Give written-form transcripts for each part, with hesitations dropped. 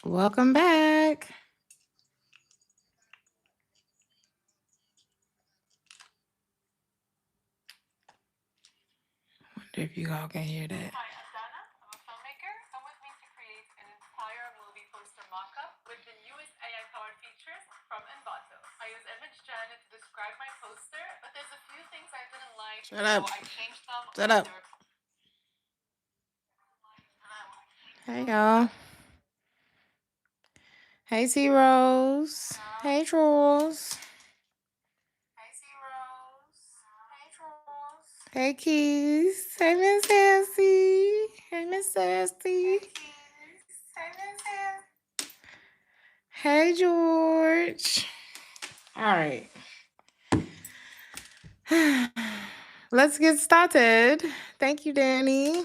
Welcome back. Wonder if you all can hear that. Hi, I'm Dana. I'm a filmmaker. Come with me to create an entire movie poster mock-up with the newest AI-powered features from Envato. I use image gen to describe my poster, but there's a few things I didn't like, Shut up. so I changed them. Shut up. Hey, y'all. Hey, T Rose. Hey, Trolls. Hey, Keys. Hey, Miss Sassy. Hey, Miss Sassy. Hey, George. All right. Let's get started. Thank you, Danny.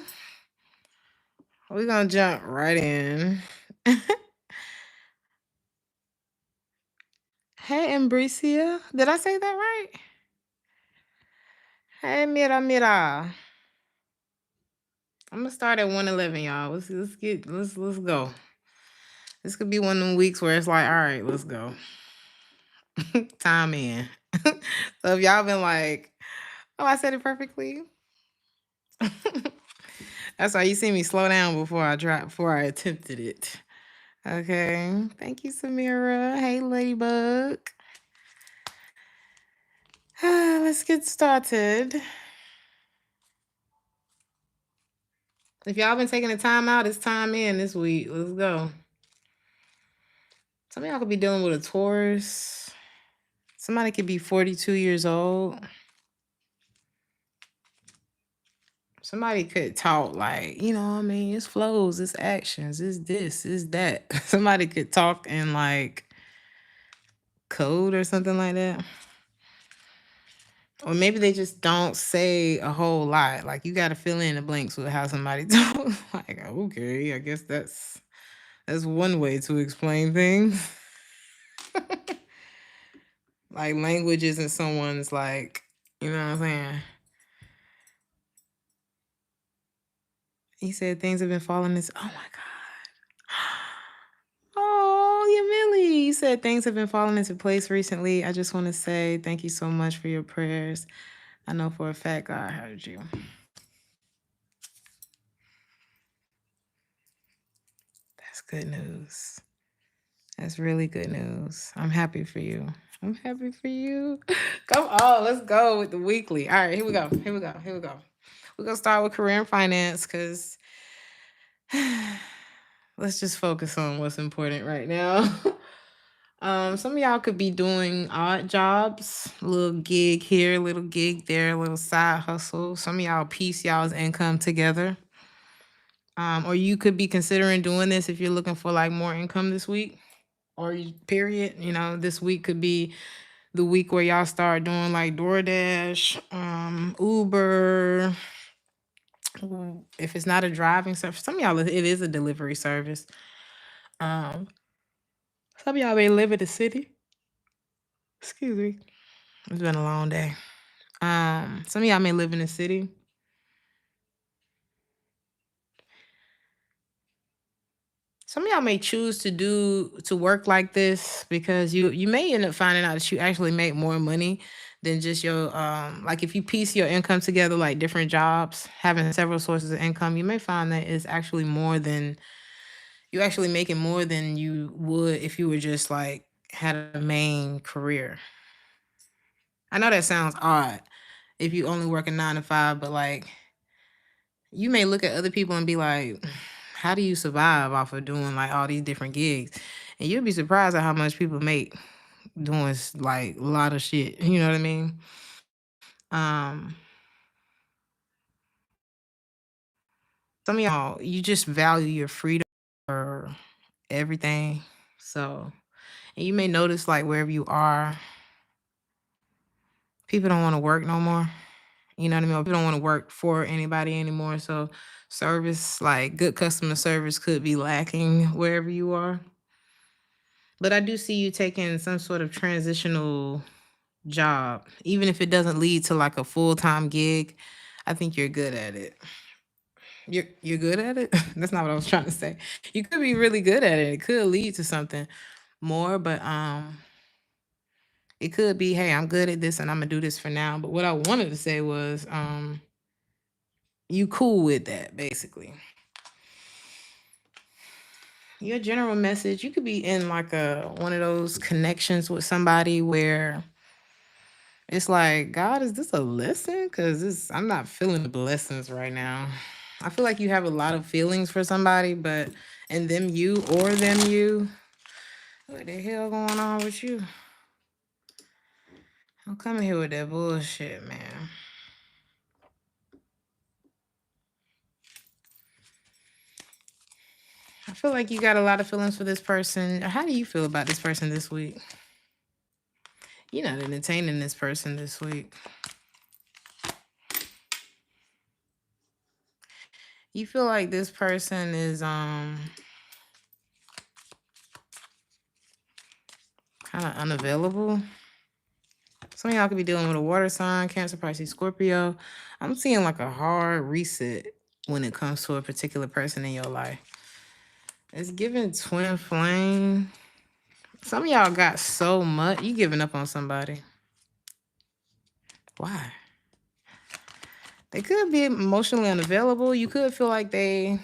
We're going to jump right in. Hey, Embricia. Did I say that right? Hey, Mira. I'm gonna start at 111, y'all. Let's go. This could be one of them weeks where it's like, all right, let's go. Time in. So if y'all been like, oh, I said it perfectly. That's why you see me slow down before I attempted it. Okay. Thank you, Samira. Hey, Ladybug. Let's get started. If y'all been taking the time out, it's time in this week. Let's go. Some of y'all could be dealing with a Taurus. Somebody could be 42 years old. Somebody could talk like, it's flows, it's actions, it's this, it's that. Somebody could talk in like code or something like that. Or maybe they just don't say a whole lot. Like you got to fill in the blanks with how somebody talks. Like, okay, I guess that's one way to explain things. Like language isn't someone's like, you know what I'm saying? He said things have been falling into, oh my God. Oh, Yamili, you said things have been falling into place recently. I just want to say thank you so much for your prayers. I know for a fact God heard you. That's good news. That's really good news. I'm happy for you. I'm happy for you. Come on, let's go with the weekly. All right, here we go. We're going to start with career and finance because let's just focus on what's important right now. Some of y'all could be doing odd jobs, a little gig here, a little gig there, a little side hustle. Some of y'all piece y'all's income together. Or you could be considering doing this if you're looking for like more income this week or period. This week could be the week where y'all start doing like DoorDash, Uber. If it's not a driving service, some of y'all, it is a delivery service. Some of y'all may live in the city. Excuse me. It's been a long day. Some of y'all may live in the city. Some of y'all may choose to work like this because you may end up finding out that you actually make more money than just your like if you piece your income together like different jobs, having several sources of income, you may find that it's actually more than you actually making more than you would if you were just like had a main career. I know that sounds odd if you only work a 9 to 5, but like you may look at other people and be like, how do you survive off of doing like all these different gigs? And you'll be surprised at how much people make doing like a lot of shit. You know what I mean? Some of y'all, you just value your freedom or everything. So, and you may notice like wherever you are, people don't want to work no more. You know what I mean? Or people don't want to work for anybody anymore. So service, like good customer service could be lacking wherever you are. But I do see you taking some sort of transitional job. Even if it doesn't lead to like a full-time gig, I think you're good at it. You're good at it. That's not what I was trying to say. You could be really good at it. It could lead to something more, but it could be, hey, I'm good at this and I'm gonna do this for now. But what I wanted to say was, you cool with that, basically. Your general message, you could be in like a one of those connections with somebody where it's like, God, is this a lesson? Because this I'm not feeling the blessings right now. I feel like you have a lot of feelings for somebody, but and them you or them you. What the hell going on with you? I'm coming here with that bullshit, man. I feel like you got a lot of feelings for this person. How do you feel about this person this week? You're not entertaining this person this week. You feel like this person is kind of unavailable. Some of y'all could be dealing with a water sign, Cancer, Pisces, Scorpio. I'm seeing like a hard reset when it comes to a particular person in your life. It's giving twin flame. Some of y'all got so much. You giving up on somebody. Why? They could be emotionally unavailable. You could feel like they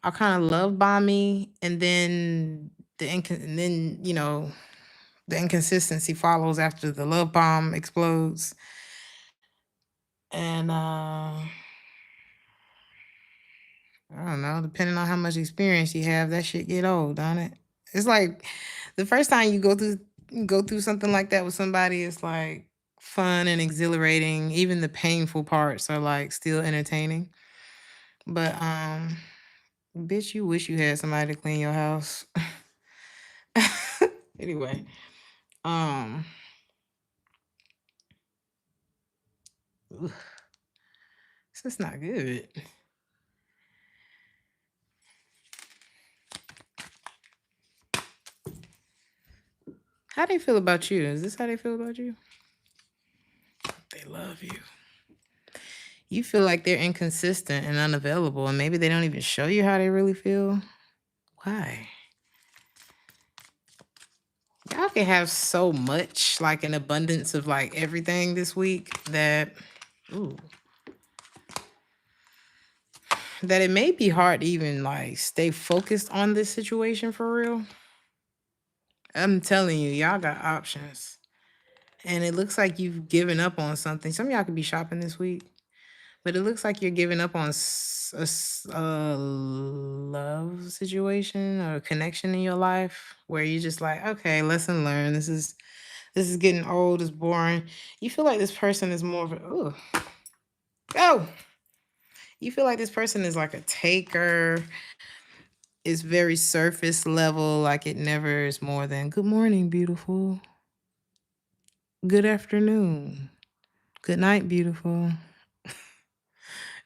are kind of love bombing, and then the inconsistency follows after the love bomb explodes. And I don't know, depending on how much experience you have, that shit get old, don't it? It's like the first time you go through something like that with somebody, it's like fun and exhilarating. Even the painful parts are like still entertaining. But bitch, you wish you had somebody to clean your house. Anyway, um ugh, this is not good. How they feel about you? Is this how they feel about you? They love you. You feel like they're inconsistent and unavailable, and maybe they don't even show you how they really feel. Why? Y'all can have so much, like an abundance of like everything this week ooh, that it may be hard to even like stay focused on this situation for real. I'm telling you, y'all got options. And it looks like you've given up on something. Some of y'all could be shopping this week. But it looks like you're giving up on a love situation or a connection in your life where you're just like, okay, lesson learned. This is getting old. It's boring. You feel like this person is more of a you feel like this person is like a taker. It's very surface level. Like it never is more than good morning, beautiful. Good afternoon. Good night, beautiful.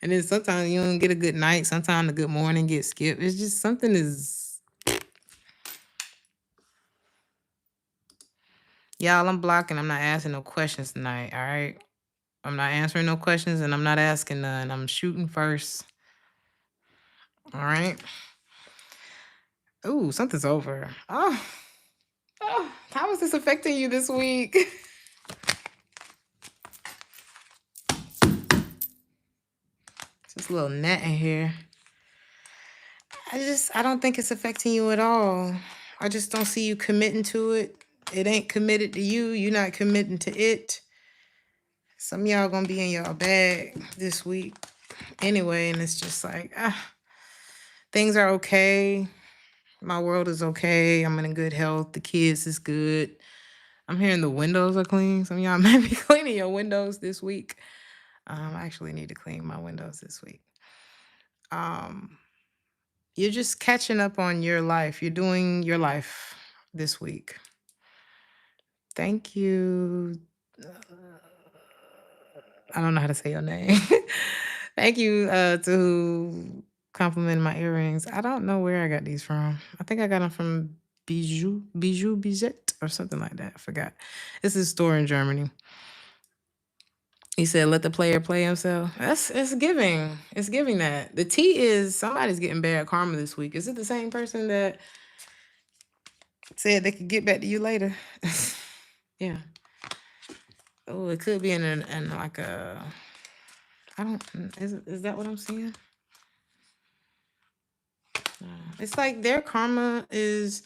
And then sometimes you don't get a good night. Sometimes the good morning gets skipped. It's just something is. Y'all, I'm blocking. I'm not asking no questions tonight. All right. I'm not answering no questions and I'm not asking none. I'm shooting first. All right. Ooh, something's over. Oh, how is this affecting you this week? Just a little net in here. I don't think it's affecting you at all. I just don't see you committing to it. It ain't committed to you. You're not committing to it. Some of y'all gonna be in y'all bag this week anyway, and it's just like, things are okay. My world is okay. I'm in good health. The kids is good. I'm hearing the windows are clean. Some of y'all might be cleaning your windows this week. I actually need to clean my windows this week. You're just catching up on your life. You're doing your life this week. Thank you. I don't know how to say your name. Thank you to who complimented my earrings. I don't know where I got these from. I think I got them from Bijou, or something like that. I forgot. This is a store in Germany. He said, "Let the player play himself." It's giving. It's giving that. The T is somebody's getting bad karma this week. Is it the same person that said they could get back to you later? Yeah. Oh, it could be in like a. I don't. Is that what I'm seeing? It's like their karma is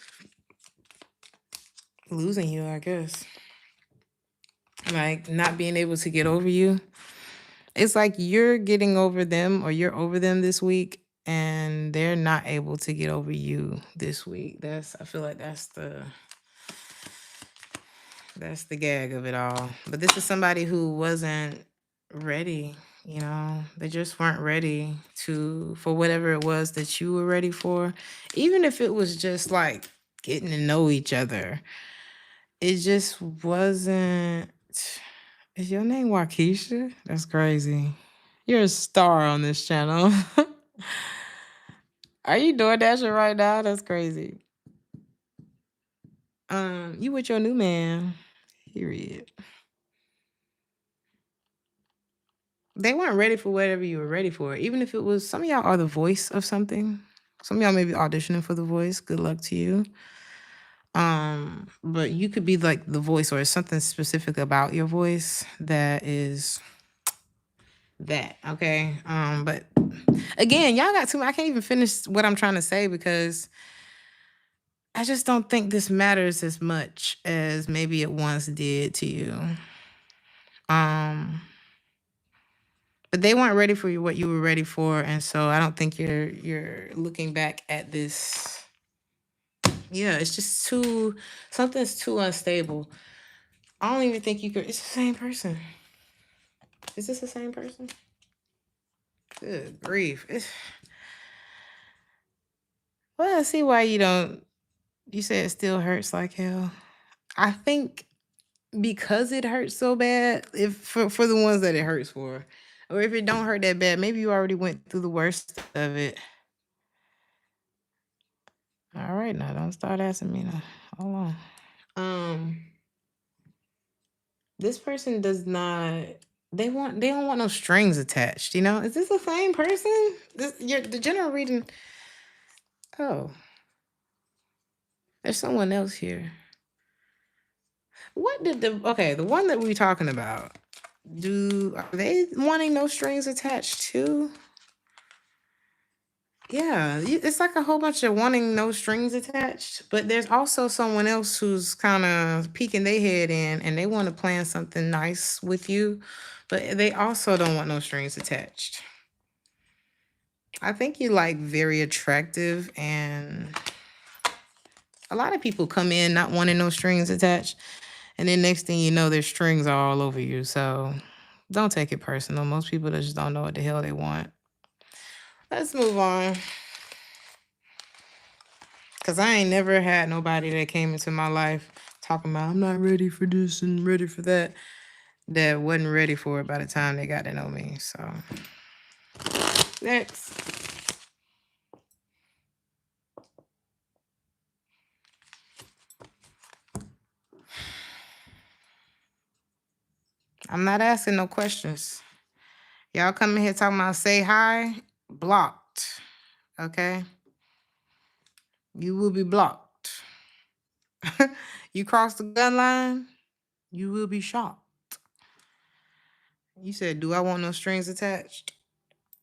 losing you, I guess. Like not being able to get over you. It's like you're getting over them or you're over them this week and they're not able to get over you this week. I feel like that's the gag of it all. But this is somebody who wasn't ready, you know. They just weren't ready for whatever it was that you were ready for. Even if it was just like getting to know each other. It just wasn't. Is your name Waukesha? That's crazy. You're a star on this channel. Are you DoorDashing right now? That's crazy. You with your new man. Period. They weren't ready for whatever you were ready for. Even if it was, some of y'all are the voice of something. Some of y'all may be auditioning for the voice. Good luck to you. But you could be like the voice or something specific about your voice that is that, okay? But again, y'all got too. I can't even finish what I'm trying to say because I just don't think this matters as much as maybe it once did to you. But they weren't ready for you what you were ready for, and so I don't think you're looking back at this. Yeah, it's just something's too unstable. I don't even think you could. It's the same person. Is this the same person? Good grief. Well, I see why you don't. You said it still hurts like hell. I think because it hurts so bad, if for the ones that it hurts for, or if it don't hurt that bad, maybe you already went through the worst of it. All right, now don't start asking me now. Hold on. This person does not. They don't want no strings attached. You know, is this the same person? The general reading. Oh, there's someone else here. What did the one that we're talking about? Are they wanting no strings attached too? Yeah, it's like a whole bunch of wanting no strings attached, but there's also someone else who's kind of peeking their head in and they want to plan something nice with you, but they also don't want no strings attached. I think you're like very attractive, and a lot of people come in not wanting no strings attached, and then next thing you know, their strings are all over you. So don't take it personal. Most people just don't know what the hell they want. Let's move on. Because I ain't never had nobody that came into my life talking about, I'm not ready for this and ready for that wasn't ready for it by the time they got to know me. So, next. I'm not asking no questions. Y'all come in here talking about say hi, blocked. Okay? You will be blocked. You cross the gun line, you will be shot. You said, do I want no strings attached?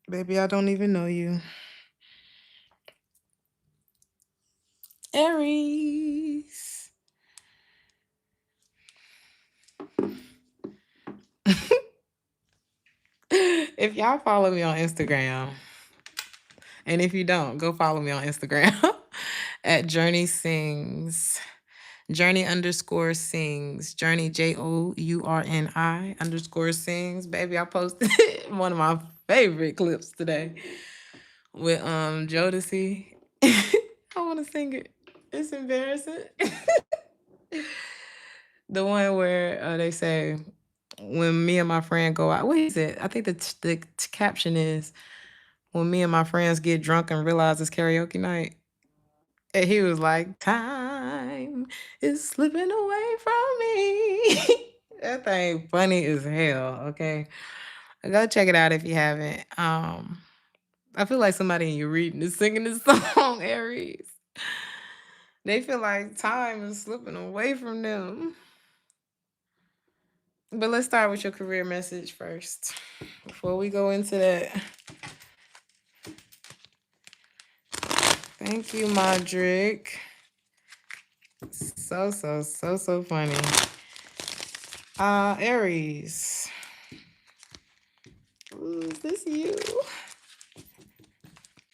Baby, I don't even know you. Aries. If y'all follow me on Instagram, and if you don't, go follow me on Instagram at Journey Sings. Journey_sings. Journey JOURNI_sings. Baby, I posted one of my favorite clips today with Jodeci. I want to sing it. It's embarrassing. The one where they say, when me and my friend go out. What is it? I think the caption is, when me and my friends get drunk and realize it's karaoke night. And he was like, time is slipping away from me. That thing funny as hell, okay? Go check it out if you haven't. I feel like somebody in your reading is singing this song, Aries. They feel like time is slipping away from them. But let's start with your career message first before we go into that. Thank you, Modric. So funny. Aries. Ooh, is this you?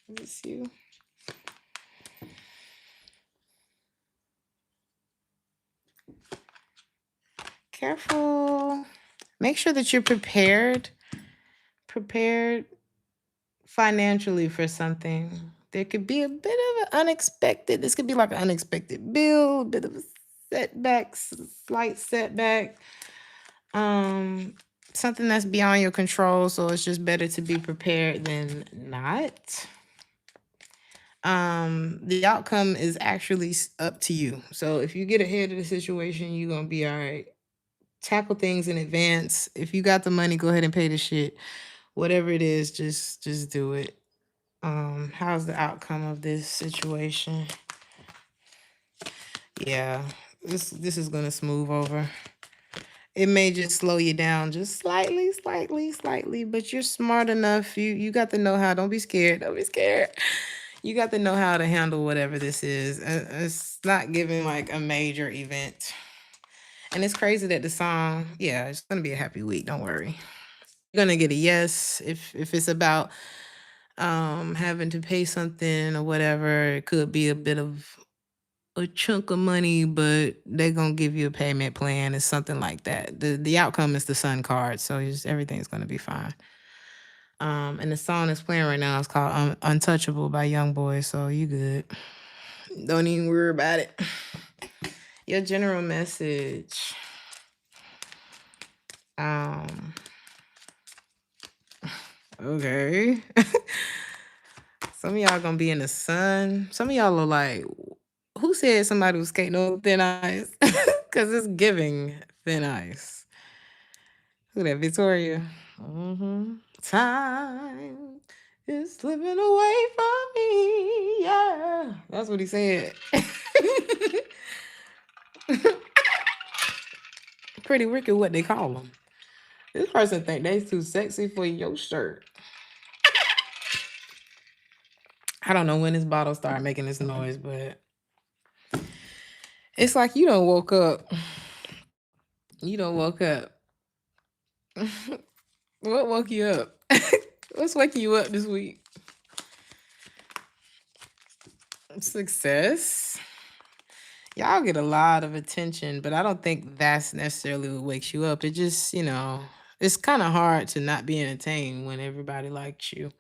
Is this you? Careful. Make sure that you're prepared financially for something. There could be a bit of an unexpected, this could be like an unexpected bill, a bit of a setback, slight setback. Something that's beyond your control, so it's just better to be prepared than not. The outcome is actually up to you. So if you get ahead of the situation, you're gonna be all right. Tackle things in advance. If you got the money, go ahead and pay the shit. Whatever it is, just do it. How's the outcome of this situation? Yeah, this is gonna smooth over. It may just slow you down just slightly, but you're smart enough. You got the know-how. Don't be scared. Don't be scared. You got the know-how to handle whatever this is. It's not giving like a major event. And it's crazy that the song, yeah, it's gonna be a happy week. Don't worry. You're gonna get a yes if it's about having to pay something or whatever. It could be a bit of a chunk of money, but they're gonna give you a payment plan. It's something like that. The outcome is the sun card, so everything's gonna be fine. And the song that's playing right now is called Untouchable by Young Boy, so you good. Don't even worry about it. Your general message. Okay. Some of y'all gonna be in the sun. Some of y'all are like, who said somebody was skating on thin ice? Because it's giving thin ice. Look at that, Victoria. Time is slipping away from me. Yeah. That's what he said. Pretty Ricky, what they call him. This person think they too sexy for your shirt. I don't know when this bottle started making this noise, but it's like you don't woke up. You don't woke up. What woke you up? What's waking you up this week? Success. Y'all get a lot of attention, but I don't think that's necessarily what wakes you up. It just, it's kind of hard to not be entertained when everybody likes you.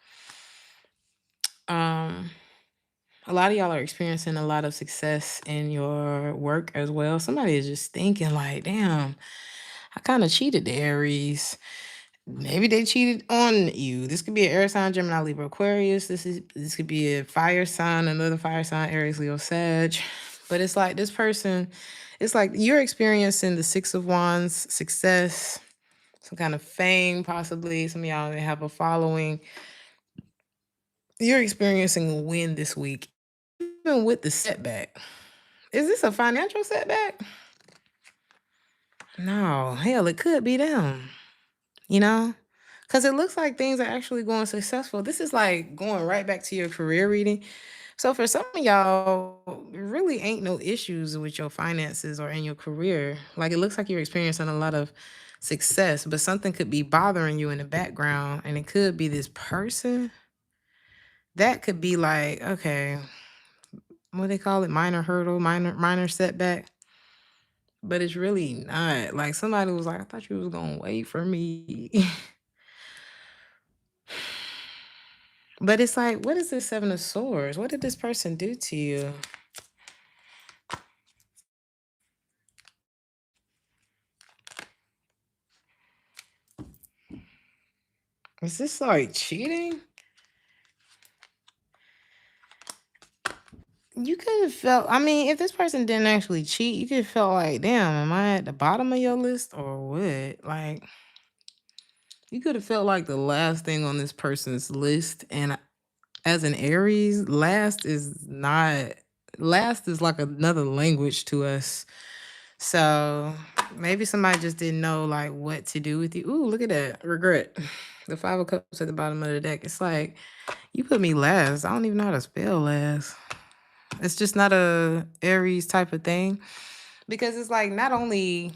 A lot of y'all are experiencing a lot of success in your work as well. Somebody is just thinking like, damn, I kind of cheated the Aries. Maybe they cheated on you. This could be an air sign, Gemini, Libra, Aquarius. This could be a fire sign, another fire sign, Aries, Leo, Sag. But it's like this person, it's like you're experiencing the Six of Wands, success, some kind of fame, possibly. Some of y'all may have a following. You're experiencing a win this week, even with the setback. Is this a financial setback? No, hell, it could be them. Because it looks like things are actually going successful. This is like going right back to your career reading. So for some of y'all, really ain't no issues with your finances or in your career. Like it looks like you're experiencing a lot of success, but something could be bothering you in the background, and it could be this person. That could be like, okay, what they call it, minor hurdle, minor setback. But it's really not. Like somebody was like, I thought you was gonna wait for me. But it's like, what is this Seven of Swords? What did this person do to you? Is this like cheating? You could have felt, I mean, if this person didn't actually cheat, you could have felt like, damn, am I at the bottom of your list or what? Like, you could have felt like the last thing on this person's list. And as an Aries, last is like another language to us. So maybe somebody just didn't know like what to do with you. Ooh, look at that. Regret. The 5 of Cups at the bottom of the deck. It's like, you put me last. I don't even know how to spell last. It's just not a Aries type of thing. Because it's like, not only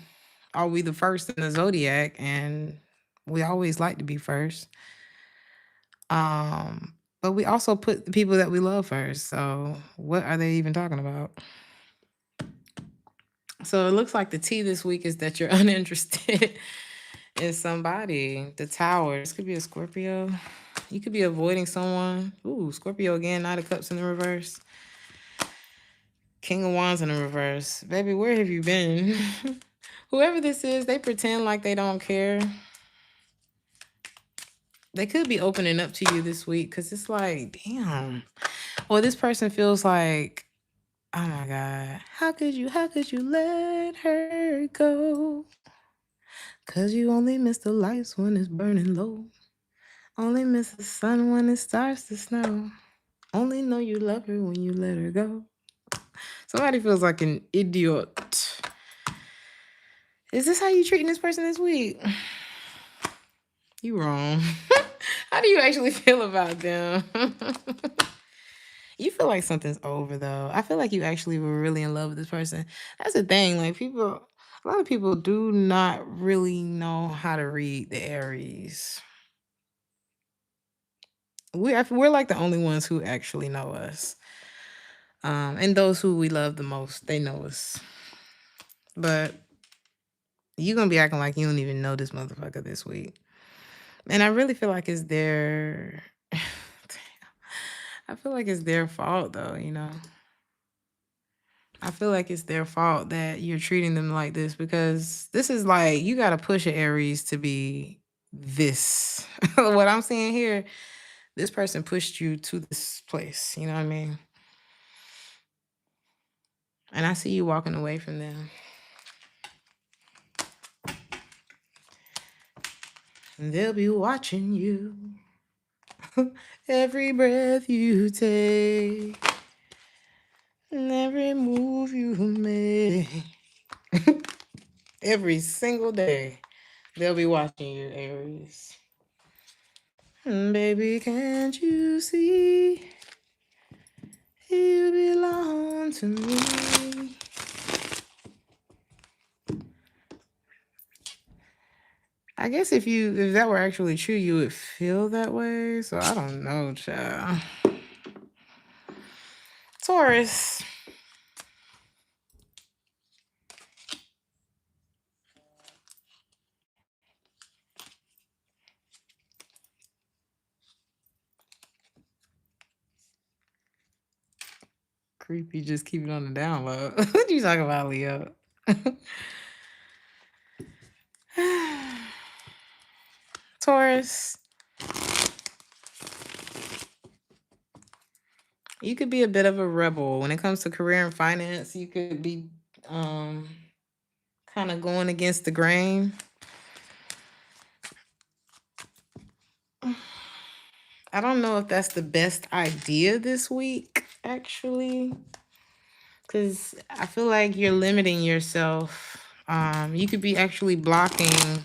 are we the first in the zodiac, and we always like to be first, but we also put the people that we love first. So what are they even talking about? So it looks like the tea this week is that you're uninterested in somebody. The Tower. This could be a Scorpio. You could be avoiding someone. Ooh, Scorpio again. Knight of Cups in the reverse. King of Wands in the reverse. Baby, where have you been? Whoever this is, they pretend like they don't care. They could be opening up to you this week because it's like, damn. Or this person feels like, oh my God, how could you let her go? Cause you only miss the lights when it's burning low. Only miss the sun when it starts to snow. Only know you love her when you let her go. Somebody feels like an idiot. Is this how you treating this person this week? You wrong. How do you actually feel about them? You feel like something's over though. I feel like you actually were really in love with this person. That's the thing. Like, a lot of people do not really know how to read the Aries. We're like the only ones who actually know us. And those who we love the most, they know us. But you're gonna be acting like you don't even know this motherfucker this week. And I really feel like it's their I feel like it's their fault though, you know. I feel like it's their fault that you're treating them like this, because this is like, you got to push an Aries to be this. What I'm seeing here, this person pushed you to this place. You know what I mean? And I see you walking away from them. And they'll be watching you. Every breath you take. And every move you make. Every single day. They'll be watching you, Aries. Baby, can't you see? You belong to me. I guess if that were actually true, you would feel that way. So I don't know, child. Taurus. Creepy, just keep it on the down low. What you talking about, Leo? Taurus. You could be a bit of a rebel. When it comes to career and finance, you could be kind of going against the grain. I don't know if that's the best idea this week, actually, because I feel like you're limiting yourself. You could be actually blocking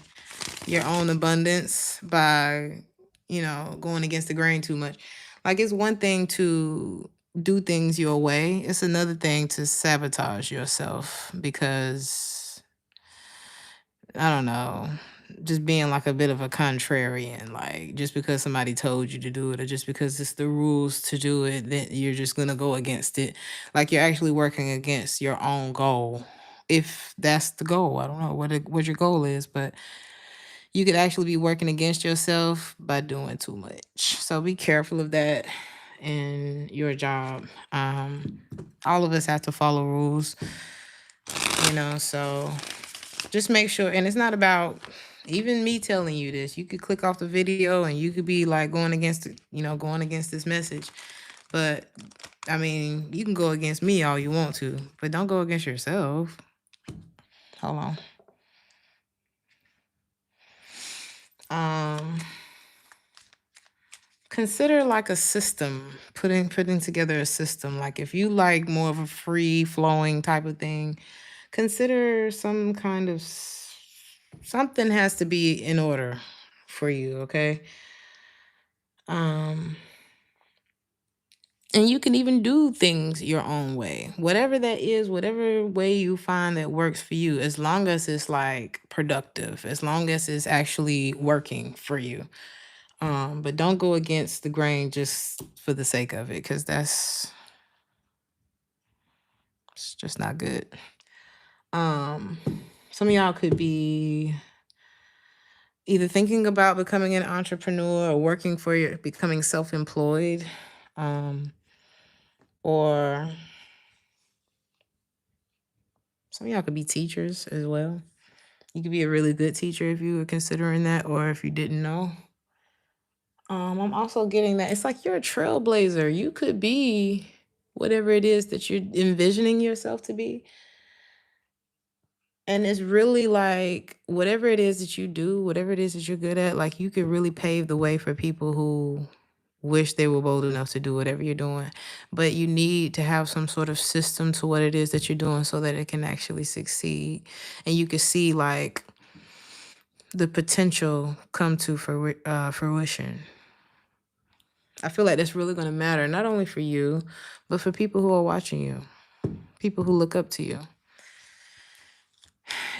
your own abundance by, going against the grain too much. Like, it's one thing to do things your way. It's another thing to sabotage yourself because, I don't know, just being like a bit of a contrarian. Like, just because somebody told you to do it, or just because it's the rules to do it, then you're just gonna go against it. Like, you're actually working against your own goal. If that's the goal, I don't know what your goal is, but you could actually be working against yourself by doing too much. So be careful of that in your job. All of us have to follow rules, so just make sure. And it's not about even me telling you this. You could click off the video and you could be like going against this message. But I mean, you can go against me all you want to, but don't go against yourself. Hold on. Consider like a system, putting together a system. Like if you like more of a free flowing type of thing, consider some kind of something has to be in order for you, okay? Um and you can even do things your own way. Whatever that is, whatever way you find that works for you, as long as it's like productive, as long as it's actually working for you. But don't go against the grain just for the sake of it, because it's just not good. Some of y'all could be either thinking about becoming an entrepreneur or working for your becoming self-employed. Or some of y'all could be teachers as well. You could be a really good teacher if you were considering that, or if you didn't know. I'm also getting that it's like you're a trailblazer. You could be whatever it is that you're envisioning yourself to be. And it's really like whatever it is that you do, whatever it is that you're good at, like you could really pave the way for people who wish they were bold enough to do whatever you're doing. But you need to have some sort of system to what it is that you're doing so that it can actually succeed. And you can see like the potential come to fruition. I feel like that's really going to matter, not only for you, but for people who are watching you, people who look up to you.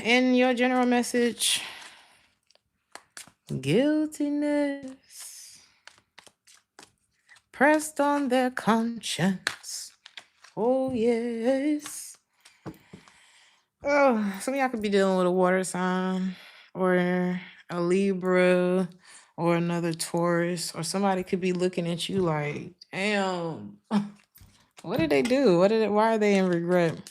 And your general message, guiltiness pressed on their conscience. Oh, yes. Oh, some of y'all could be dealing with a water sign or a Libra or another Taurus, or somebody could be looking at you like, damn, what did they do? Why are they in regret?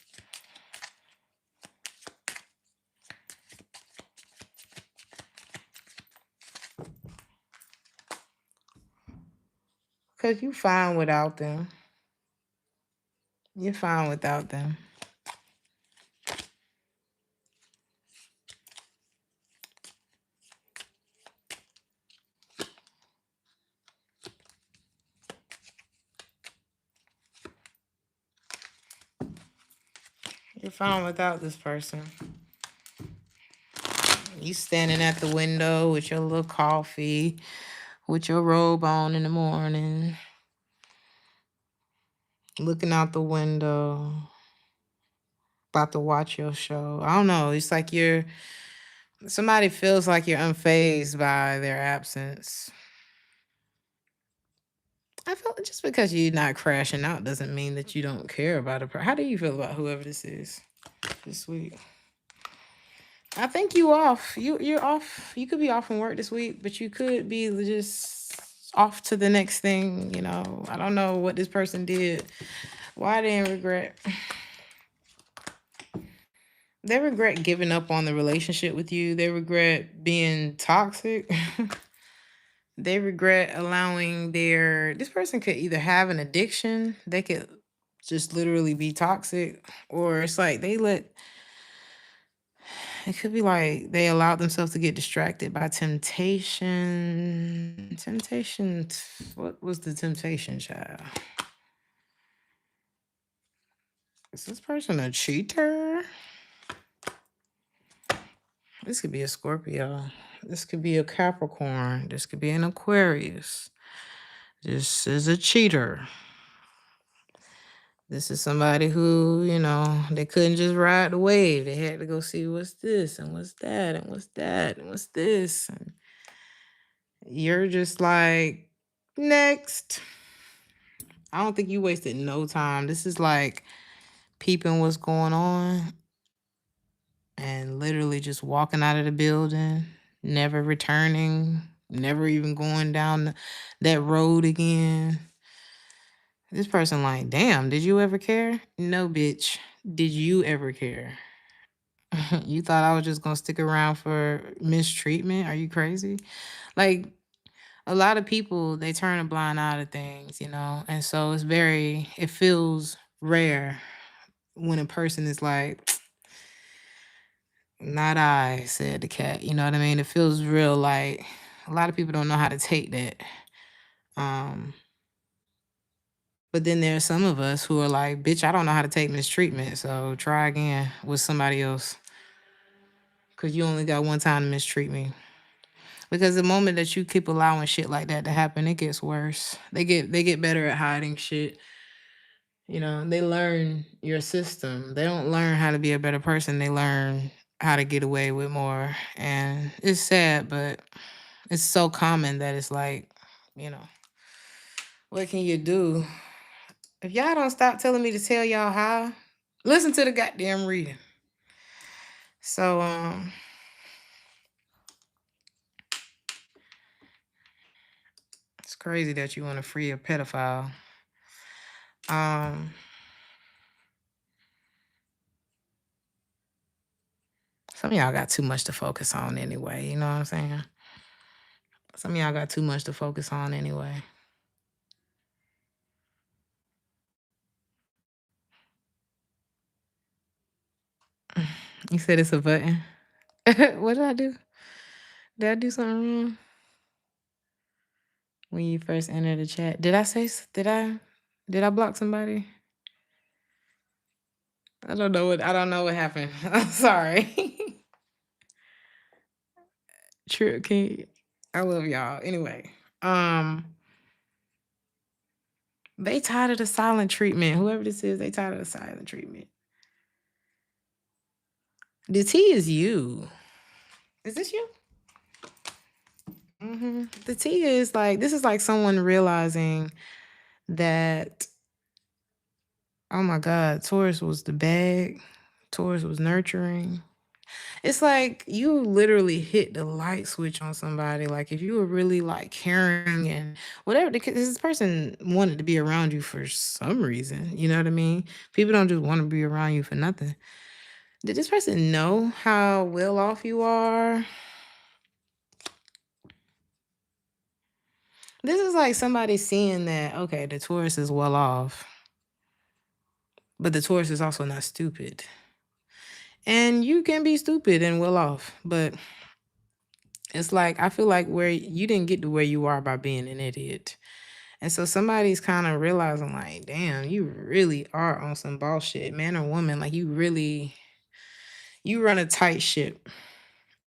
Because you're fine without them. You're fine without them. You're fine without this person. You standing at the window with your little coffee, with your robe on in the morning, looking out the window, about to watch your show. I don't know. It's like somebody feels like you're unfazed by their absence. I feel just because you're not crashing out doesn't mean that you don't care about it. How do you feel about whoever this is this week? I think you're off. You're off. You could be off from work this week, but you could be just off to the next thing. I don't know what this person did. Why they in regret? They regret giving up on the relationship with you. They regret being toxic. They regret allowing this person could either have an addiction, they could just literally be toxic, or it's like it could be like they allowed themselves to get distracted by temptation. What was the temptation, child? Is this person a cheater? This could be a Scorpio. This could be a Capricorn. This could be an Aquarius. This is a cheater. This is somebody who, they couldn't just ride the wave. They had to go see what's this and what's that and what's that and what's this. And you're just like, next. I don't think you wasted no time. This is like peeping what's going on and literally just walking out of the building, never returning, never even going down that road again. This person like, damn, did you ever care? No, bitch. Did you ever care? You thought I was just gonna stick around for mistreatment? Are you crazy? Like, a lot of people, they turn a blind eye to things, you know, and so it feels rare when a person is like, not I, said the cat. You know what I mean? It feels real like a lot of people don't know how to take that. Um, but then there's some of us who are like, bitch, I don't know how to take mistreatment. So try again with somebody else. Cause you only got one time to mistreat me. Because the moment that you keep allowing shit like that to happen, it gets worse. They get better at hiding shit. You know, they learn your system. They don't learn how to be a better person. They learn how to get away with more. And it's sad, but it's so common that it's like, you know, what can you do? If y'all don't stop telling me to tell y'all how, listen to the goddamn reading. So it's crazy that you want to free a pedophile. Um some of y'all got too much to focus on anyway, you know what I'm saying? Some of y'all got too much to focus on anyway. You said it's a button. What did I do? Did I do something wrong when you first entered the chat? Did I block somebody? I don't know what happened. I'm sorry. True. I love y'all. Anyway, um, they tired of the silent treatment. Whoever this is, they tired of the silent treatment. The T is you. Is this you? The T is like, this is like someone realizing that, oh my God, Taurus was the bag. Taurus was nurturing. It's like you literally hit the light switch on somebody. Like if you were really like caring and whatever, because this person wanted to be around you for some reason. You know what I mean? People don't just want to be around you for nothing. Did this person know how well off you are? This is like somebody seeing that, okay, the Taurus is well off, but the Taurus is also not stupid. And you can be stupid and well off, but it's like I feel like where you didn't get to where you are by being an idiot. And so somebody's kind of realizing, like, damn, you really are on some bullshit, man or woman. Like you run a tight ship.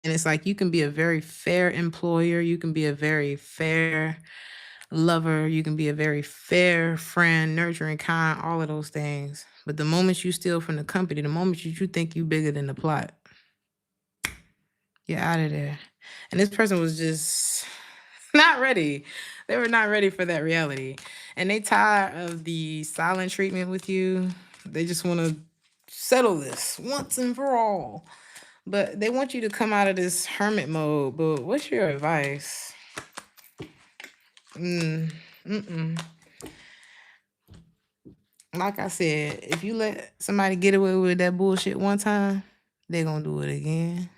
And it's like you can be a very fair employer, you can be a very fair lover, you can be a very fair friend, nurturing, kind, all of those things. But the moment you steal from the company, the moment you think you bigger than the plot, you're out of there. And this person was just not ready. They were not ready for that reality. And they tired of the silent treatment with you. They just want to settle this once and for all. But they want you to come out of this hermit mode. But what's your advice? Like I said, if you let somebody get away with that bullshit one time, they're going to do it again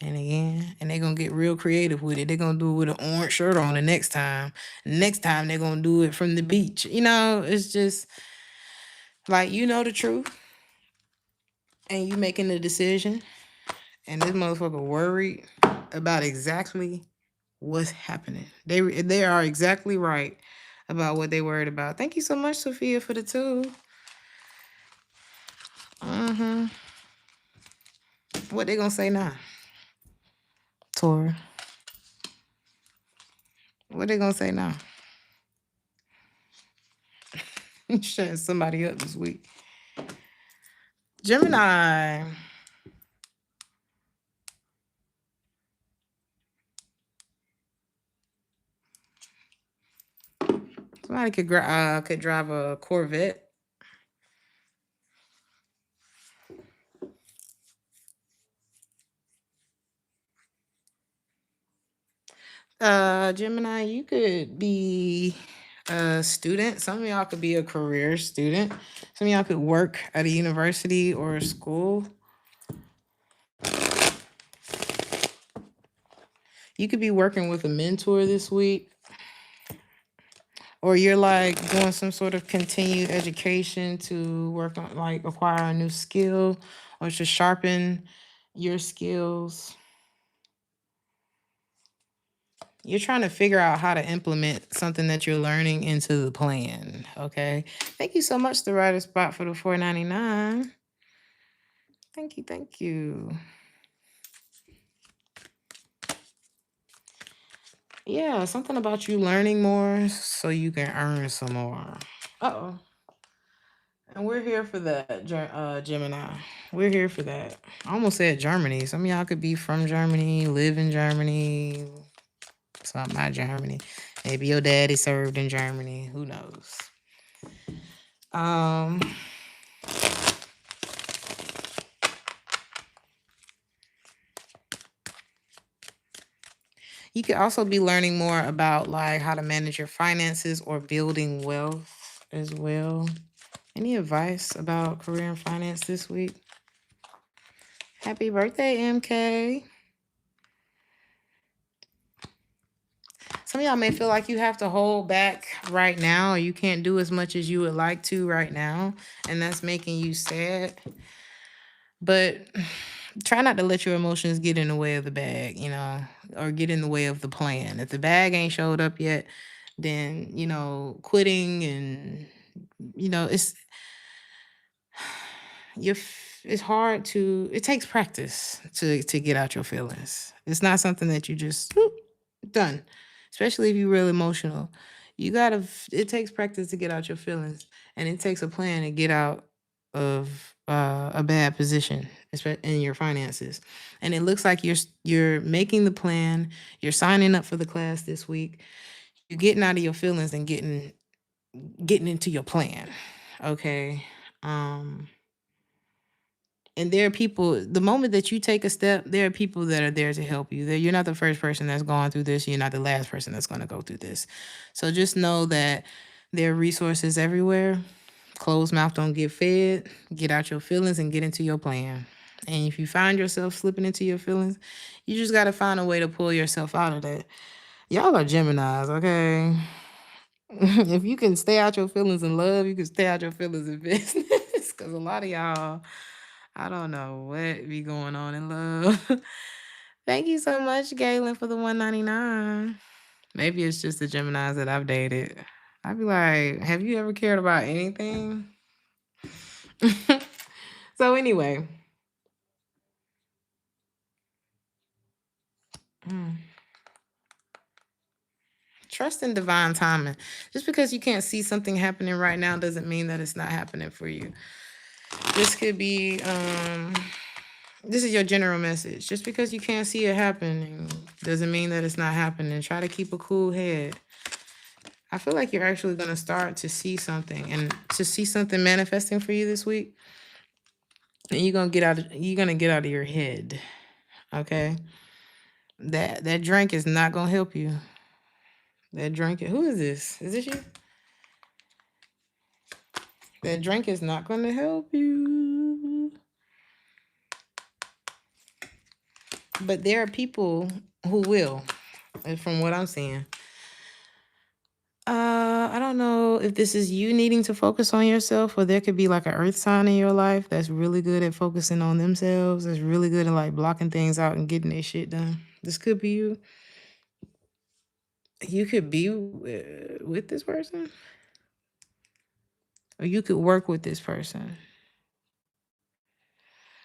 and again. And they're going to get real creative with it. They're going to do it with an orange shirt on the next time. Next time, they're going to do it from the beach. You know, it's just like, you know the truth. And you making the decision. And this motherfucker worried about exactly what's happening. They are exactly right about what they worried about. Thank you so much, Sophia, for the two. What they gonna say now? Tora. What they gonna say now? Shutting somebody up this week. Gemini. Somebody could drive a Corvette. Gemini, you could be a student. Some of y'all could be a career student. Some of y'all could work at a university or a school. You could be working with a mentor this week. or you're like doing some sort of continued education to work on, like, acquire a new skill or to sharpen your skills. You're trying to figure out how to implement something that you're learning into the plan. Okay. Thank you so much, the writer spot, for the $4.99. Thank you. Thank you. Yeah, something about you learning more so you can earn some more. Uh-oh. And we're here for that, Gemini. We're here for that. I almost said Germany. Some of y'all could be from Germany, live in Germany, something about Germany. Maybe your daddy served in Germany. Who knows? Um, you could also be learning more about like how to manage your finances or building wealth as well. Any advice about career and finance this week? Happy birthday, MK. Some of y'all may feel like you have to hold back right now, or you can't do as much as you would like to right now, and that's making you sad. But try not to let your emotions get in the way of the bag, or get in the way of the plan. If the bag ain't showed up yet, then, quitting and, it's it's hard to, it takes practice to get out your feelings. It's not something that you just done, especially if you're real emotional. It takes practice to get out your feelings, and it takes a plan to get out of a bad position in your finances. And it looks like you're making the plan, you're signing up for the class this week, you're getting out of your feelings and getting into your plan. Okay. And there are people, the moment that you take a step, there are people that are there to help you. You're not the first person that's gone through this. You're not the last person that's going to go through this. So just know that there are resources everywhere. Closed mouth don't get fed. Get out your feelings and get into your plan. And if you find yourself slipping into your feelings, you just got to find a way to pull yourself out of that. Y'all are Geminis, okay? If you can stay out your feelings in love, you can stay out your feelings in business. Because a lot of y'all, I don't know what be going on in love. Thank you so much, Galen, for the $1.99. Maybe it's just the Geminis that I've dated. I'd be like, have you ever cared about anything? So anyway. Trust in divine timing. Just because you can't see something happening right now doesn't mean that it's not happening for you. This could be this is your general message. Just because you can't see it happening doesn't mean that it's not happening. Try to keep a cool head. I feel like you're actually going to start to see something, and to see something manifesting for you this week. And you're going to get out of your head. Okay? That drink is not going to help you. That drink, who is this? Is this you? That drink is not going to help you. But there are people who will, from what I'm seeing. I don't know if this is you needing to focus on yourself, or there could be like an earth sign in your life that's really good at focusing on themselves, that's really good at like blocking things out and getting their shit done. This could be you. You could be with this person, or you could work with this person.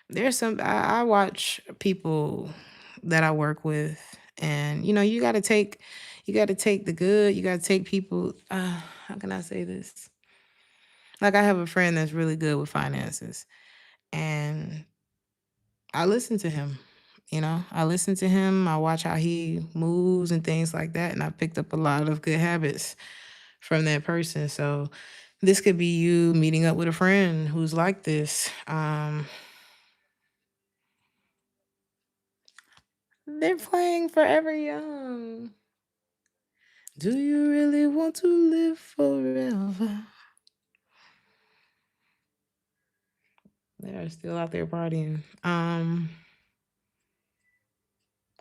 There's I watch people that I work with, and you got to take the good. You got to take people. How can I say this? Like, I have a friend that's really good with finances, and I listen to him. I listen to him. I watch how he moves and things like that, and I picked up a lot of good habits from that person. So this could be you meeting up with a friend who's like this. They're playing Forever Young. Do you really want to live forever? They're still out there partying.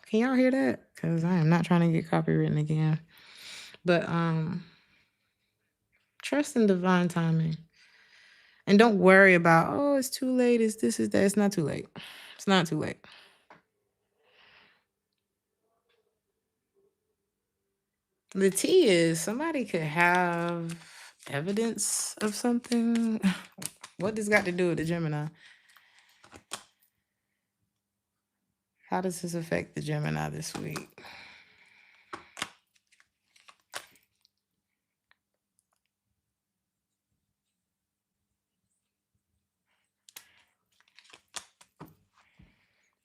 Can y'all hear that? Because I am not trying to get copywritten again. But Trust in divine timing. And don't worry about, oh, it's too late. It's this, is that. It's not too late. It's not too late. The T is somebody could have evidence of something. What does got to do with the Gemini? How does this affect the Gemini this week?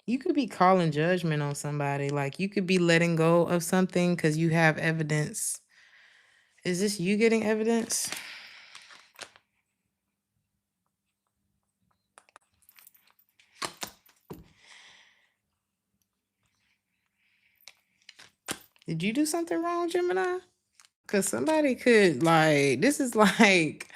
You could be calling judgment on somebody. Like you could be letting go of something because you have evidence. Is this you getting evidence? Did you do something wrong, Gemini? Because somebody could like, this is like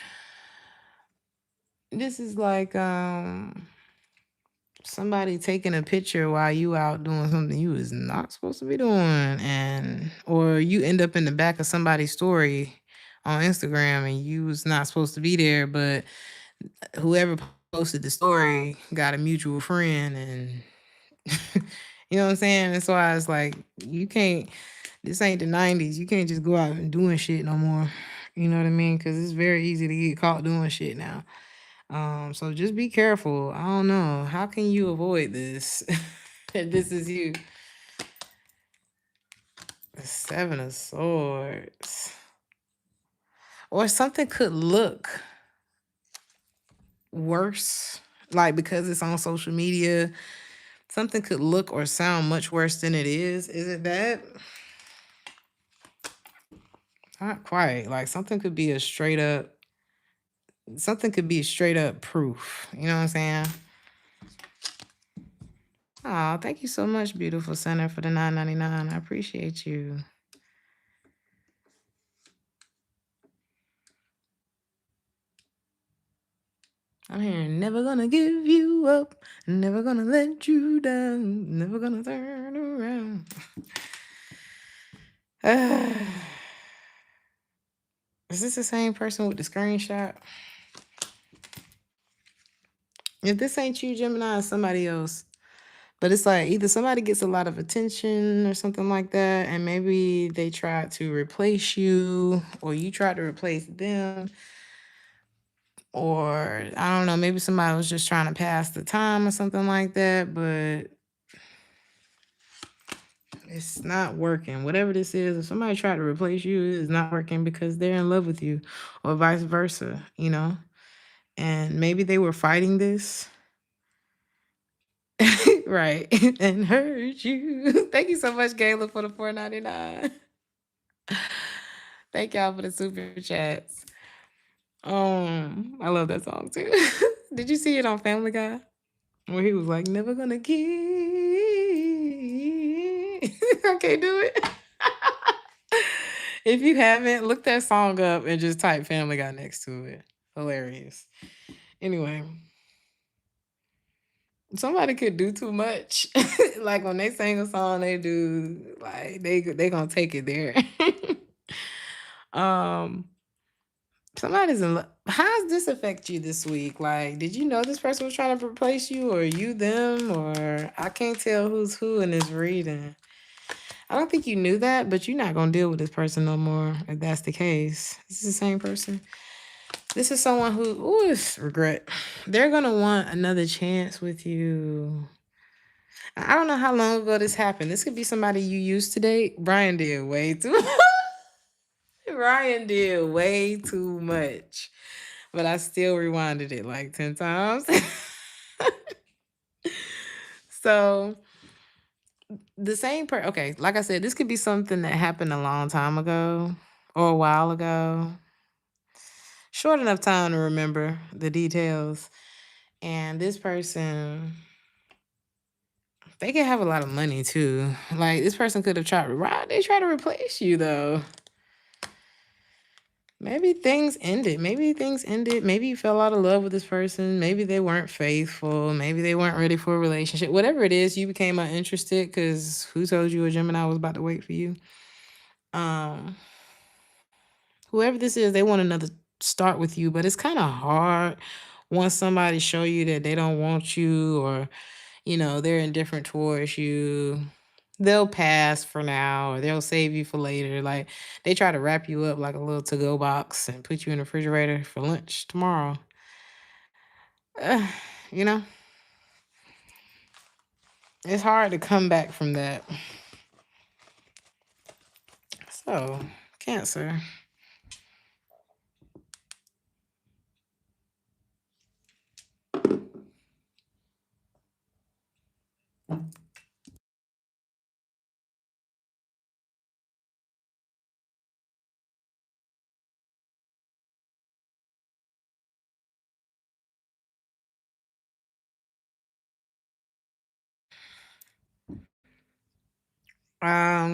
somebody taking a picture while you out doing something you was not supposed to be doing, and or you end up in the back of somebody's story on Instagram and you was not supposed to be there, but whoever posted the story got a mutual friend, and you know what I'm saying? That's why it's like you can't, this ain't the 90s. You can't just go out and doing shit no more. You know what I mean? Because it's very easy to get caught doing shit now. So just be careful. I don't know. How can you avoid this? If this is you. The Seven of Swords. Or something could look worse. Like because it's on social media, something could look or sound much worse than it is. Is it that? Not quite. Like something could be straight up proof. You know what I'm saying? Oh, thank you so much, beautiful center, for the $9.99. I appreciate you. I'm hearing never gonna give you up, never gonna let you down, never gonna turn around. Is this the same person with the screenshot? If this ain't you, Gemini, it's somebody else. But it's like either somebody gets a lot of attention or something like that, and maybe they tried to replace you, or you tried to replace them, or I don't know, maybe somebody was just trying to pass the time or something like that, but it's not working. Whatever this is, if somebody tried to replace you, it's not working because they're in love with you, or vice versa, you know? And maybe they were fighting this. Right. And hurt you. Thank you so much, Gayla, for the $4.99. Thank y'all for the super chats. I love that song too. Did you see it on Family Guy? Where he was like, never gonna give. I can't do it. If you haven't, look that song up and just type Family Guy next to it. Hilarious. Anyway, somebody could do too much. Like when they sing a song, they do like they gonna take it there. um, Somebody's in love. How does this affect you this week? Like, did you know this person was trying to replace you, or you them, or I can't tell who's who in this reading. I don't think you knew that, but you're not gonna deal with this person no more if that's the case. This is the same person. This is someone who, it's regret. They're gonna want another chance with you. I don't know how long ago this happened. This could be somebody you used to date. Brian did way too Brian did way too much. But I still rewinded it like 10 times. So the same okay, like I said, this could be something that happened a long time ago or a while ago. Short enough time to remember the details. And this person, they could have a lot of money too. Like this person could have they tried to replace you though. Maybe things ended. Maybe you fell out of love with this person. Maybe they weren't faithful. Maybe they weren't ready for a relationship. Whatever it is, you became uninterested because who told you a Gemini was about to wait for you? Whoever this is, they want start with you, but it's kind of hard once somebody show you that they don't want you, or they're indifferent towards you. They'll pass for now, or they'll save you for later. Like, they try to wrap you up like a little to-go box and put you in the refrigerator for lunch tomorrow. Uh, you know, it's hard to come back from that. So, Cancer.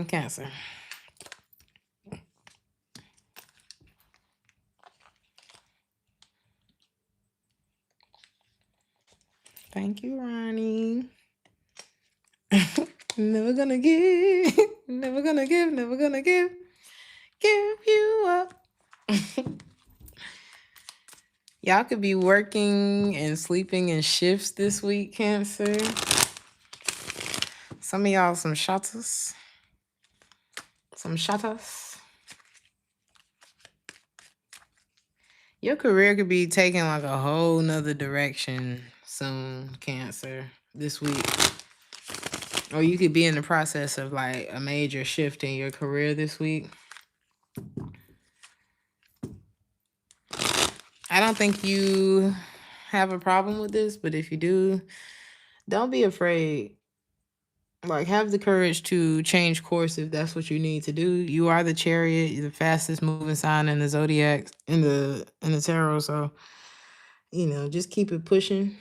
Cancer. Thank you, Ronnie. Never gonna give, never gonna give, never gonna give you up. Y'all could be working and sleeping in shifts this week, Cancer. Some of y'all some shotters. Some shotters. Your career could be taking like a whole nother direction soon, Cancer, this week. Or you could be in the process of like a major shift in your career this week. I don't think you have a problem with this, but if you do, don't be afraid. Like, have the courage to change course if that's what you need to do. You are the Chariot, you're the fastest moving sign in the zodiac, in the tarot. So, just keep it pushing.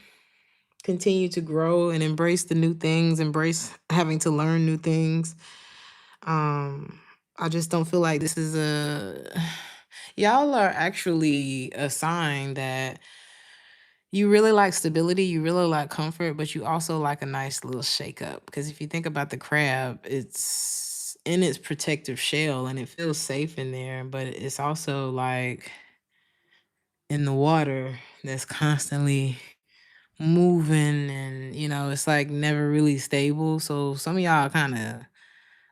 Continue to grow and embrace the new things, embrace having to learn new things. I just don't feel like this is y'all are actually a sign that you really like stability, you really like comfort, but you also like a nice little shakeup. Because if you think about the crab, it's in its protective shell and it feels safe in there, but it's also like in the water that's constantly moving, and it's like never really stable. So some of y'all kind of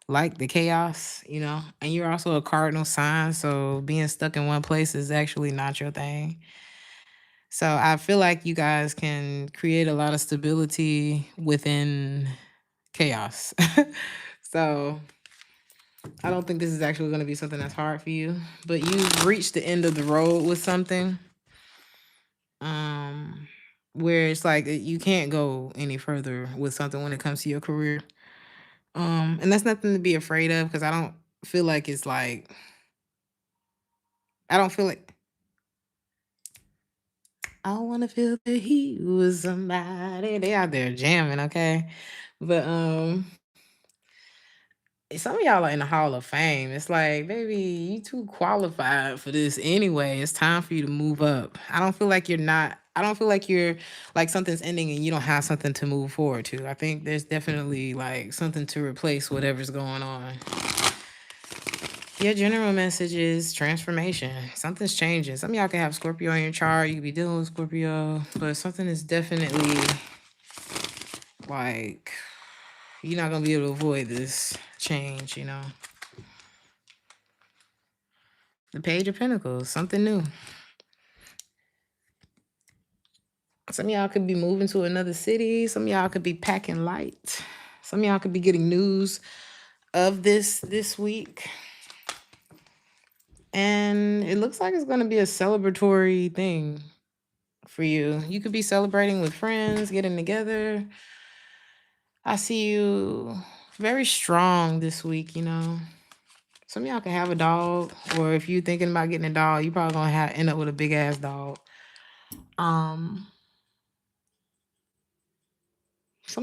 like the chaos, and you're also a cardinal sign, so being stuck in one place is actually not your thing. So I feel like you guys can create a lot of stability within chaos. So I don't think this is actually going to be something that's hard for you, but you've reached the end of the road with something, um, where it's like you can't go any further with something when it comes to your career. And that's nothing to be afraid of, because I don't feel like it's like, I don't feel like I want to feel that he was somebody. They out there jamming, okay? But some of y'all are in the Hall of Fame. It's like, baby, you too qualified for this anyway. It's time for you to move up. I don't feel like I don't feel like you're like something's ending and you don't have something to move forward to. I think there's definitely like something to replace whatever's going on. Your general message is transformation. Something's changing. Some of y'all can have Scorpio in your chart. You could be dealing with Scorpio, but something is definitely like, you're not going to be able to avoid this change, The Page of Pentacles, something new. Some of y'all could be moving to another city. Some of y'all could be packing light. Some of y'all could be getting news of this week. And it looks like it's going to be a celebratory thing for you. You could be celebrating with friends, getting together. I see you very strong this week, Some of y'all can have a dog, or if you're thinking about getting a dog, you probably gonna end up with a big ass dog. Some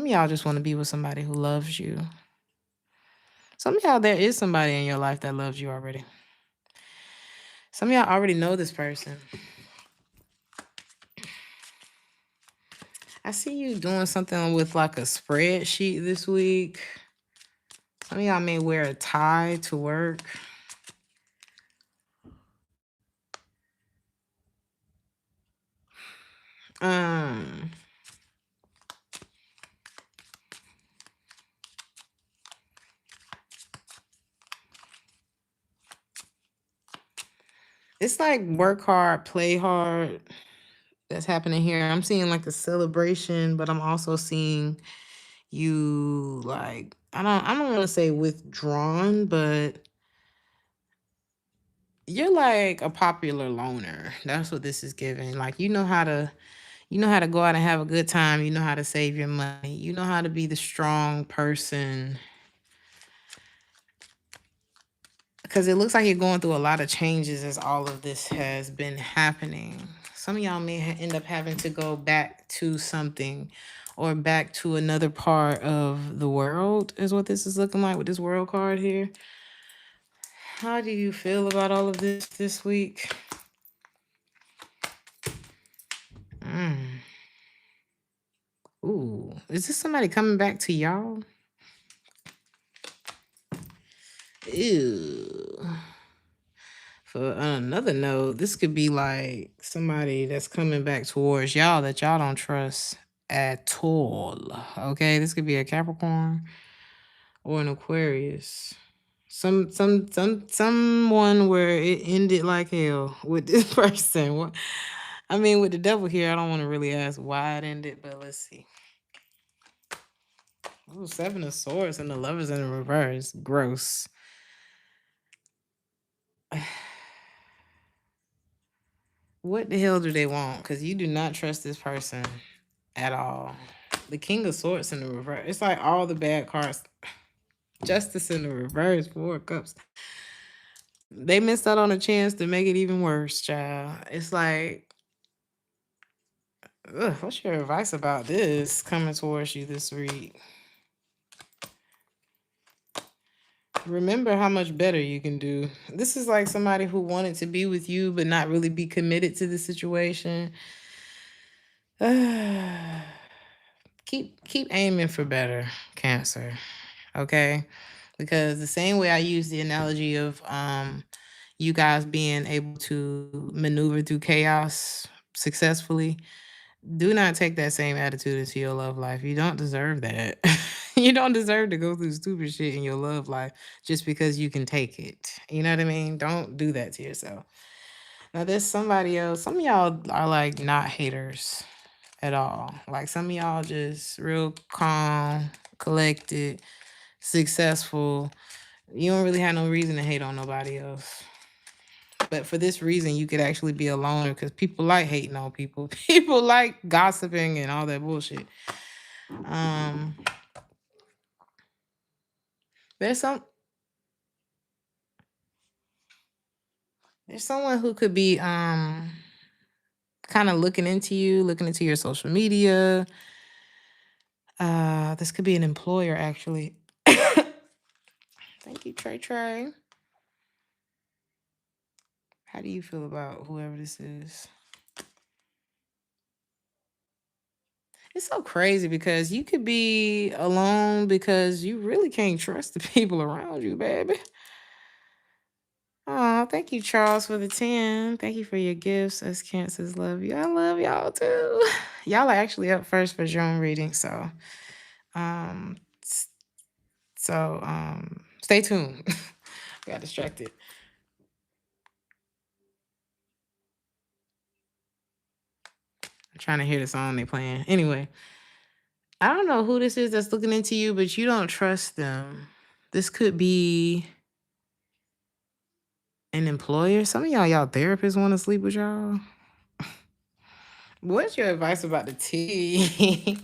of y'all just want to be with somebody who loves you. Some of y'all, there is somebody in your life that loves you already. Some of y'all already know this person. I see you doing something with like a spreadsheet this week. Some of y'all may wear a tie to work. Um, it's like work hard, play hard. That's happening here. I'm seeing like a celebration, but I'm also seeing you like I don't want to say withdrawn, but you're like a popular loner. That's what this is giving. Like you know how to go out and have a good time. You know how to save your money. You know how to be the strong person. Because it looks like you're going through a lot of changes as all of this has been happening. Some of y'all may end up having to go back to something or back to another part of the world, is what this is looking like with this world card here. How do you feel about all of this week? Mm. Ooh, is this somebody coming back to y'all? Ew. For another note, this could be like somebody that's coming back towards y'all that y'all don't trust at all. Okay, this could be a Capricorn or an Aquarius. Someone where it ended like hell with this person. I mean, with the devil here, I don't want to really ask why it ended, but let's see. Ooh, 7 of Swords and the Lovers in the reverse. Gross. What the hell do they want? Because you do not trust this person at all. The King of Swords in the reverse. It's like all the bad cards. Justice in the reverse. 4 of Cups. They missed out on a chance to make it even worse, child. It's like, ugh, what's your advice about this coming towards you this week? Remember how much better you can do. This is like somebody who wanted to be with you but not really be committed to the situation. Keep aiming for better, Cancer. Okay? Because the same way I use the analogy of you guys being able to maneuver through chaos successfully, do not take that same attitude into your love life. You don't deserve that. You don't deserve to go through stupid shit in your love life just because you can take it. You know what I mean? Don't do that to yourself. Now, there's somebody else. Some of y'all are like not haters at all. Like some of y'all just real calm, collected, successful. You don't really have no reason to hate on nobody else. But for this reason, you could actually be a loner because people like hating on people. People like gossiping and all that bullshit. Um, there's someone who could be kind of looking into you, looking into your social media. This could be an employer actually. Thank you, Trey Trey. How do you feel about whoever this is? It's so crazy because you could be alone because you really can't trust the people around you, baby. Oh, thank you, Charles, for the 10. Thank you for your gifts. Us Cancers love you. I love y'all too. Y'all are actually up first for your own reading, so um stay tuned. Got distracted. I'm trying to hear the song they playing. Anyway, I don't know who this is that's looking into you, but you don't trust them. This could be an employer. Some of y'all therapists want to sleep with y'all. What's your advice about the tea?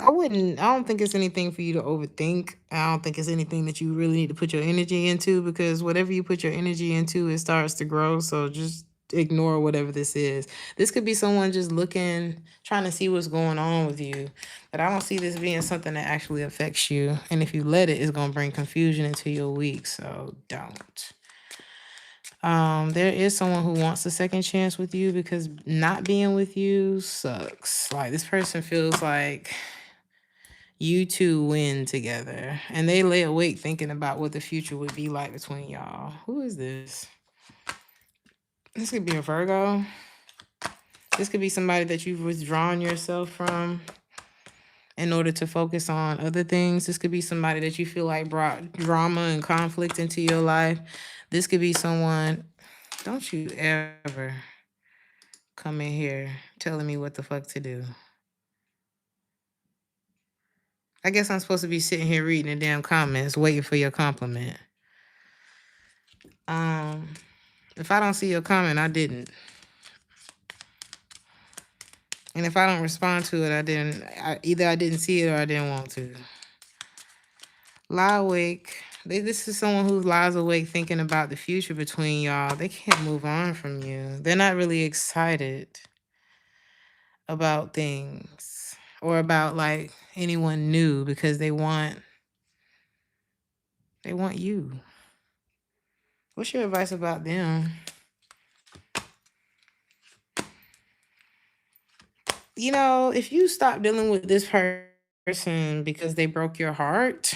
I don't think it's anything for you to overthink. I don't think it's anything that you really need to put your energy into because whatever you put your energy into, it starts to grow. So just ignore whatever this is. This could be someone just looking, trying to see what's going on with you. But I don't see this being something that actually affects you. And if you let it, it's going to bring confusion into your week. So don't. There is someone who wants a second chance with you because not being with you sucks. Like this person feels like you two win together and they lay awake thinking about what the future would be like between y'all. Who is this? This could be a Virgo. This could be somebody that you've withdrawn yourself from in order to focus on other things. This could be somebody that you feel like brought drama and conflict into your life. This could be someone, don't you ever come in here telling me what the fuck to do. I guess I'm supposed to be sitting here reading the damn comments, waiting for your compliment. If I don't see your comment, I didn't. And if I don't respond to it, I didn't. Either I didn't see it or I didn't want to. Lie awake. This is someone who lies awake thinking about the future between y'all. They can't move on from you. They're not really excited about things or about like anyone new because they want you. What's your advice about them? You know, if you stop dealing with this person because they broke your heart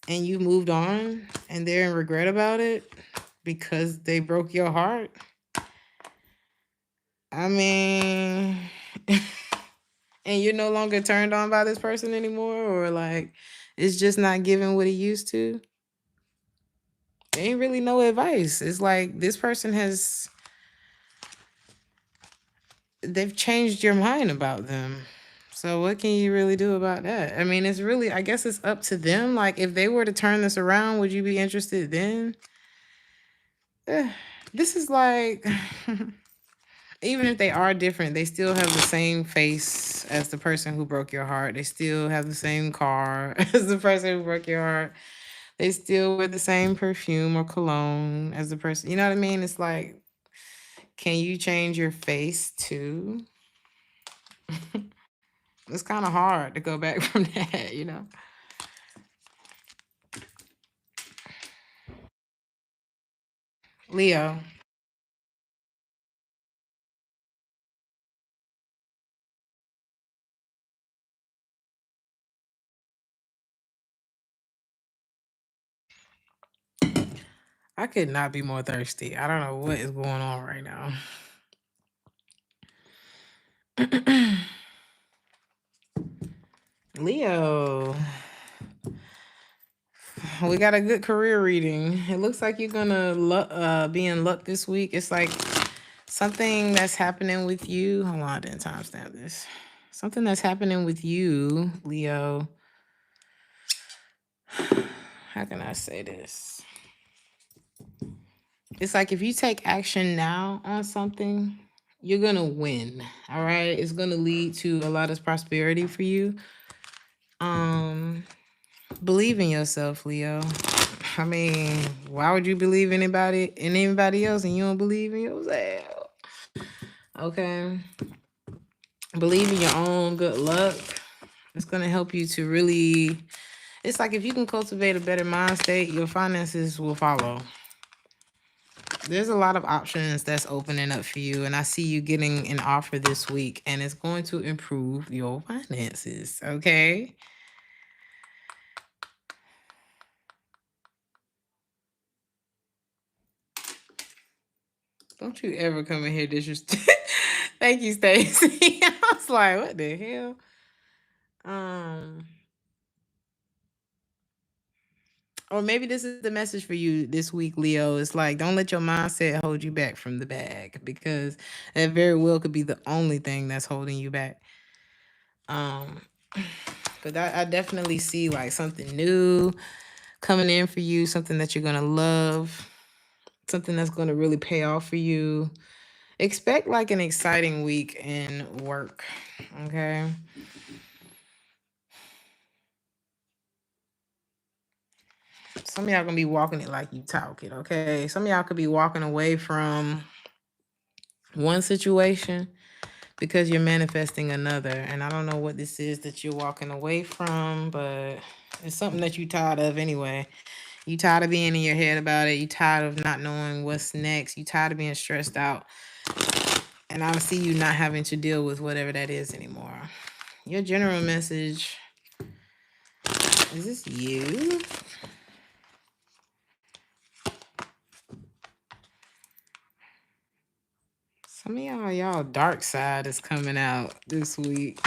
and you moved on and they're in regret about it because they broke your heart, I mean, and you're no longer turned on by this person anymore, or like it's just not giving what it used to, there ain't really no advice. It's like this person they've changed your mind about them. So what can you really do about that? I mean, it's really, I guess it's up to them. Like if they were to turn this around, would you be interested then? This is like, even if they are different, they still have the same face as the person who broke your heart. They still have the same car as the person who broke your heart. They still wear the same perfume or cologne as the person. You know what I mean? It's like, can you change your face too? It's kind of hard to go back from that, you know? Leo. I could not be more thirsty. I don't know what is going on right now. Leo. We got a good career reading. It looks like you're gonna be in luck this week. It's like something that's happening with you. Hold on, I didn't timestamp this. Something that's happening with you, Leo. How can I say this? It's like if you take action now on something, you're gonna win. All right. It's gonna lead to a lot of prosperity for you. Believe in yourself, Leo. I mean, why would you believe in anybody else and you don't believe in yourself? Okay. Believe in your own good luck. It's gonna help you to really, it's like if you can cultivate a better mind state, your finances will follow. There's a lot of options that's opening up for you, and I see you getting an offer this week, and it's going to improve your finances. Okay. Don't you ever come in here disrespect. Thank you, Stacy. I was like, what the hell? Or maybe this is the message for you this week, Leo. It's like, don't let your mindset hold you back from the bag because that very well could be the only thing that's holding you back. But I definitely see like something new coming in for you, something that you're gonna love, something that's gonna really pay off for you. Expect like an exciting week in work. Okay. Some of y'all gonna be walking it like you talking, okay? Some of y'all could be walking away from one situation because you're manifesting another. And I don't know what this is that you're walking away from, but it's something that you're tired of anyway. You tired of being in your head about it. You tired of not knowing what's next. You tired of being stressed out. And I see you not having to deal with whatever that is anymore. Your general message, is this you? Some of y'all dark side is coming out this week.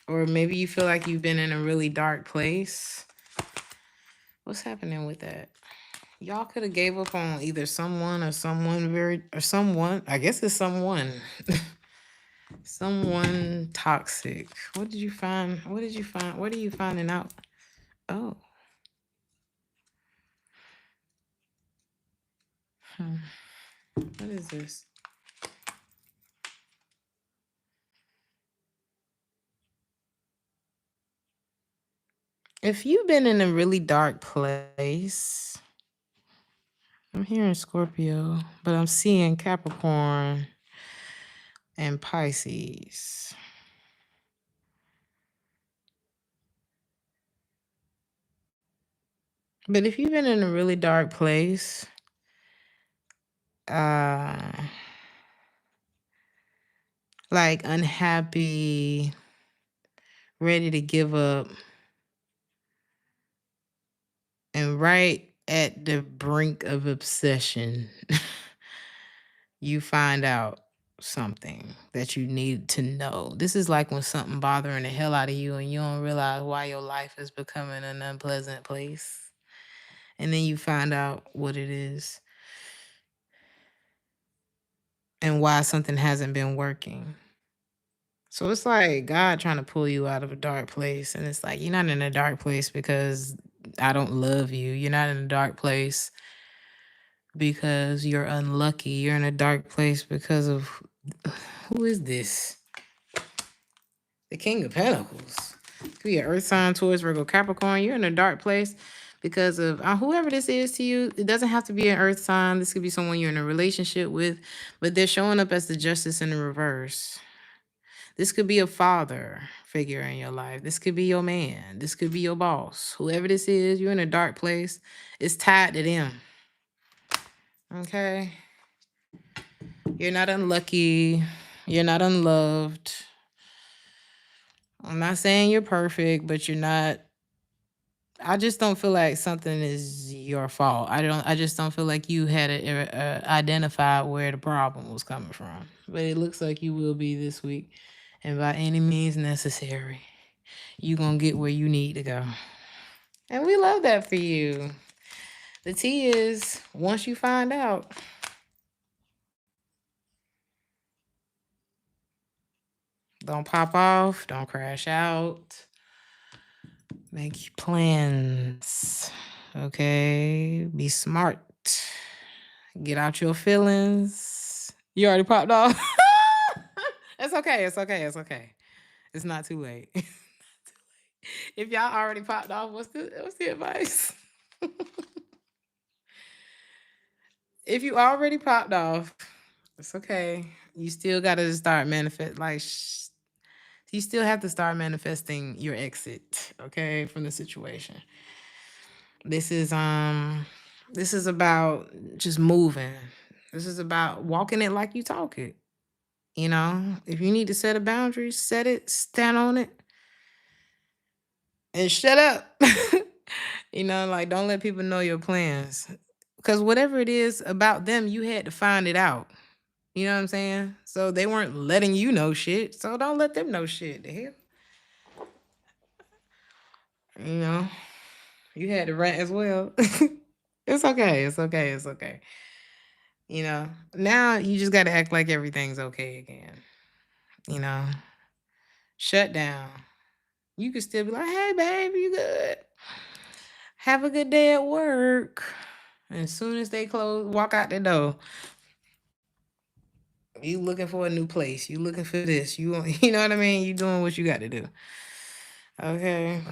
Or maybe you feel like you've been in a really dark place. What's happening with that? Y'all could have gave up on either someone or someone. I guess it's someone. Someone toxic. What did you find? What did you find? What are you finding out? Oh. What is this? If you've been in a really dark place, I'm hearing Scorpio, but I'm seeing Capricorn and Pisces. But if you've been in a really dark place, like unhappy, ready to give up, and right at the brink of obsession, you find out something that you need to know. This is like when something bothering the hell out of you and you don't realize why your life is becoming an unpleasant place. And then you find out what it is and why something hasn't been working. So it's like God trying to pull you out of a dark place. And it's like, you're not in a dark place because I don't love you. You're not in a dark place because you're unlucky. You're in a dark place because of who is this? The King of Pentacles. Could be an Earth sign, Taurus, Virgo, Capricorn. You're in a dark place because of whoever this is to you. It doesn't have to be an Earth sign. This could be someone you're in a relationship with, but they're showing up as the Justice in the reverse. This could be a father figure in your life. This could be your man. This could be your boss. Whoever this is, you're in a dark place. It's tied to them. Okay? You're not unlucky. You're not unloved. I'm not saying you're perfect, but you're not. I just don't feel like something is your fault. I just don't feel like you had identified where the problem was coming from. But it looks like you will be this week, and by any means necessary, you're gonna get where you need to go. And we love that for you. The T is once you find out, don't pop off, don't crash out. Make plans. Okay? Be smart. Get out your feelings. You already popped off. It's okay. It's okay. It's okay. It's not too late. If y'all already popped off, what's the advice? If you already popped off, it's okay. You still got to start manifest. You still have to start manifesting your exit, okay, from the situation. This is about just moving. This is about walking it like you talk it. You know, if you need to set a boundary, set it, stand on it, and shut up. You know, like don't let people know your plans. Because whatever it is about them, you had to find it out. You know what I'm saying? So they weren't letting you know shit. So don't let them know shit. The hell? You know, you had to rant as well. It's okay. It's okay. It's okay. You know, now you just got to act like everything's okay again. You know, shut down. You could still be like, hey, babe, you good? Have a good day at work. And as soon as they walk out the door, you looking for a new place. You looking for this. You know what I mean? You doing what you got to do. Okay.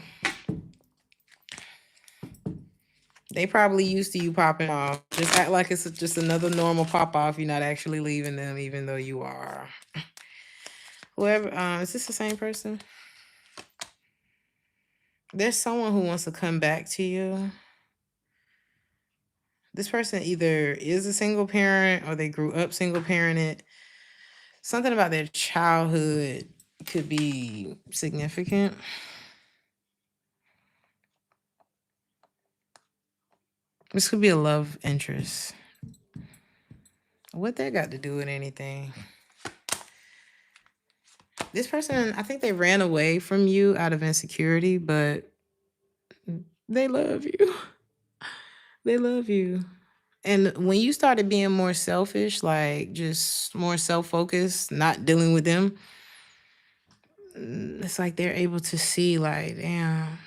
They probably used to you popping off. Just act like it's just another normal pop off. You're not actually leaving them, even though you are. Whoever, is this the same person? There's someone who wants to come back to you. This person either is a single parent or they grew up single parented. Something about their childhood could be significant. This could be a love interest. What that got to do with anything? This person, I think they ran away from you out of insecurity, but they love you. They love you. And when you started being more selfish, like just more self focused, not dealing with them, it's like they're able to see, like, damn,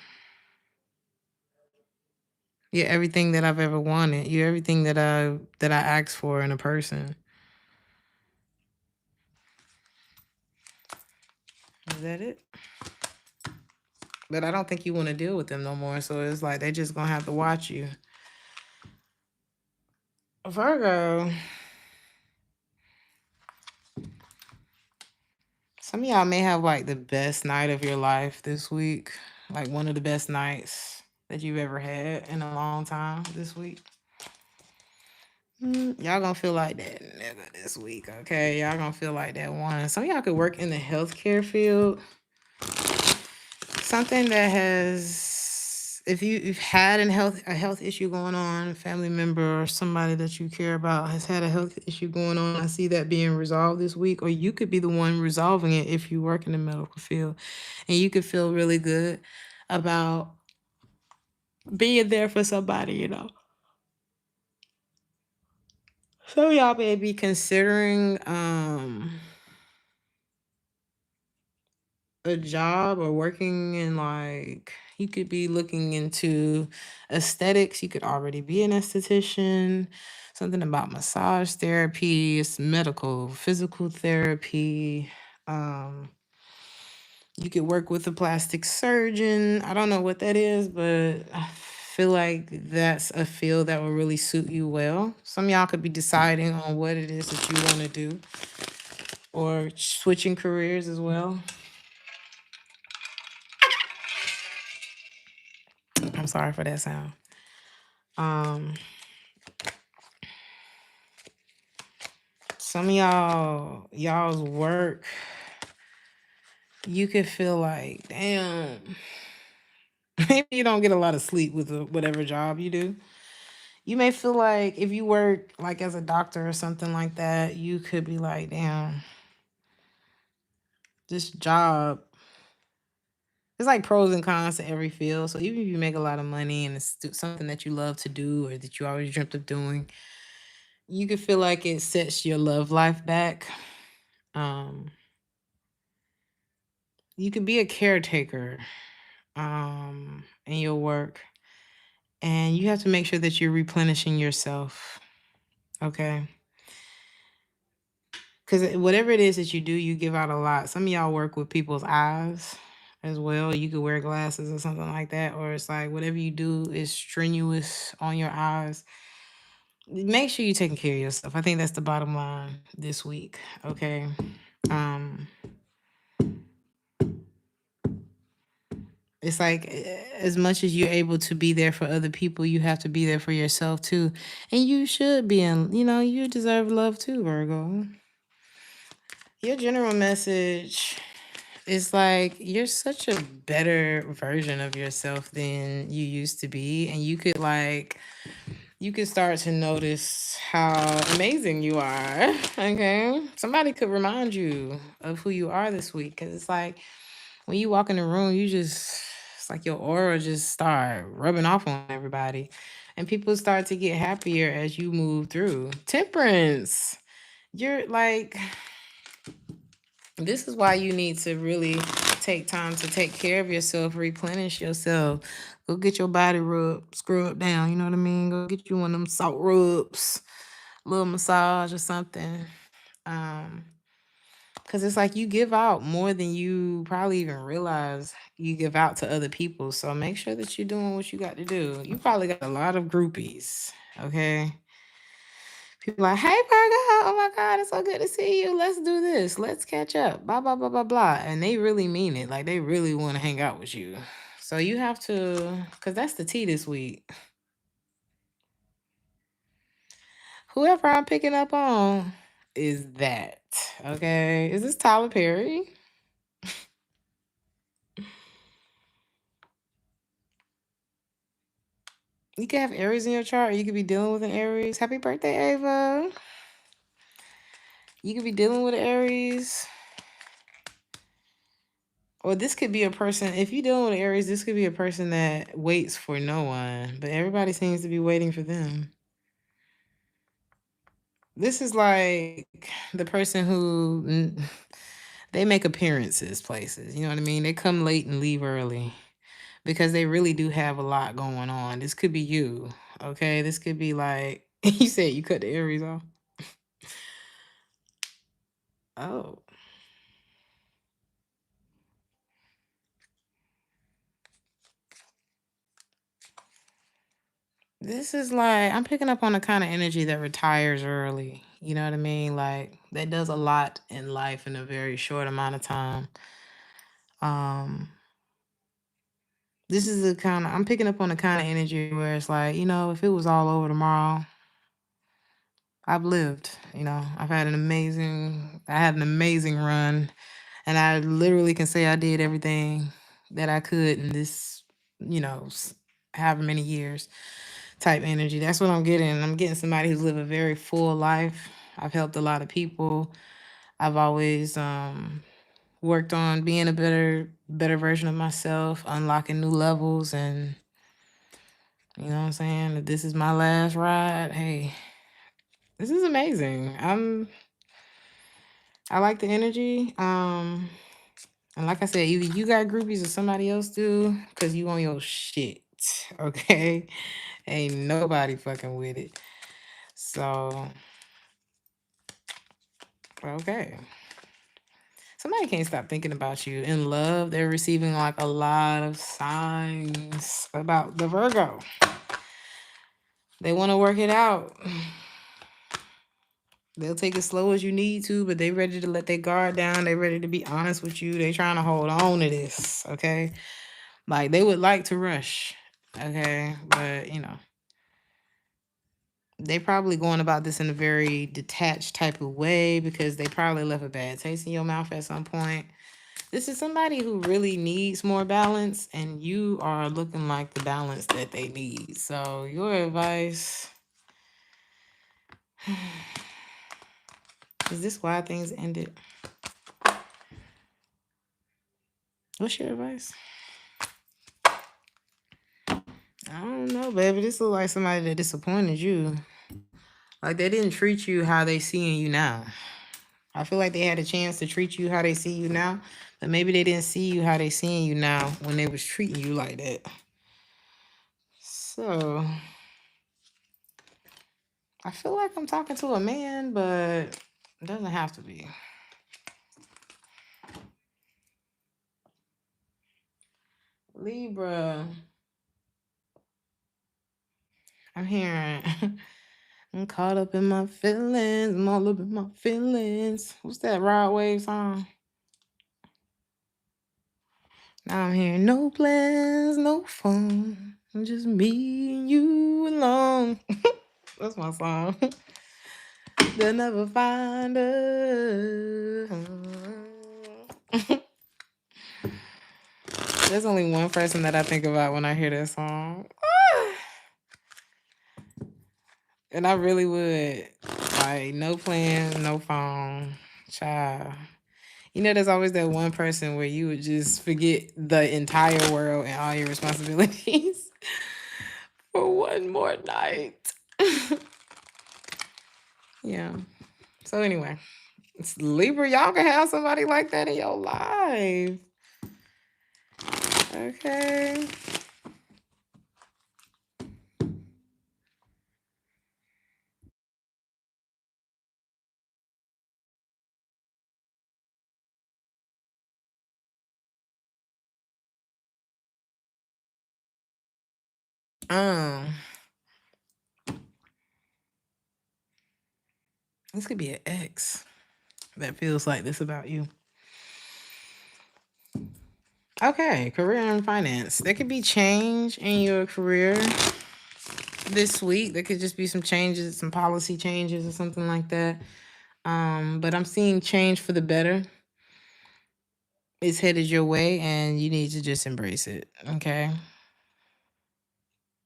you're everything that I've ever wanted. You're everything that I asked for in a person. Is that it? But I don't think you want to deal with them no more. So it's like they just gonna have to watch you. Virgo. Some of y'all may have like the best night of your life this week. Like one of the best nights that you've ever had in a long time this week. Y'all gonna feel like that nigga this week, okay? Y'all gonna feel like that one. Some of y'all could work in the healthcare field. Something that has, if you've had a health issue going on, a family member or somebody that you care about has had a health issue going on, I see that being resolved this week, or you could be the one resolving it if you work in the medical field, and you could feel really good about being there for somebody, you know. Some of y'all may be considering a job or working in, like, you could be looking into aesthetics. You could already be an esthetician. Something about massage therapy. It's medical, physical therapy. Um, you could work with a plastic surgeon. I don't know what that is, but I feel like that's a field that will really suit you well. Some of y'all could be deciding on what it is that you want to do or switching careers as well. I'm sorry for that sound. Um, some of y'all's work, you could feel like, damn, maybe you don't get a lot of sleep with whatever job you do. You may feel like if you work like as a doctor or something like that, you could be like, damn, this job. It's like pros and cons to every field. So even if you make a lot of money and it's something that you love to do or that you always dreamt of doing, you could feel like it sets your love life back. Um, you could be a caretaker in your work, and you have to make sure that you're replenishing yourself, okay? Because whatever it is that you do, you give out a lot. Some of y'all work with people's eyes as well. You could wear glasses or something like that, or it's like whatever you do is strenuous on your eyes. Make sure you're taking care of yourself. I think that's the bottom line this week, okay? um It's like, as much as you're able to be there for other people, you have to be there for yourself too. And you should be in, you deserve love too, Virgo. Your general message is like you're such a better version of yourself than you used to be. And you could start to notice how amazing you are. Okay. Somebody could remind you of who you are this week. Cause it's like, when you walk in the room, it's like your aura just start rubbing off on everybody. And people start to get happier as you move through. Temperance. You're like, this is why you need to really take time to take care of yourself, replenish yourself. Go get your body rubbed, scrub down, you know what I mean? Go get you one of them salt rubs, little massage or something. Um, Cause it's like you give out more than you probably even realize you give out to other people. So make sure that you're doing what you got to do. You probably got a lot of groupies. Okay. People like, hey Virgo, oh my God, it's so good to see you. Let's do this. Let's catch up. Blah, blah, blah, blah, blah. And they really mean it. Like they really want to hang out with you. So you have to, cause that's the tea this week. Whoever I'm picking up on is that. Okay. Is this Tyler Perry? You could have Aries in your chart, or you could be dealing with an Aries. Happy birthday, Ava. You could be dealing with Aries. Or this could be a person, if you're dealing with Aries, this could be a person that waits for no one, but everybody seems to be waiting for them. This is like the person who they make appearances places. You know what I mean? They come late and leave early because they really do have a lot going on. This could be you. Okay. This could be like, you said you cut the Aries off. Oh. This is like, I'm picking up on the kind of energy that retires early. You know what I mean? Like, that does a lot in life in a very short amount of time. Um, this is the kind of, I'm picking up on the kind of energy where it's like, if it was all over tomorrow, I've lived, I've had I had an amazing run, and I literally can say I did everything that I could in this, however many years type energy. That's what I'm getting. I'm getting somebody who's lived a very full life. I've helped a lot of people. I've always worked on being a better version of myself, unlocking new levels, and you know what I'm saying? If this is my last ride, hey, this is amazing. I like the energy. And like I said, either you got groupies or somebody else do, because you on your shit. Okay? Ain't nobody fucking with it. So, okay. Somebody can't stop thinking about you. In love, they're receiving like a lot of signs about the Virgo. They want to work it out. They'll take it slow as you need to, but they ready to let their guard down. They ready to be honest with you. They trying to hold on to this, okay? Like, they would like to rush, okay? But, they probably going about this in a very detached type of way because they probably left a bad taste in your mouth at some point. This is somebody who really needs more balance, and you are looking like the balance that they need. So your advice, is this why things ended? What's your advice? I don't know, baby. This looks like somebody that disappointed you. Like, they didn't treat you how they seeing you now. I feel like they had a chance to treat you how they see you now, but maybe they didn't see you how they seeing you now when they was treating you like that. So I feel like I'm talking to a man, but it doesn't have to be. Libra. I'm hearing I'm caught up in my feelings. I'm all up in my feelings. What's that Rod Wave song? Now I'm hearing no plans, no phone. Just me and you alone. That's my song. They'll never find us. There's only one person that I think about when I hear that song. And I really would. Like, no plan, no phone. Child. There's always that one person where you would just forget the entire world and all your responsibilities for one more night. Yeah. So anyway, it's Libra, y'all can have somebody like that in your life. Okay. This could be an ex that feels like this about you. Okay, career and finance. There could be change in your career this week. There could just be some changes, some policy changes or something like that. But I'm seeing change for the better. It's headed your way and you need to just embrace it. Okay.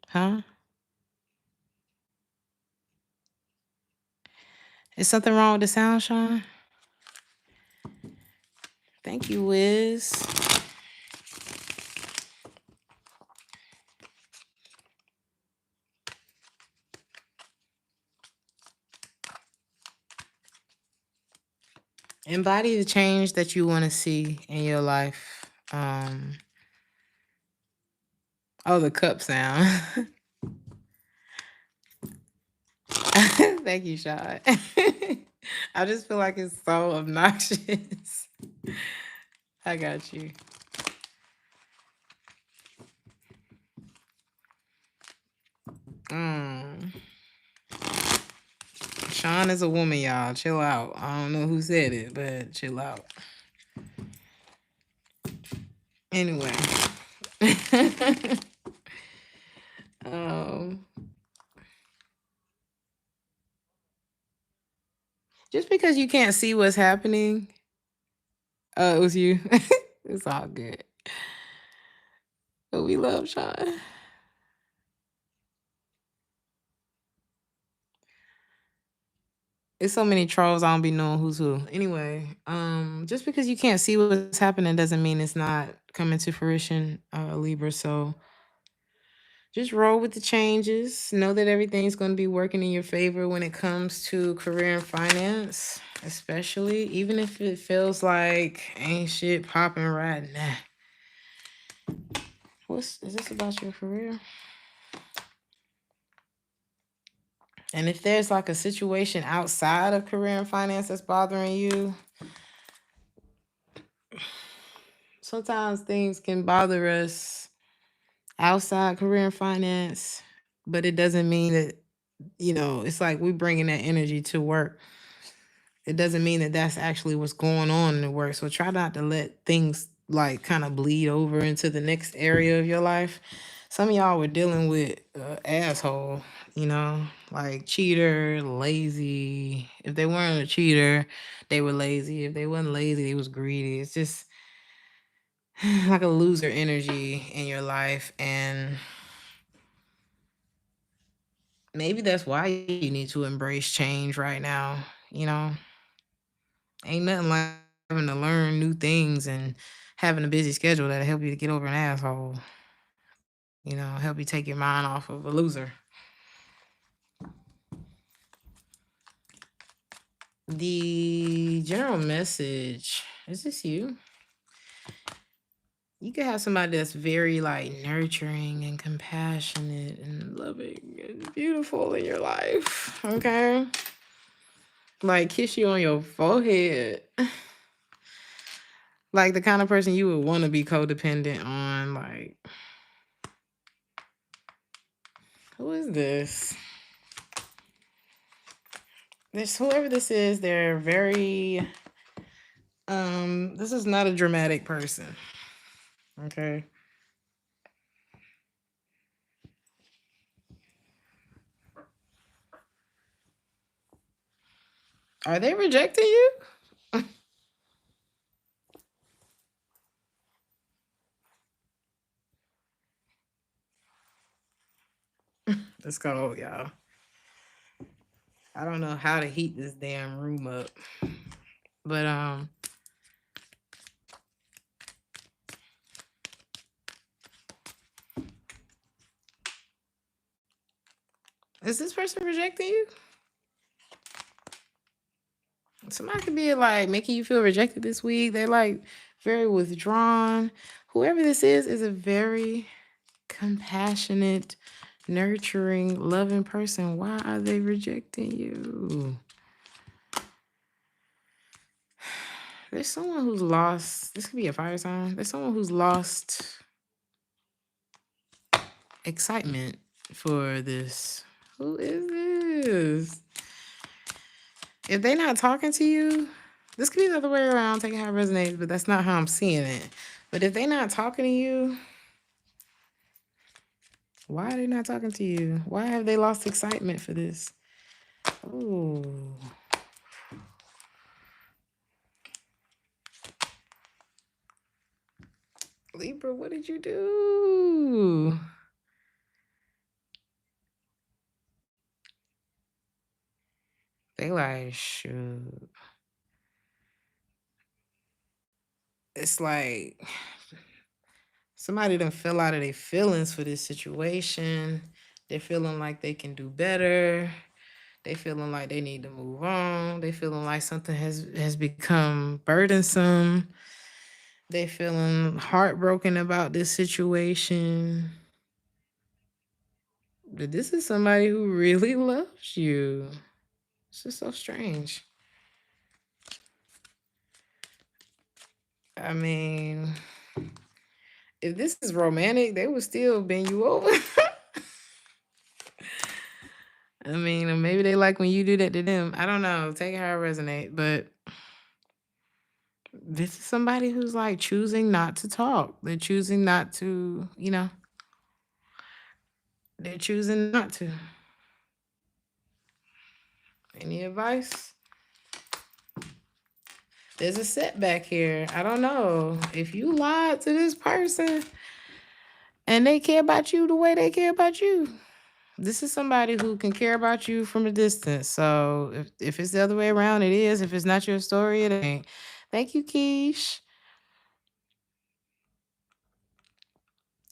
Huh? Is something wrong with the sound, Sean? Thank you, Wiz. Embody the change that you want to see in your life. Oh, the cup sound. Thank you, Sean. I just feel like it's so obnoxious. I got you. Sean is a woman, y'all. Chill out. I don't know who said it, but chill out. Anyway. Just because you can't see what's happening. Oh, it was you. It's all good. But we love Sean. It's so many trolls, I don't be knowing who's who. Anyway, just because you can't see what's happening doesn't mean it's not coming to fruition, Libra. So just roll with the changes. Know that everything's going to be working in your favor when it comes to career and finance, especially even if it feels like ain't shit popping right now. Is this about your career? And if there's like a situation outside of career and finance that's bothering you, sometimes things can bother us outside career and finance, but it doesn't mean that, it's like we bringing that energy to work. It doesn't mean that that's actually what's going on in the work. So try not to let things like kind of bleed over into the next area of your life. Some of y'all were dealing with asshole, like cheater, lazy. If they weren't a cheater, they were lazy. If they wasn't lazy, they was greedy. It's just like a loser energy in your life. And maybe that's why you need to embrace change right now. Ain't nothing like having to learn new things and having a busy schedule that'll help you to get over an asshole. Help you take your mind off of a loser. The general message, is this you? You could have somebody that's very like nurturing and compassionate and loving and beautiful in your life. Okay. Like kiss you on your forehead. Like the kind of person you would want to be codependent on. Like, who is this? Whoever this is, they're very this is not a dramatic person. Okay. Are they rejecting you? Let's go, y'all. I don't know how to heat this damn room up. But is this person rejecting you? Somebody could be like making you feel rejected this week. They're like very withdrawn. Whoever this is a very compassionate, nurturing, loving person. Why are they rejecting you? There's someone who's lost. This could be a fire sign. There's someone who's lost excitement for this. Who is this? If they're not talking to you, this could be the other way around, taking how it resonates, but that's not how I'm seeing it. But if they're not talking to you, why are they not talking to you? Why have they lost excitement for this? Oh. Libra, what did you do? They like, shoot. It's like somebody done fell out of their feelings for this situation. They're feeling like they can do better. They feeling like they need to move on. They feeling like something has become burdensome. They feeling heartbroken about this situation. But this is somebody who really loves you. It's just so strange. I mean, if this is romantic, they would still bend you over. I mean, or maybe they like when you do that to them. I don't know. Take it how it resonate. But this is somebody who's like choosing not to talk. They're choosing not to, they're choosing not to. Any advice? There's a setback here. I don't know. If you lied to this person and they care about you the way they care about you, this is somebody who can care about you from a distance. So if it's the other way around, it is. If it's not your story, it ain't. Thank you, Keish.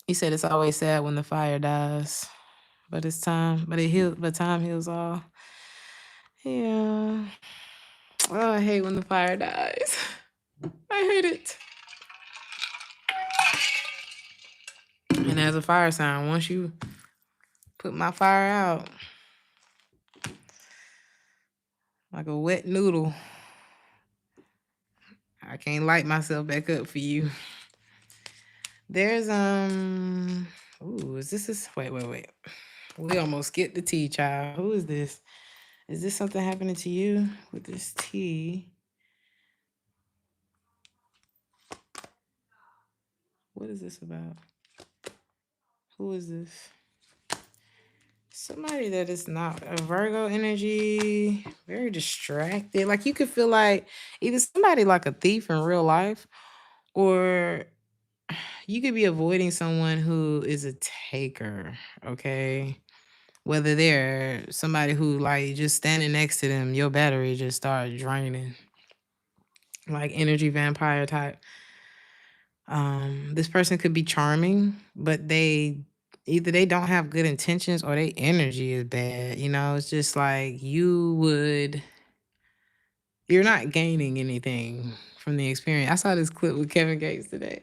He said it's always sad when the fire dies, but it's time. But it heals. But time heals all. Yeah. Oh, I hate when the fire dies. I hate it. And as a fire sign, once you put my fire out like a wet noodle, I can't light myself back up for you. There's ooh, is this wait. We almost skipped the tea, child. Who is this? Is this something happening to you with this tea? What is this about? Who is this? Somebody that is not a Virgo energy, very distracted. Like you could feel like either somebody like a thief in real life, or you could be avoiding someone who is a taker, okay? Whether they're somebody who like just standing next to them, your battery just started draining. Like energy vampire type. This person could be charming, but either they don't have good intentions or their energy is bad. It's just like you're not gaining anything from the experience. I saw this clip with Kevin Gates today.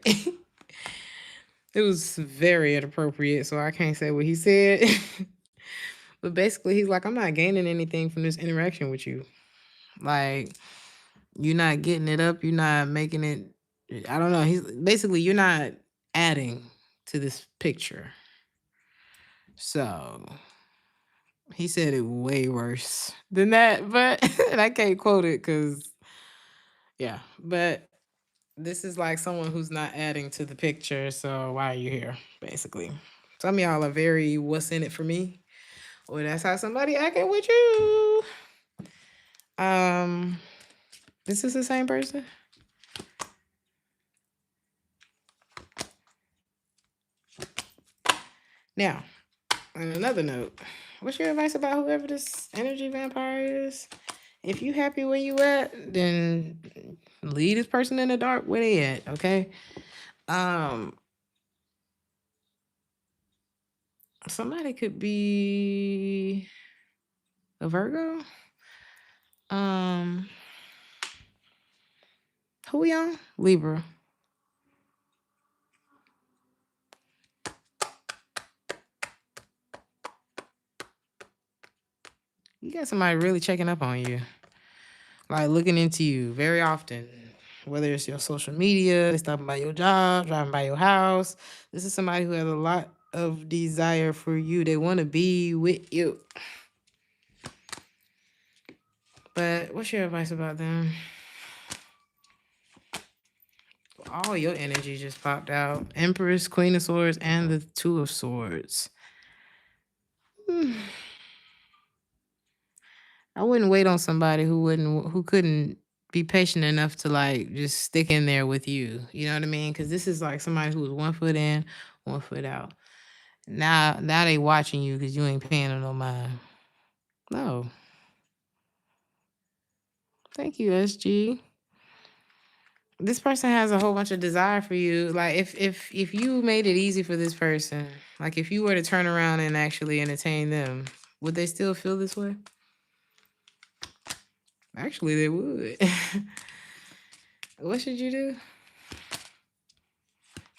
It was very inappropriate, so I can't say what he said. But basically, he's like, I'm not gaining anything from this interaction with you. Like, you're not getting it up. You're not making it. I don't know. He's basically, you're not adding to this picture. So he said it way worse than that, but and I can't quote it because, yeah. But this is like someone who's not adding to the picture. So why are you here? Basically, some of y'all are very what's in it for me, or that's how somebody acting with you. This is the same person. Now, on another note, what's your advice about whoever this energy vampire is? If you happy where you at, then leave this person in the dark where they at, okay? Somebody could be a Virgo. Who we on? Libra. You got somebody really checking up on you, like looking into you very often. Whether it's your social media, they stopping by your job, driving by your house. This is somebody who has a lot of desire for you. They want to be with you. But what's your advice about them? All your energy just popped out. Empress, Queen of Swords, and the Two of Swords. I wouldn't wait on somebody who couldn't be patient enough to like just stick in there with you. You know what I mean? Because this is like somebody who was 1 foot in, 1 foot out. Now they watching you because you ain't paying them no mind. No. Thank you, SG. This person has a whole bunch of desire for you. Like if you made it easy for this person, like if you were to turn around and actually entertain them, would they still feel this way? Actually, they would. What should you do?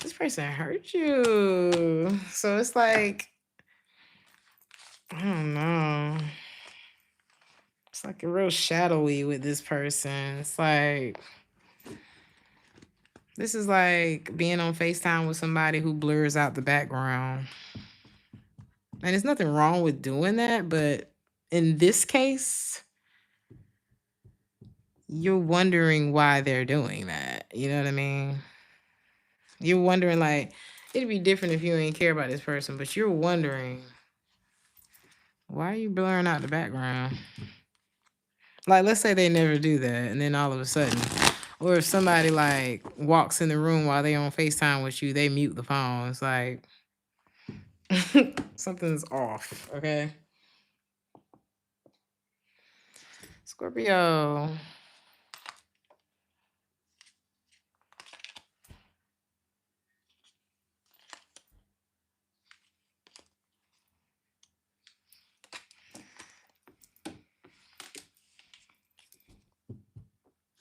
This person hurt you. So it's like, I don't know. It's like a real shadowy with this person. It's like, this is like being on FaceTime with somebody who blurs out the background. And there's nothing wrong with doing that, but in this case, you're wondering why they're doing that. You know what I mean? You're wondering, like, it'd be different if you ain't care about this person, but you're wondering, why are you blurring out the background? Like, let's say they never do that, and then all of a sudden, or if somebody like walks in the room while they on FaceTime with you, they mute the phone. It's like something's off, okay? Scorpio.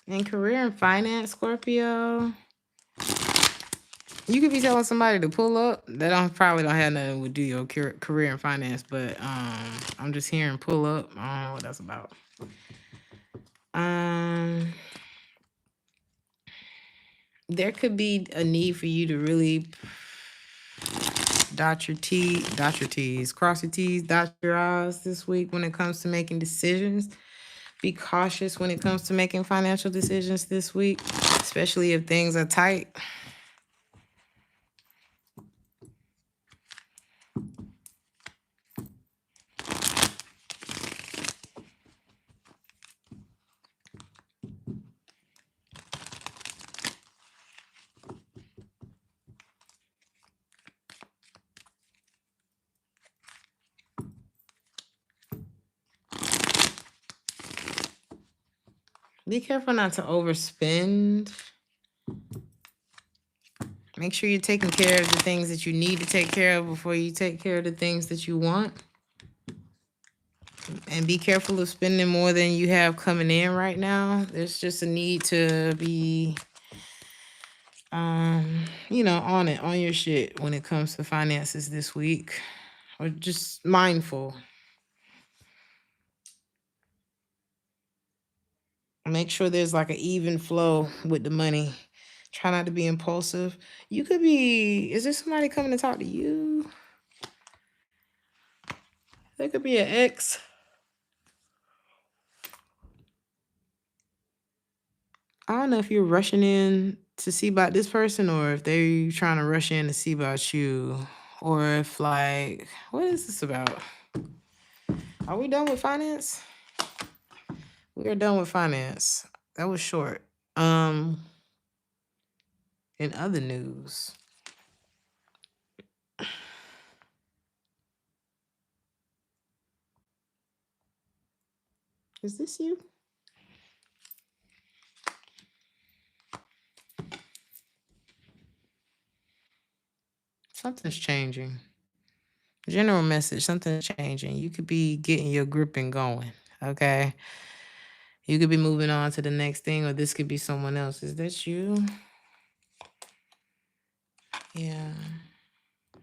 In career and finance, Scorpio, you could be telling somebody to pull up. That probably don't have nothing to do your career and finance, but I'm just hearing pull up. I don't know what that's about. There could be a need for you to really dot your T's, cross your T's, dot your I's this week when it comes to making decisions. Be cautious when it comes to making financial decisions this week, especially if things are tight. Be careful not to overspend. Make sure you're taking care of the things that you need to take care of before you take care of the things that you want. And be careful of spending more than you have coming in right now. There's just a need to be, on your shit when it comes to finances this week. Or just mindful. Make sure there's like an even flow with the money. Try not to be impulsive. You could be, is there somebody coming to talk to you? There could be an ex. I don't know if you're rushing in to see about this person or if they're trying to rush in to see about you. Or if, like, what is this about? Are we done with finance? We are done with finance. That was short. In other news, is this you? Something's changing. General message, something's changing. You could be getting your gripping going, okay? You could be moving on to the next thing, or this could be someone else. Is that you? Yeah.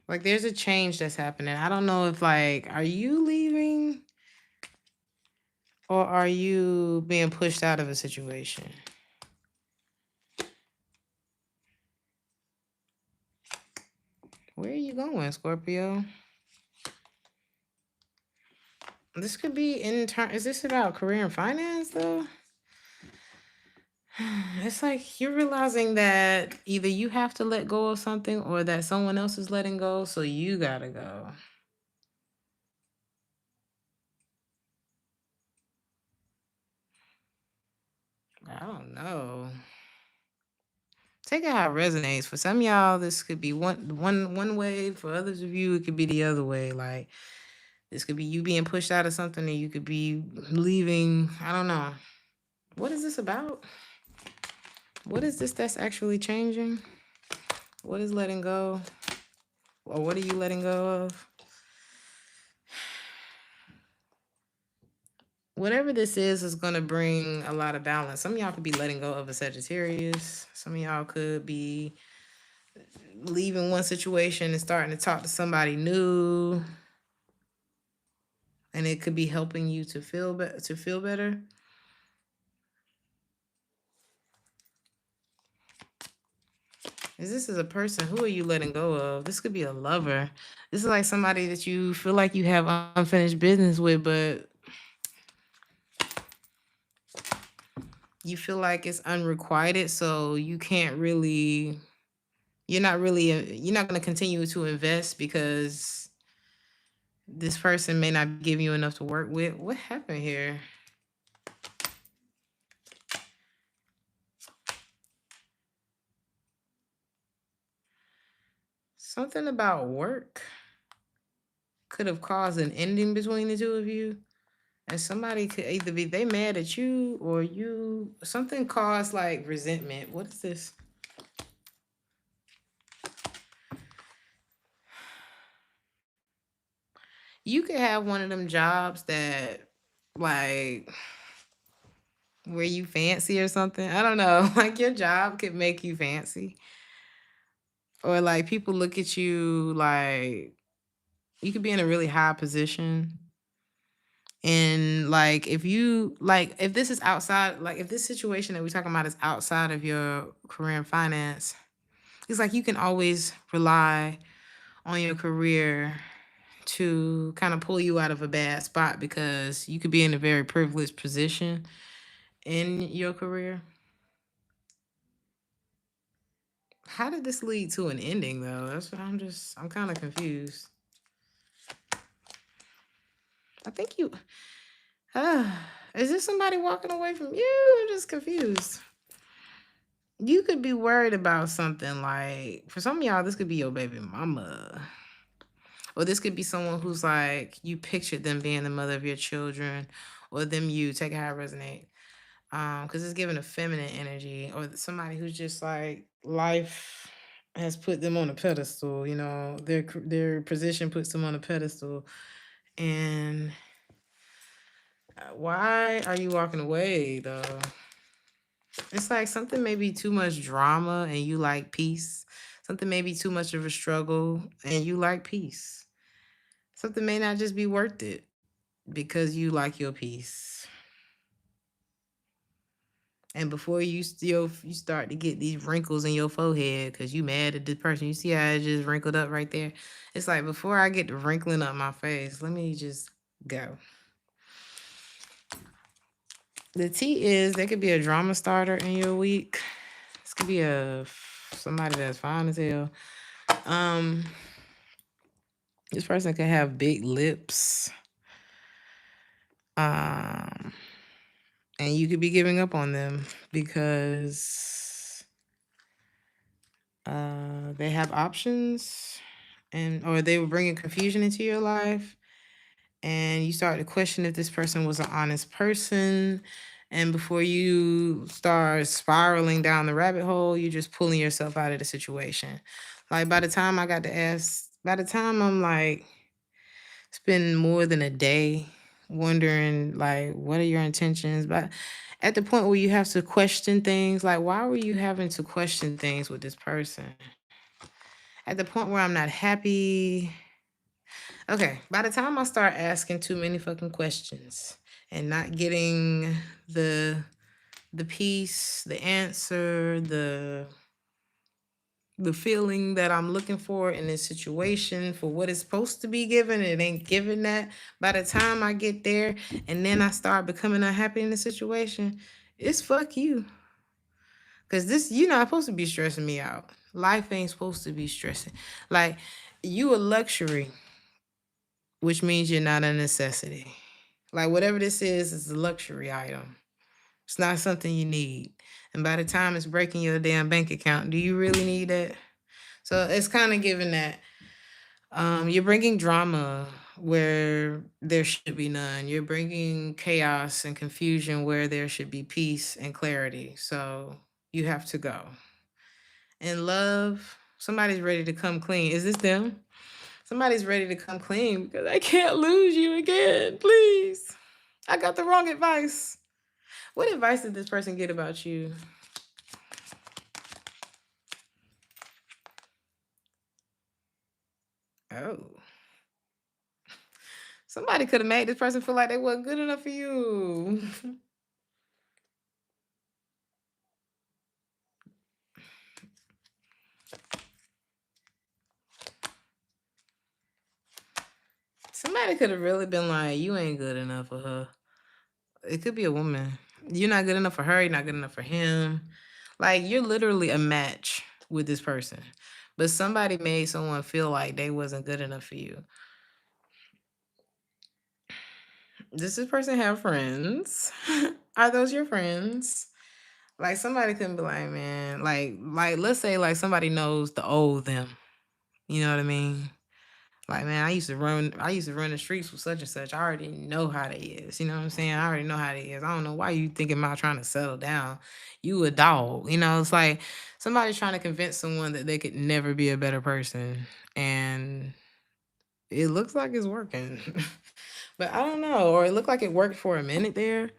Like, there's a change that's happening. I don't know if, like, are you leaving? Or are you being pushed out of a situation? Where are you going, Scorpio? This could be in turn. Is this about career and finance, though? It's like you're realizing that either you have to let go of something or that someone else is letting go, so you gotta go. I don't know. Take it how it resonates. For some of y'all, this could be one way. For others of you, it could be the other way. Like, this could be you being pushed out of something, and you could be leaving. I don't know. What is this about? What is this that's actually changing? What is letting go? Or what are you letting go of? Whatever this is going to bring a lot of balance. Some of y'all could be letting go of a Sagittarius. Some of y'all could be leaving one situation and starting to talk to somebody new. And it could be helping you to feel better. Is a person? Who are you letting go of? This could be a lover. This is like somebody that you feel like you have unfinished business with, but you feel like it's unrequited, so you can't really. You're not really. You're not going to continue to invest because this person may not give you enough to work with. What happened here? Something about work could have caused an ending between the two of you. And somebody could either be they mad at you or you something caused like resentment. What is this? You could have one of them jobs that like where you fancy or something. I don't know. Like your job could make you fancy. Or like people look at you like you could be in a really high position. And like if this is outside, like if this situation that we're talking about is outside of your career and finance, it's like you can always rely on your career to kind of pull you out of a bad spot because you could be in a very privileged position in your career. How did this lead to an ending though? That's what I'm kind of confused. I think you is this somebody walking away from you? I'm just confused. You could be worried about something like for some of y'all, this could be your baby mama. Or this could be someone who's like you pictured them being the mother of your children, or them you take it how it resonate. Because it's giving a feminine energy, or somebody who's just like life has put them on a pedestal. You know, their position puts them on a pedestal, and why are you walking away though? It's like something may be too much drama and you like peace. Something may be too much of a struggle and you like peace. Something may not just be worth it because you like your peace. And before you start to get these wrinkles in your forehead because you mad at this person, you see how it just wrinkled up right there. It's like before I get to wrinkling up my face, let me just go. The T is there could be a drama starter in your week. This could be somebody that's fine as hell. Um, this person could have big lips. Um, and you could be giving up on them because they have options or they were bringing confusion into your life, and you start to question if this person was an honest person. And before you start spiraling down the rabbit hole, you're just pulling yourself out of the situation. Like by the time I'm like spend more than a day wondering like what are your intentions, but at the point where you have to question things, like why were you having to question things with this person? At the point where I'm not happy. Okay, by the time I start asking too many fucking questions and not getting the peace, the answer, the feeling that I'm looking for in this situation for what is supposed to be given, it ain't given that. By the time I get there and then I start becoming unhappy in the situation, it's fuck you. Cause this, you're not supposed to be stressing me out. Life ain't supposed to be stressing. Like you a luxury, which means you're not a necessity. Like whatever this is a luxury item. It's not something you need. And by the time it's breaking your damn bank account, do you really need it? So it's kind of given that you're bringing drama where there should be none. You're bringing chaos and confusion where there should be peace and clarity. So you have to go. In love, somebody's ready to come clean. Is this them? Somebody's ready to come clean because I can't lose you again. Please. I got the wrong advice. What advice did this person get about you? Oh. Somebody could have made this person feel like they wasn't good enough for you. Somebody could have really been like, you ain't good enough for her. It could be a woman. You're not good enough for her. You're not good enough for him. Like, you're literally a match with this person. But somebody made someone feel like they wasn't good enough for you. Does this person have friends? Are those your friends? Like, somebody couldn't be like, man, like let's say like somebody knows the old them. You know what I mean? Like, man, I used to run the streets with such and such. I already know how they is. You know what I'm saying? I already know how they is. I don't know why you thinking about trying to settle down. You a dog. You know, it's like somebody's trying to convince someone that they could never be a better person. And it looks like it's working. But I don't know. Or it looked like it worked for a minute there.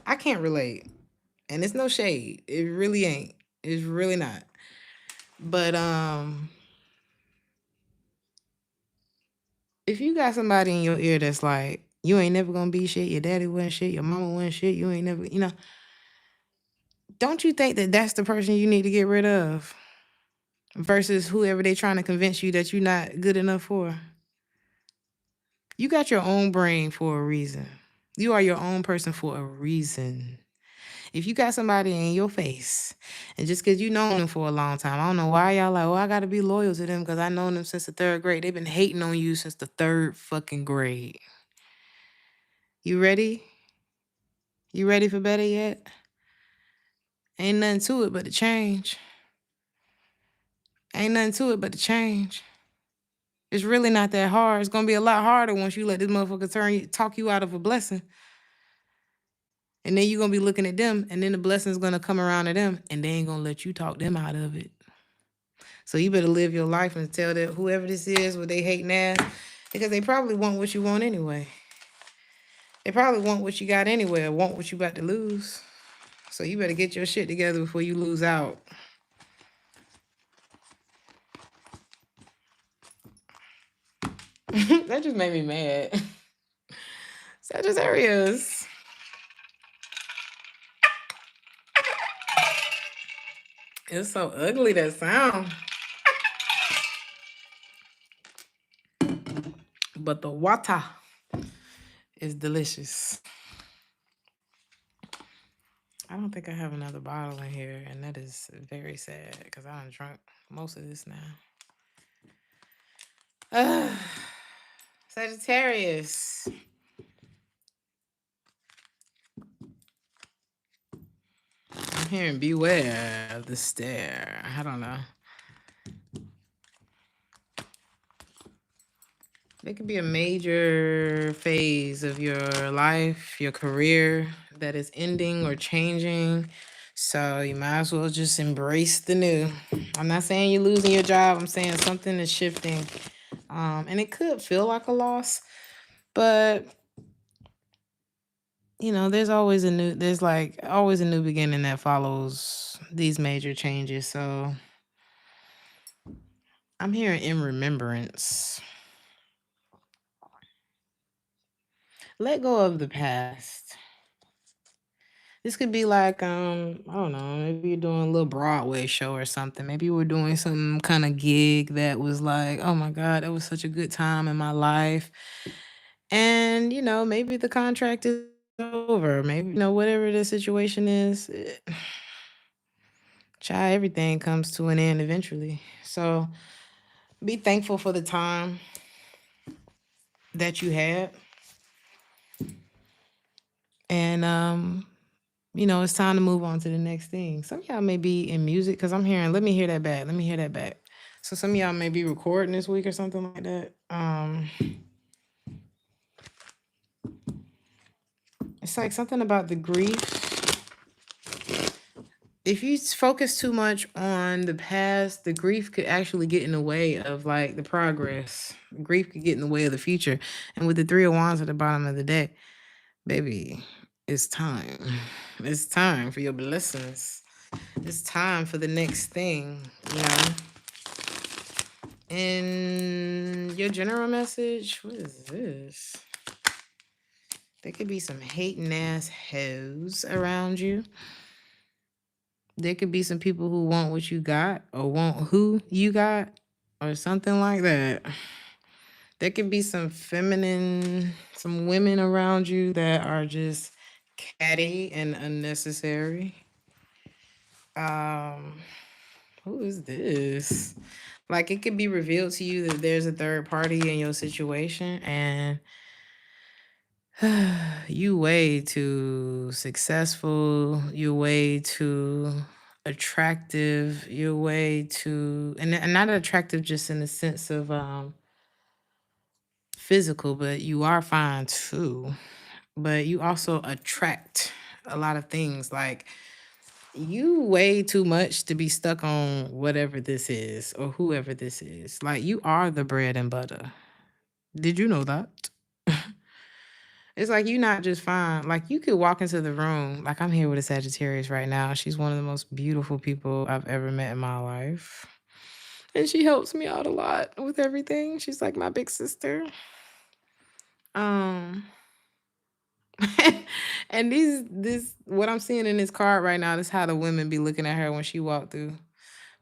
I can't relate. And it's no shade. It really ain't. It's really not. But if you got somebody in your ear that's like, you ain't never gonna be shit, your daddy wasn't shit, your mama wasn't shit, you ain't never, don't you think that that's the person you need to get rid of versus whoever they trying to convince you that you're not good enough for? You got your own brain for a reason. You are your own person for a reason. If you got somebody in your face, and just because you known them for a long time, I don't know why y'all like, well, I got to be loyal to them because I known them since the third grade. They've been hating on you since the third fucking grade. You ready? You ready for better yet? Ain't nothing to it but to change. Ain't nothing to it but to change. It's really not that hard. It's gonna be a lot harder once you let this motherfucker talk you out of a blessing. And then you're gonna be looking at them, and then the blessing's gonna come around to them, and they ain't gonna let you talk them out of it. So you better live your life and tell that whoever this is, what they hate now, because they probably want what you want anyway. They probably want what you got anyway, or want what you about to lose. So you better get your shit together before you lose out. That just made me mad. Sagittarius. It's so ugly, that sound. But the water is delicious. I don't think I have another bottle in here, and that is very sad because I done drunk most of this now. Sagittarius. I'm hearing beware of the stare. I don't know. There could be a major phase of your life, your career that is ending or changing. So you might as well just embrace the new. I'm not saying you're losing your job. I'm saying something is shifting. And it could feel like a loss, but there's always always a new beginning that follows these major changes. So I'm hearing in remembrance. Let go of the past. This could be like, I don't know, maybe you're doing a little Broadway show or something. Maybe you were doing some kind of gig that was like, oh my God, that was such a good time in my life. And, maybe the contract is over. Maybe, whatever the situation is, child, everything comes to an end eventually. So be thankful for the time that you had. And It's time to move on to the next thing. Some of y'all may be in music because I'm hearing, let me hear that back. Let me hear that back. So some of y'all may be recording this week or something like that. It's like something about the grief. If you focus too much on the past, the grief could actually get in the way of like the progress. Grief could get in the way of the future. And with the 3 of Wands at the bottom of the deck, baby, it's time. It's time for your blessings. It's time for the next thing, you know. And your general message, what is this? There could be some hating ass hoes around you. There could be some people who want what you got or want who you got or something like that. There could be some women around you that are just catty and unnecessary. Um, who is this? Like it could be revealed to you that there's a third party in your situation and you way too successful, you're way too attractive, you're way too and not attractive just in the sense of physical, but you are fine too. But you also attract a lot of things. Like you way too much to be stuck on whatever this is or whoever this is. Like you are the bread and butter. Did you know that? It's like you not just fine. Like you could walk into the room. Like I'm here with a Sagittarius right now. She's one of the most beautiful people I've ever met in my life. And she helps me out a lot with everything. She's like my big sister. Um and this what I'm seeing in this card right now is how the women be looking at her when she walked through.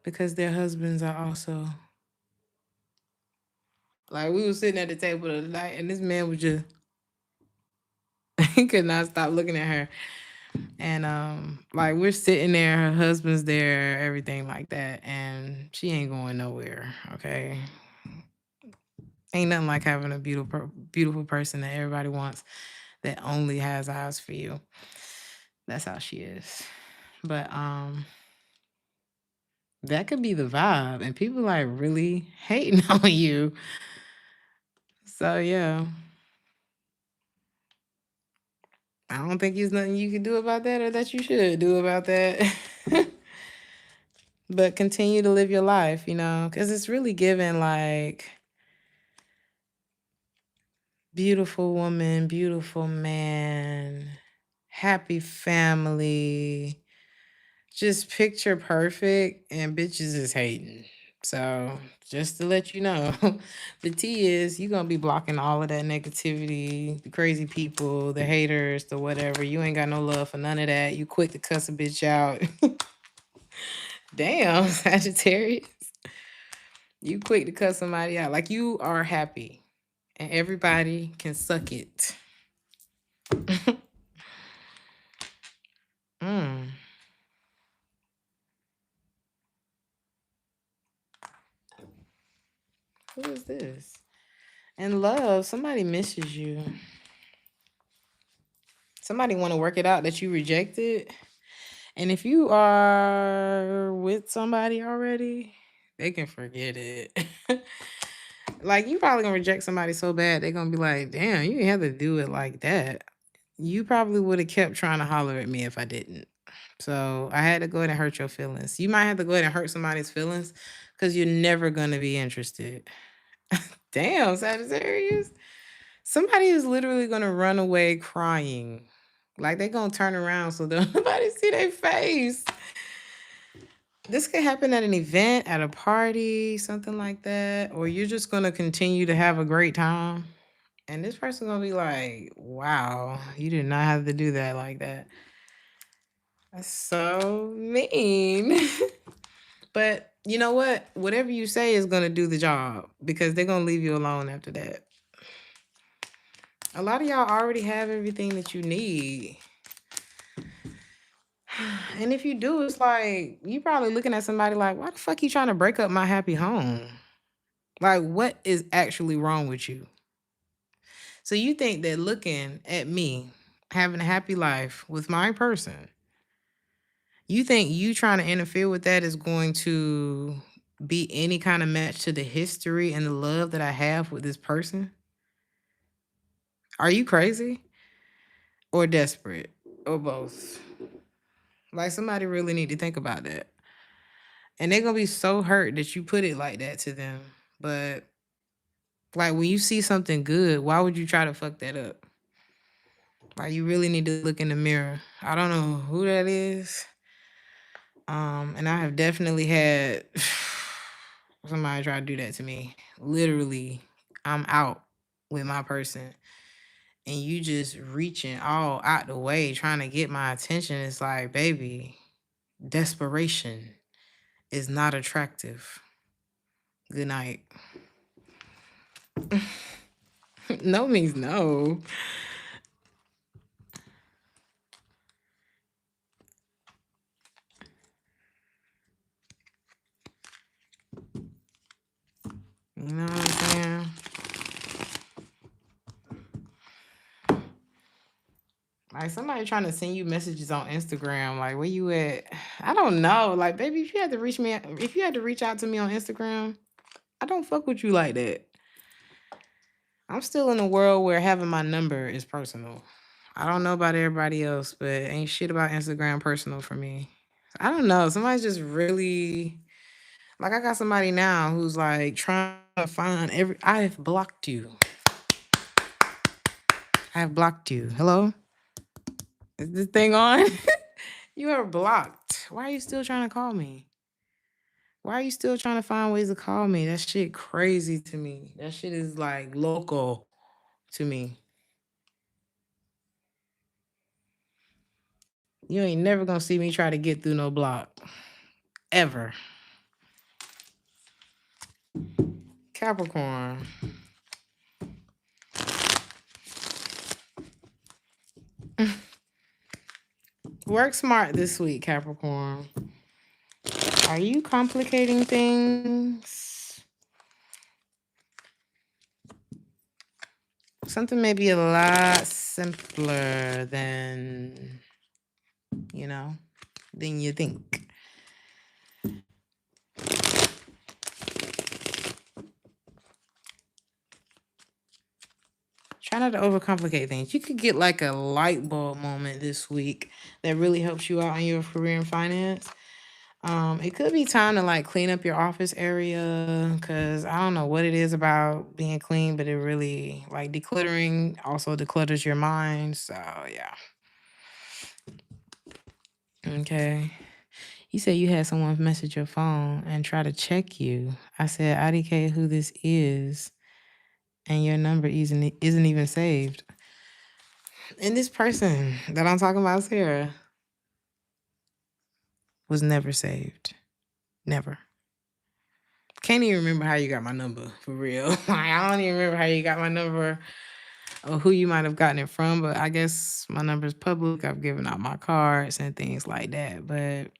Because their husbands are also like we was sitting at the table the other night and this man was just he could not stop looking at her. And like we're sitting there, her husband's there, everything like that, and she ain't going nowhere. Okay. Ain't nothing like having a beautiful person that everybody wants that only has eyes for you. That's how she is. But that could be the vibe, and people like really hating on you. So yeah. I don't think there's nothing you can do about that or that you should do about that. But continue to live your life, because it's really given like beautiful woman, beautiful man, happy family, just picture perfect, and bitches is hating. So just to let you know, the T is you're gonna be blocking all of that negativity, the crazy people, the haters, the whatever. You ain't got no love for none of that. You quick to cuss a bitch out. Damn, Sagittarius. You quick to cuss somebody out. Like you are happy. And everybody can suck it. Mm. Who is this? And love, somebody misses you. Somebody want to work it out that you rejected. And if you are with somebody already, they can forget it. Like you probably gonna reject somebody so bad, they're gonna be like, damn, you didn't have to do it like that. You probably would have kept trying to holler at me if I didn't. So I had to go ahead and hurt your feelings. You might have to go ahead and hurt somebody's feelings because you're never gonna be interested. Damn, Sagittarius. Somebody is literally gonna run away crying. Like they gonna turn around so that nobody see their face. This could happen at an event, at a party, something like that, or you're just gonna continue to have a great time. And this person gonna be like, wow, you did not have to do that like that. That's so mean. But you know what? Whatever you say is gonna do the job because they're gonna leave you alone after that. A lot of y'all already have everything that you need. And if you do, it's like you probably looking at somebody like, why the fuck you trying to break up my happy home? Like, what is actually wrong with you? So you think that looking at me having a happy life with my person You think you trying to interfere with that is going to be any kind of match to the history and the love that I have with this person? Are you crazy or desperate or both? Like somebody really need to think about that. And they're gonna be so hurt that you put it like that to them. But like when you see something good, why would you try to fuck that up? Like you really need to look in the mirror. I don't know who that is. And I have definitely had somebody try to do that to me. Literally, I'm out with my person and you just reaching all out the way trying to get my attention. It's like, baby, desperation is not attractive. Good night. No means no. You know what I'm saying? Like somebody trying to send you messages on Instagram, like where you at? I don't know. Like, baby, if you had to reach me, if you had to reach out to me on Instagram, I don't fuck with you like that. I'm still in a world where having my number is personal. I don't know about everybody else, but ain't shit about Instagram personal for me. I don't know. Somebody's just really like I got somebody now who's like trying to find every I have blocked you. I have blocked you. Hello? Is this thing on? You are blocked. Why are you still trying to call me? Why are you still trying to find ways to call me? That shit crazy to me. That shit is like local to me. You ain't never gonna see me try to get through no block. Ever. Capricorn. Work smart this week, Capricorn. Are you complicating things? Something may be a lot simpler than, you know, than you think. Try not to overcomplicate things. You could get like a light bulb moment this week that really helps you out in your career and finance. It could be time to like clean up your office area because I don't know what it is about being clean, but it really like decluttering also declutters your mind. So yeah. Okay. You said you had someone message your phone and try to check you. I said, IDK, who this is, and your number isn't even saved. And this person that I'm talking about, Sarah, was never saved. Never. Can't even remember how you got my number, for real. Like, I don't even remember how you got my number or who you might have gotten it from, but I guess my number is public. I've given out my cards and things like that. But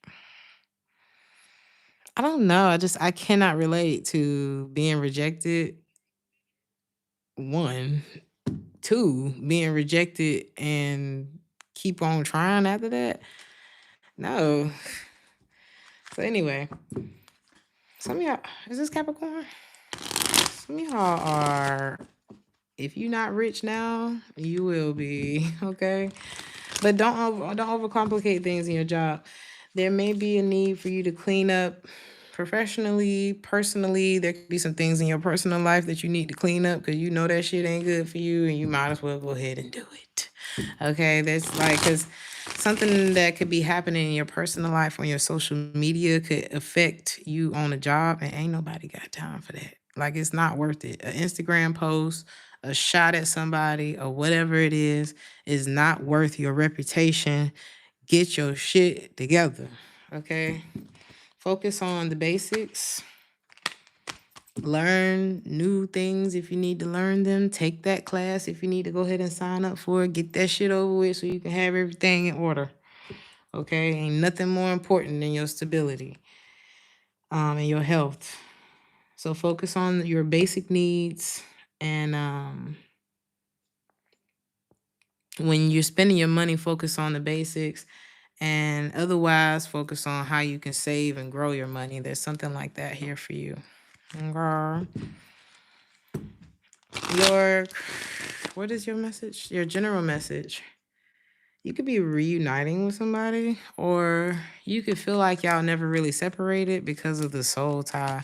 I don't know. I cannot relate to being rejected. One. Two, being rejected and keep on trying after that. No. So anyway, some of y'all, is this Capricorn? Some of y'all are, if you're not rich now, you will be, okay? But don't overcomplicate things in your job. There may be a need for you to clean up professionally, personally. There could be some things in your personal life that you need to clean up because you know that shit ain't good for you and you might as well go ahead and do it. Okay, that's like, because something that could be happening in your personal life on your social media could affect you on a job, and ain't nobody got time for that. Like, it's not worth it. An Instagram post, a shot at somebody, or whatever it is not worth your reputation. Get your shit together, okay? Focus on the basics. Learn new things if you need to learn them. Take that class if you need to go ahead and sign up for it. Get that shit over with so you can have everything in order. Okay? Ain't nothing more important than your stability and your health. So focus on your basic needs, and when you're spending your money, focus on the basics And otherwise, focus on how you can save and grow your money. There's something like that here for you. Okay. Your, what is your message? Your general message. You could be reuniting with somebody, or you could feel like y'all never really separated because of the soul tie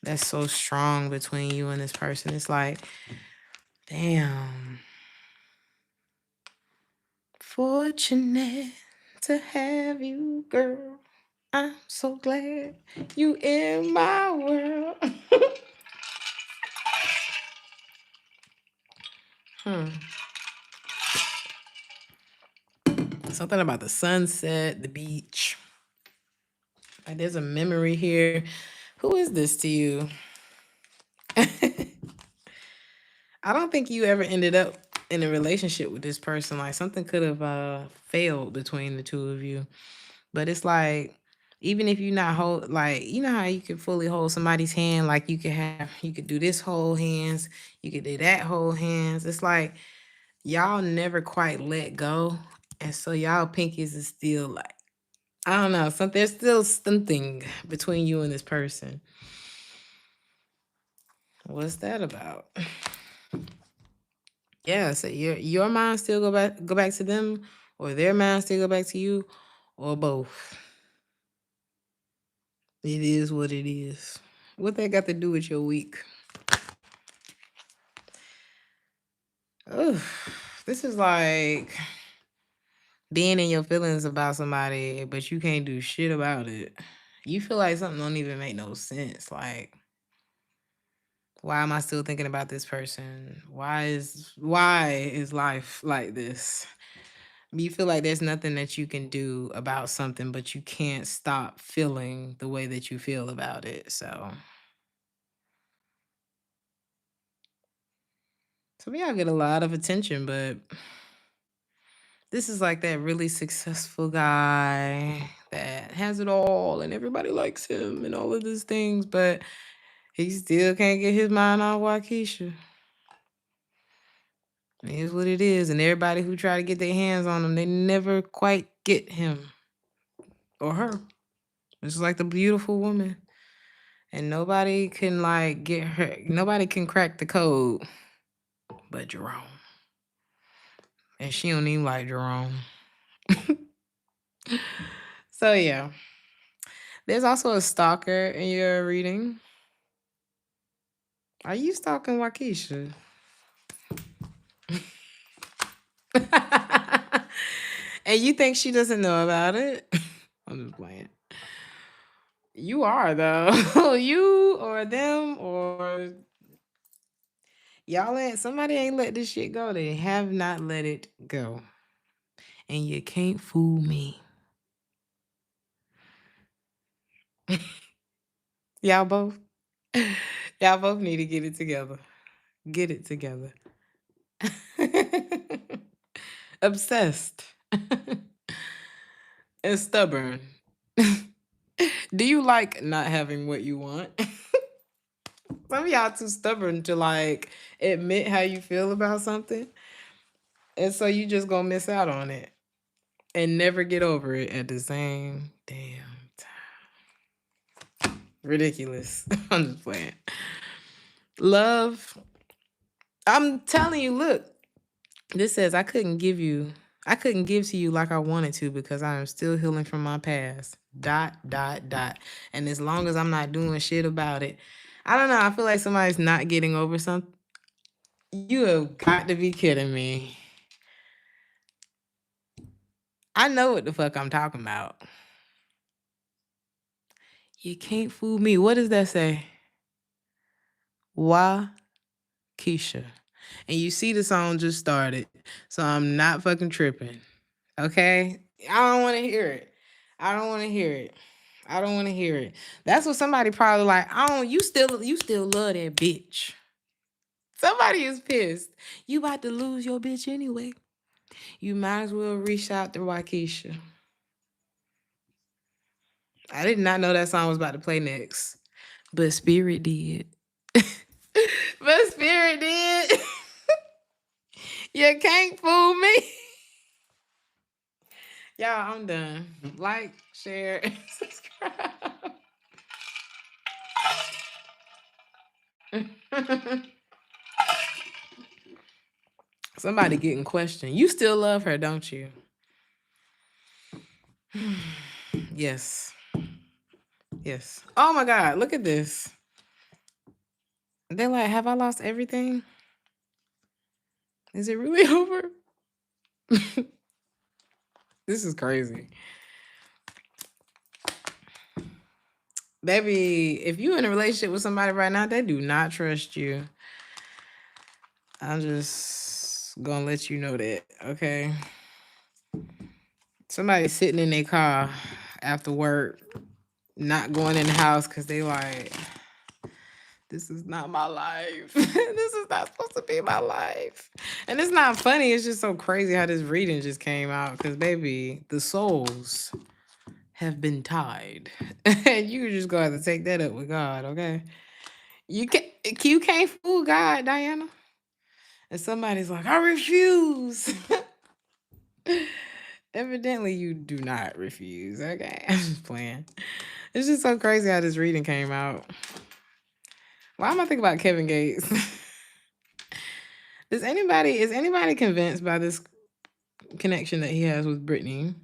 that's so strong between you and this person. It's like, damn, fortunate to have you, girl. I'm so glad you in my world. hmm. Something about the sunset, the beach. Like there's a memory here. Who is this to you? I don't think you ever ended up in a relationship with this person. Like something could have failed between the two of you. But it's like, even if you're not hold, like, you know how you can fully hold somebody's hand, like you could do this whole hands, you could do that whole hands. It's like y'all never quite let go. And so y'all pinkies is still like, I don't know, there's still something between you and this person. What's that about? Yeah, so your mind still go back to them, or their mind still go back to you, or both. It is what it is. What that got to do with your week? Ugh, this is like being in your feelings about somebody, but you can't do shit about it. You feel like something don't even make no sense. Like, why am I still thinking about this person? Why is life like this? You feel like there's nothing that you can do about something, but you can't stop feeling the way that you feel about it. So some of y'all get a lot of attention, but this is like that really successful guy that has it all and everybody likes him and all of these things, but he still can't get his mind off Waukesha. It is what it is. And everybody who try to get their hands on him, they never quite get him or her. It's like the beautiful woman. And nobody can like get her, nobody can crack the code but Jerome. And she don't even like Jerome. So yeah. There's also a stalker in your reading. Are you stalking Waukesha? And you think she doesn't know about it? I'm just playing. You are though. You or them or y'all ain't somebody ain't let this shit go. They have not let it go. And you can't fool me. Y'all both. Y'all both need to get it together. Get it together. Obsessed. And stubborn. Do you like not having what you want? Some of y'all too stubborn to like admit how you feel about something. And so you just gonna miss out on it and never get over it at the same damn time. Ridiculous. I'm just playing. Love. I'm telling you, look, this says I couldn't give to you like I wanted to because I am still healing from my past. Dot, dot, dot. And as long as I'm not doing shit about it, I don't know. I feel like somebody's not getting over something. You have got to be kidding me. I know what the fuck I'm talking about. You can't fool me. What does that say? Why, Keisha? And you see the song just started, so I'm not fucking tripping. Okay? I don't want to hear it. I don't want to hear it. I don't want to hear it. That's what somebody probably like. I don't. You still love that bitch. Somebody is pissed. You about to lose your bitch anyway. You might as well reach out to Waukesha. I did not know that song was about to play next, but Spirit did. But Spirit did. You can't fool me. Y'all, I'm done. Like, share, and subscribe. Somebody getting questioned. You still love her, don't you? Yes. Yes. Oh my God, look at this. They're like, have I lost everything? Is it really over? This is crazy. Baby, if you in a relationship with somebody right now, they do not trust you. I'm just gonna let you know that, okay? Somebody sitting in their car after work, not going in the house because they like, this is not my life. This is not supposed to be my life. And it's not funny. It's just so crazy how this reading just came out. Because, baby, the souls have been tied. And you just go have to take that up with God, okay? You can't fool God, Diana. And somebody's like, I refuse. Evidently, you do not refuse, okay? I'm just playing. It's just so crazy how this reading came out. Why am I thinking about Kevin Gates? Is anybody convinced by this connection that he has with Brittany?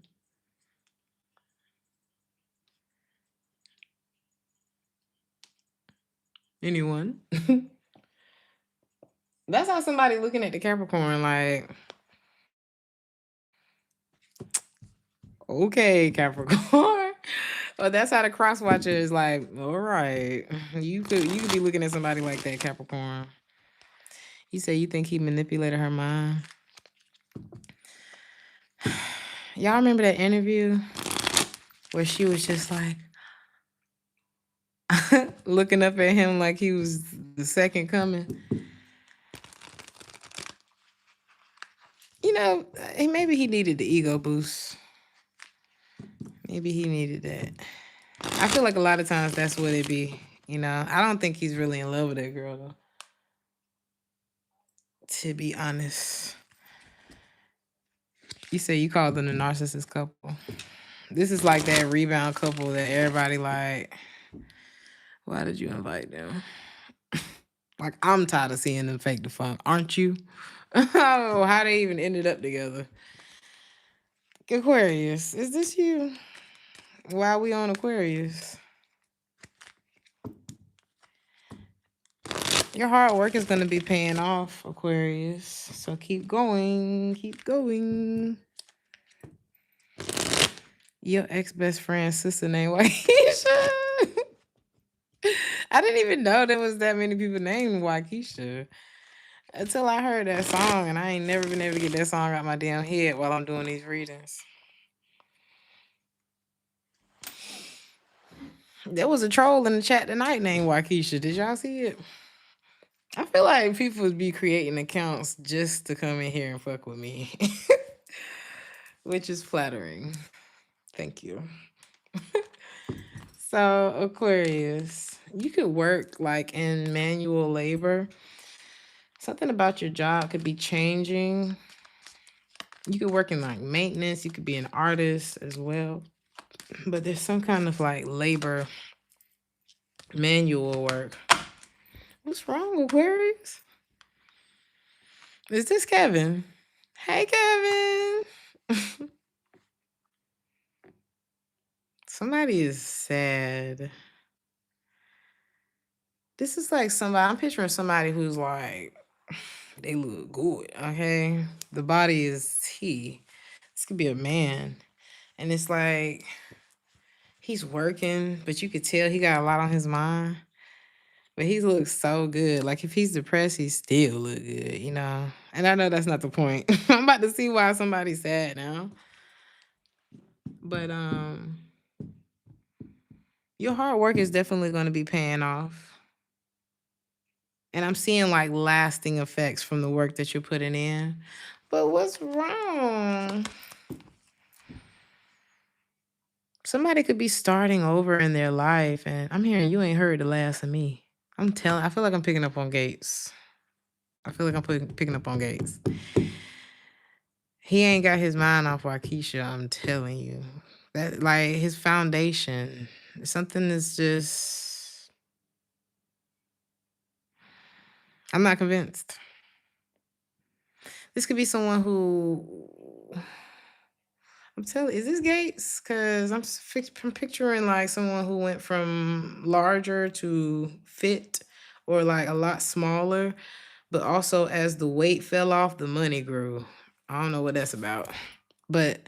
Anyone? That's how somebody looking at the Capricorn like, okay, Capricorn. Well, that's how the cross watcher is like, all right. You could be looking at somebody like that, Capricorn. You say you think he manipulated her mind. Y'all remember that interview where she was just like looking up at him like he was the second coming? You know, maybe he needed the ego boost. Maybe he needed that. I feel like a lot of times that's what it be. You know, I don't think he's really in love with that girl, though. To be honest. You say you called them the narcissist couple. This is like that rebound couple that everybody like, why did you invite them? Like, I'm tired of seeing them fake the funk. Aren't you? Oh, how they even ended up together. Aquarius, is this you? Why we on Aquarius? Your hard work is going to be paying off, Aquarius. So keep going. Keep going. Your ex-best friend's sister named Waikisha. I didn't even know there was that many people named Waikisha until I heard that song, and I ain't never been able to get that song out my damn head while I'm doing these readings. There was a troll in the chat tonight named Waikisha. Did y'all see it? I feel like people would be creating accounts just to come in here and fuck with me, which is flattering. Thank you. So, Aquarius, you could work like in manual labor. Something about your job could be changing. You could work in like maintenance. You could be an artist as well. But there's some kind of like labor, manual work. What's wrong, Aquarius? Is this Kevin? Hey, Kevin. Somebody is sad. This is like somebody, I'm picturing somebody who's like, they look good, okay? The body is he. This could be a man. And it's like, he's working, but you could tell he got a lot on his mind. But he looks so good. Like, if he's depressed, he still look good, you know? And I know that's not the point. I'm about to see why somebody's sad now. But your hard work is definitely going to be paying off. And I'm seeing like lasting effects from the work that you're putting in. But what's wrong? Somebody could be starting over in their life, and I'm hearing you ain't heard the last of me. I feel like I'm picking up on Gates. I feel like I'm picking up on Gates. He ain't got his mind off Waukesha, I'm telling you. That like his foundation. Something is just I'm not convinced. This could be someone who I'm telling is this Gates? Because I'm picturing like someone who went from larger to fit or like a lot smaller, but also as the weight fell off, the money grew. I don't know what that's about. But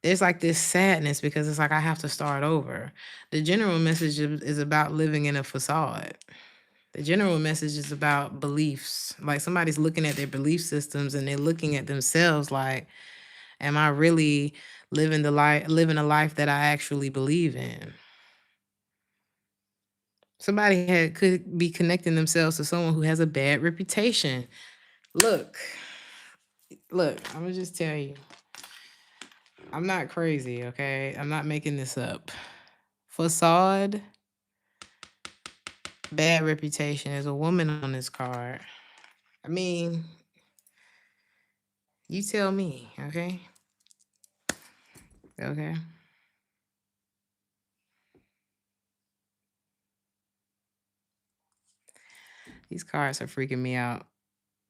there's like this sadness because it's like I have to start over. The general message is about living in a facade. The general message is about beliefs. Like somebody's looking at their belief systems and they're looking at themselves like, am I really living a life that I actually believe in? Somebody could be connecting themselves to someone who has a bad reputation. Look, look, I'm gonna just tell you. I'm not crazy, okay? I'm not making this up. Facade, bad reputation. There's a woman on this card. I mean, you tell me, okay? Okay. These cards are freaking me out.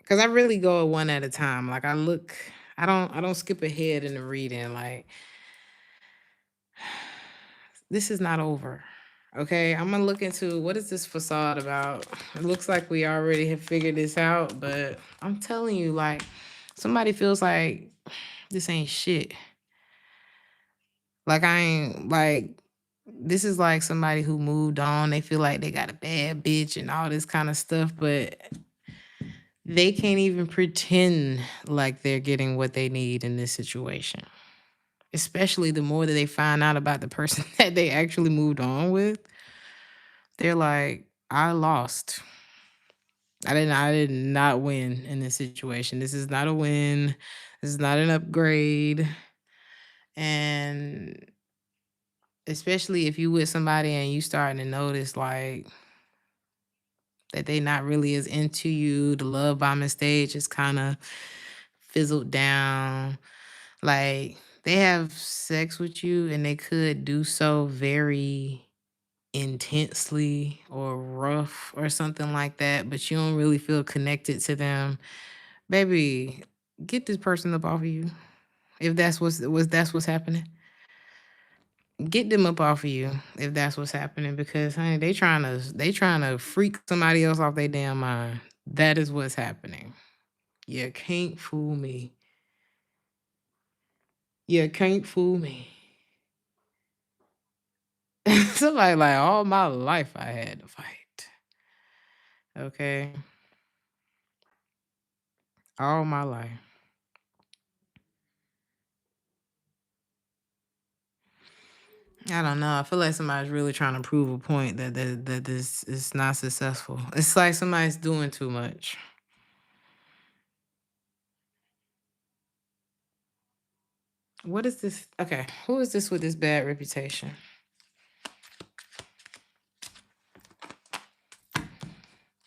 Cause I really go one at a time. Like I don't skip ahead in the reading. Like this is not over. Okay, I'm gonna look into what is this facade about. It looks like we already have figured this out, but I'm telling you, like, somebody feels like this ain't shit. Like I ain't like this is like somebody who moved on. They feel like they got a bad bitch and all this kind of stuff, but they can't even pretend like they're getting what they need in this situation. Especially the more that they find out about the person that they actually moved on with, they're like, I lost. I did not win in this situation. This is not a win. This is not an upgrade. And especially if you with somebody and you starting to notice like that they not really as into you, the love bombing stage is kind of fizzled down. Like they have sex with you and they could do so very intensely or rough or something like that, but you don't really feel connected to them. Baby, get this person up off of you. If that's what's happening. Get them up off of you if that's what's happening because honey, they trying to freak somebody else off their damn mind. That is what's happening. You can't fool me. You can't fool me. Somebody like all my life I had to fight. Okay. All my life. I don't know. I feel like somebody's really trying to prove a point that this is not successful. It's like somebody's doing too much. What is this? Okay, who is this with this bad reputation?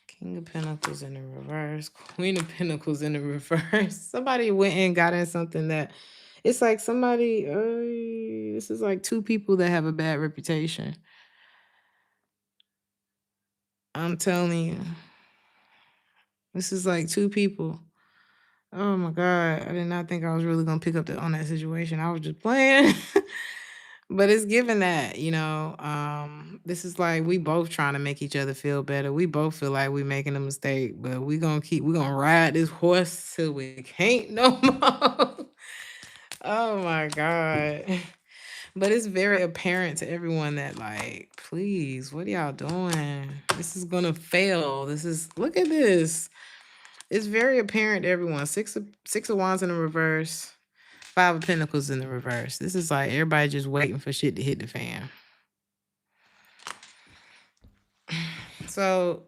King of Pentacles in the reverse, Queen of Pentacles in the reverse. Somebody went and got in something that it's like somebody. This is like two people that have a bad reputation. I'm telling you, this is like two people. Oh my god, I did not think I was really gonna pick up on that situation. I was just playing. But it's given that, this is like we both trying to make each other feel better. We both feel like we making a mistake, but we gonna ride this horse till we can't no more. Oh my God. But it's very apparent to everyone that like, please, what are y'all doing? This is gonna fail. Look at this. It's very apparent to everyone. Six of Wands in the reverse, Five of Pentacles in the reverse. This is like everybody just waiting for shit to hit the fan. So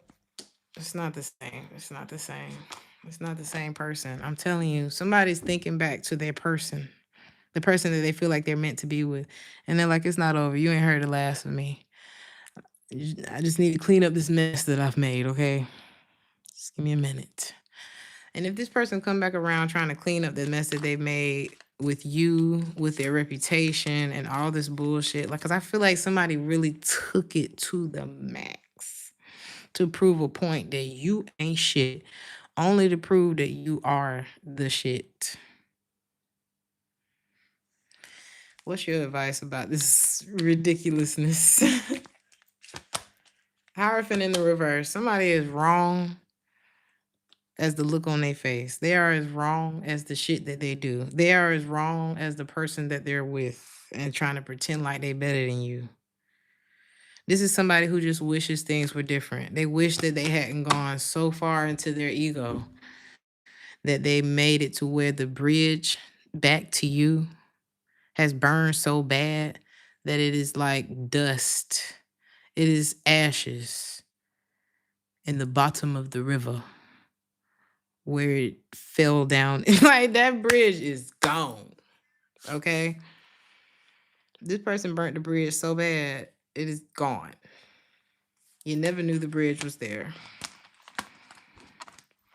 it's not the same. It's not the same. It's not the same person. I'm telling you, somebody's thinking back to their person, the person that they feel like they're meant to be with. And they're like, it's not over. You ain't heard the last of me. I just need to clean up this mess that I've made, okay? Just give me a minute. And if this person come back around trying to clean up the mess that they made with you, with their reputation and all this bullshit, like, cause I feel like somebody really took it to the max to prove a point that you ain't shit, only to prove that you are the shit. What's your advice about this ridiculousness? Hierophant in the reverse. Somebody is wrong as the look on their face. They are as wrong as the shit that they do. They are as wrong as the person that they're with and trying to pretend like they better than you. This is somebody who just wishes things were different. They wish that they hadn't gone so far into their ego that they made it to where the bridge back to you has burned so bad that it is like dust. It is ashes in the bottom of the river where it fell down. Like that bridge is gone. Okay. This person burnt the bridge so bad, it is gone. You never knew the bridge was there.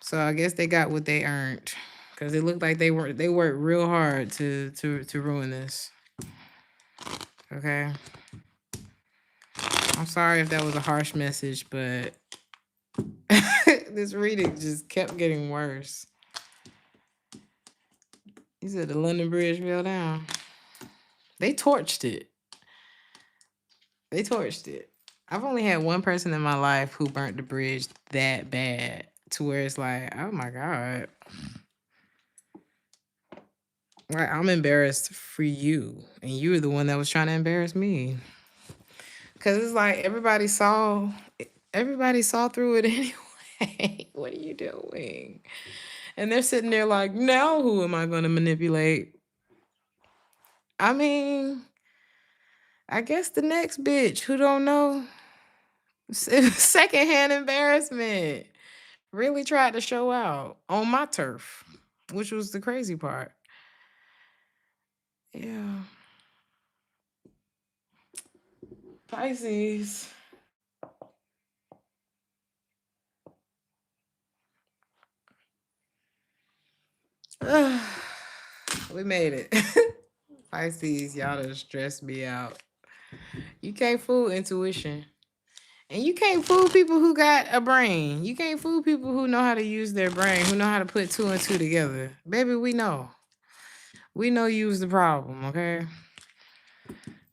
So I guess they got what they earned. Cause it looked like they worked real hard to ruin this. Okay. I'm sorry if that was a harsh message, but this reading just kept getting worse. He said the London Bridge fell down. They torched it. They torched it. I've only had one person in my life who burnt the bridge that bad to where it's like, oh my God. Right, I'm embarrassed for you. And you were the one that was trying to embarrass me. Cause it's like everybody saw through it anyway. What are you doing? And they're sitting there like, now who am I gonna manipulate? I mean, I guess the next bitch who don't know. Secondhand embarrassment. Really tried to show out on my turf, which was the crazy part. Yeah. Pisces. We made it. Pisces, y'all done stressed me out. You can't fool intuition. And you can't fool people who got a brain. You can't fool people who know how to use their brain, who know how to put two and two together. Baby, we know. We know you's the problem, okay?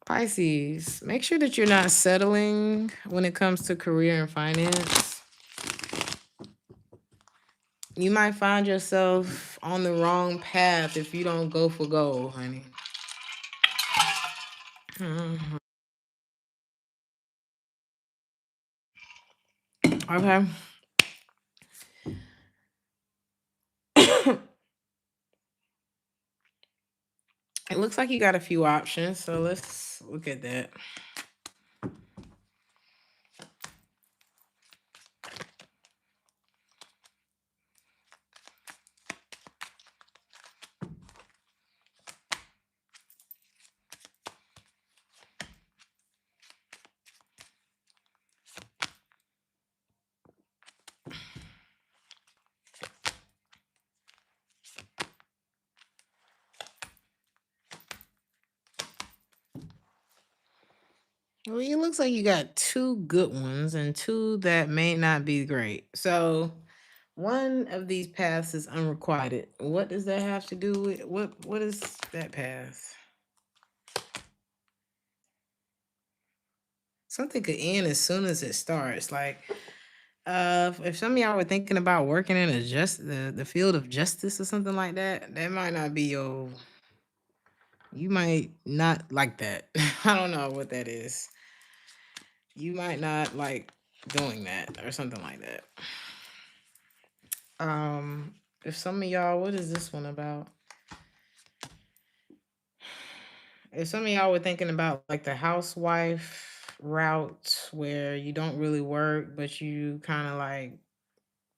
Pisces, make sure that you're not settling when it comes to career and finance. You might find yourself on the wrong path if you don't go for gold, honey. Okay. It looks like you got a few options, so let's look at that. Well, it looks like you got two good ones and two that may not be great. So one of these paths is unrequited. What does that have to do with what is that path? Something could end as soon as it starts. Like if some of y'all were thinking about working in the field of justice or something like that, that might not be your. You might not like that. I don't know what that is. You might not like doing that or something like that. If some of y'all, what is this one about? If some of y'all were thinking about like the housewife route where you don't really work, but you kind of like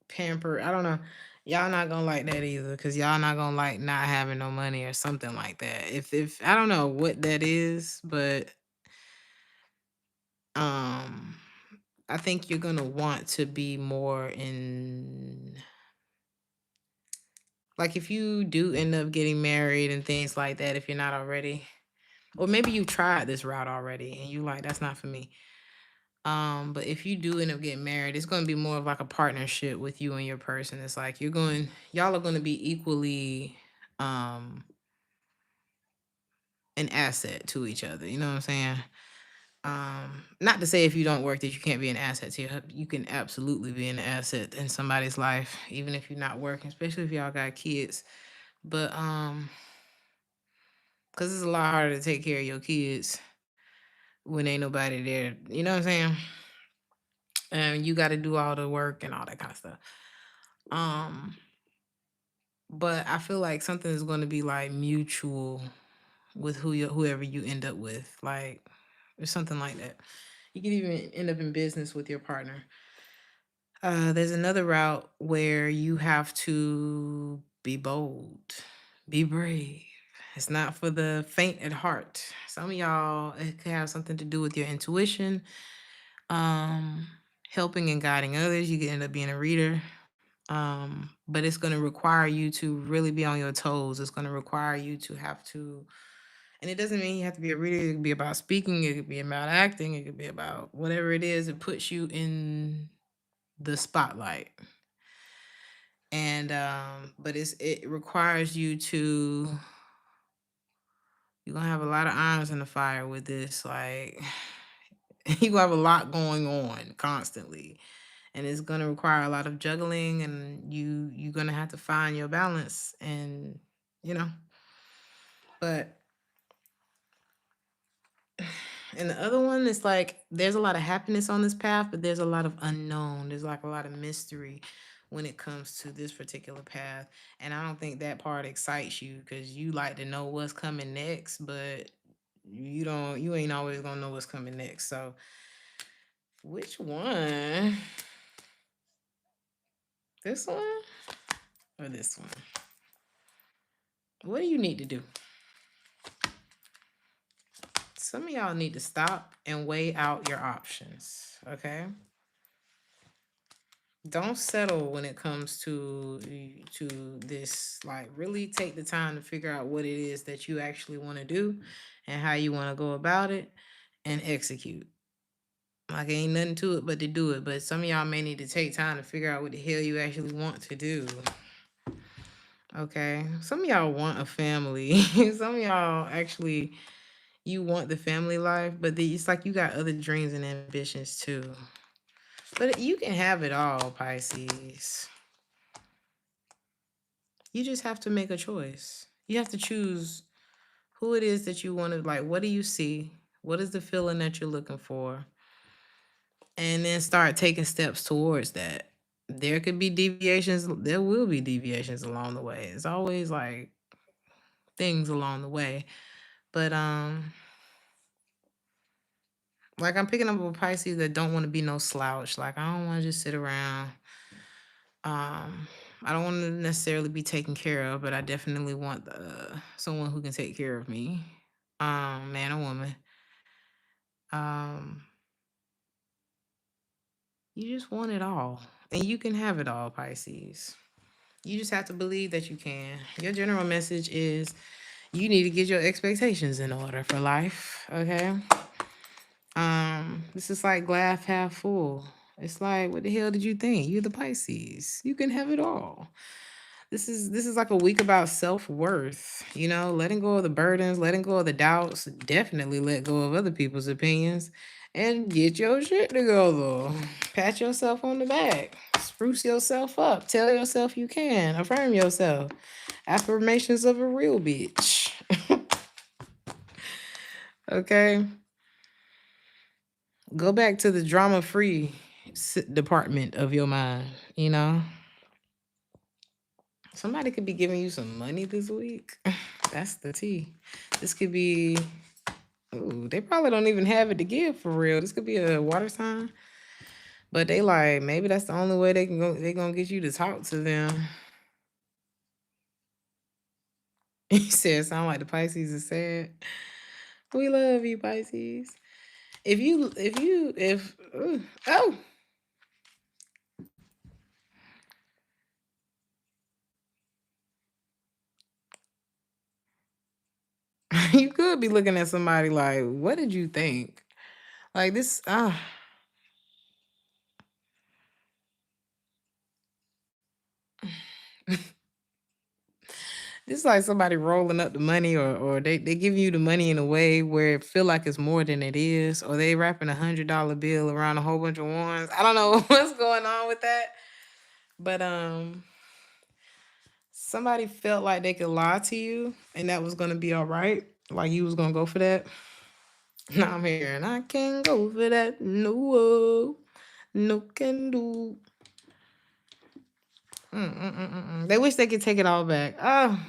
pamper. I don't know. Y'all not gonna like that either, cause y'all not gonna like not having no money or something like that. If I don't know what that is, but I think you're gonna want to be more in Like if you do end up getting married and things like that, if you're not already, or maybe you tried this route already and you like that's not for me. But if you do end up getting married, it's gonna be more of like a partnership with you and your person. It's like y'all are gonna be equally an asset to each other. You know what I'm saying? Not to say if you don't work that you can't be an asset to you can absolutely be an asset in somebody's life, even if you're not working, especially if y'all got kids. But because it's a lot harder to take care of your kids when ain't nobody there. You know what I'm saying? And you got to do all the work and all that kind of stuff. Um, but I feel like something is going to be like mutual with whoever you end up with, like or something like that. You can even end up in business with your partner. There's another route where you have to be bold, be brave. It's not for the faint at heart. Some of y'all, it could have something to do with your intuition, um, helping and guiding others. You can end up being a reader. But it's going to require you to really be on your toes. It's going to require you to have to, and it doesn't mean you have to be a reader. It could be about speaking, it could be about acting, it could be about whatever it is. It puts you in the spotlight. And but it requires you to, you're gonna have a lot of irons in the fire with this. Like you gonna have a lot going on constantly. And it's gonna require a lot of juggling, and you're gonna have to find your balance, and you know. But and the other one is like there's a lot of happiness on this path, but there's a lot of unknown. There's like a lot of mystery when it comes to this particular path. And I don't think that part excites you because you like to know what's coming next, but you ain't always gonna know what's coming next. So which one? This one or this one? What do you need to do? Some of y'all need to stop and weigh out your options, okay? Don't settle when it comes to this. Like really take the time to figure out what it is that you actually want to do and how you want to go about it and execute. Like ain't nothing to it but to do it. But some of y'all may need to take time to figure out what the hell you actually want to do. Okay. Some of y'all want a family. Some of y'all actually you want the family life, but it's like you got other dreams and ambitions too. But you can have it all, Pisces. You just have to make a choice. You have to choose who it is that you want to, like, what do you see? What is the feeling that you're looking for? And then start taking steps towards that. There could be deviations, there will be deviations along the way. It's always like things along the way. But like I'm picking up with Pisces that don't want to be no slouch. Like I don't want to just sit around. Um, I don't want to necessarily be taken care of, but I definitely want someone who can take care of me, man or woman. Um, you just want it all, and you can have it all, Pisces. You just have to believe that you can. Your general message is you need to get your expectations in order for life. Okay. This is like glass half full. It's like, what the hell did you think? You're the Pisces. You can have it all. This is like a week about self-worth, letting go of the burdens, letting go of the doubts, definitely let go of other people's opinions and get your shit together. Pat yourself on the back. Spruce yourself up. Tell yourself you can. Affirm yourself. Affirmations of a real bitch. Okay? Go back to the drama-free department of your mind, you know? Somebody could be giving you some money this week. That's the tea. This could be, ooh, they probably don't even have it to give for real. This could be a water sign. But they like, maybe that's the only way they gonna get you to talk to them. He said sound like the Pisces is sad. We love you, Pisces. Oh, You could be looking at somebody like, what did you think? Like this, this is like somebody rolling up the money, or they giving you the money in a way where it feel like it's more than it is, or they wrapping $100 bill around a whole bunch of ones. I don't know what's going on with that. But somebody felt like they could lie to you and that was gonna be all right. Like you was gonna go for that. Now I'm here and I can't go for that. No, no can do. They wish they could take it all back. Oh,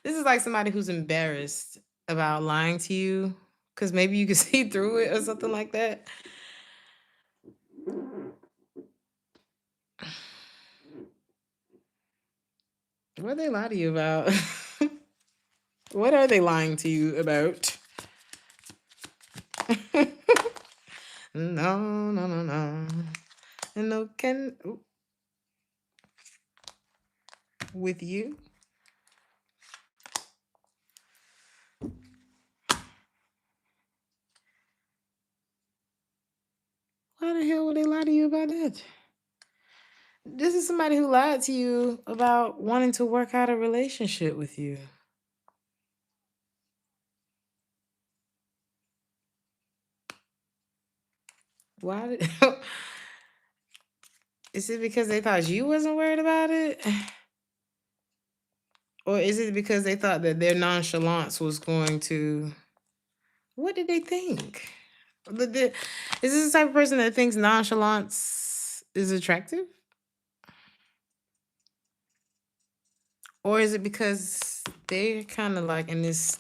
this is like somebody who's embarrassed about lying to you because maybe you can see through it or something like that. What they lie to you about? What are they lying to you about? No, no, no, no. No can with you. Why the hell would they lie to you about that? This is somebody who lied to you about wanting to work out a relationship with you. Why did is it because they thought you wasn't worried about it? Or is it because they thought that their nonchalance was going to what did they think? Is this the type of person that thinks nonchalance is attractive? Or is it because they're kind of like in this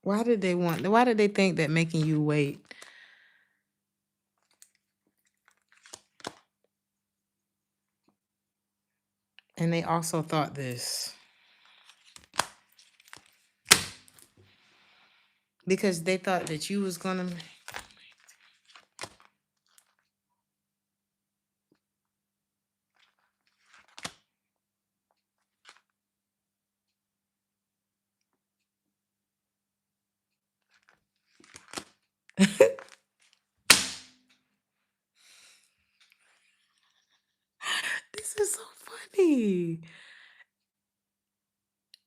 why did they think that making you wait? And they also thought this because they thought that you was gonna this is so funny.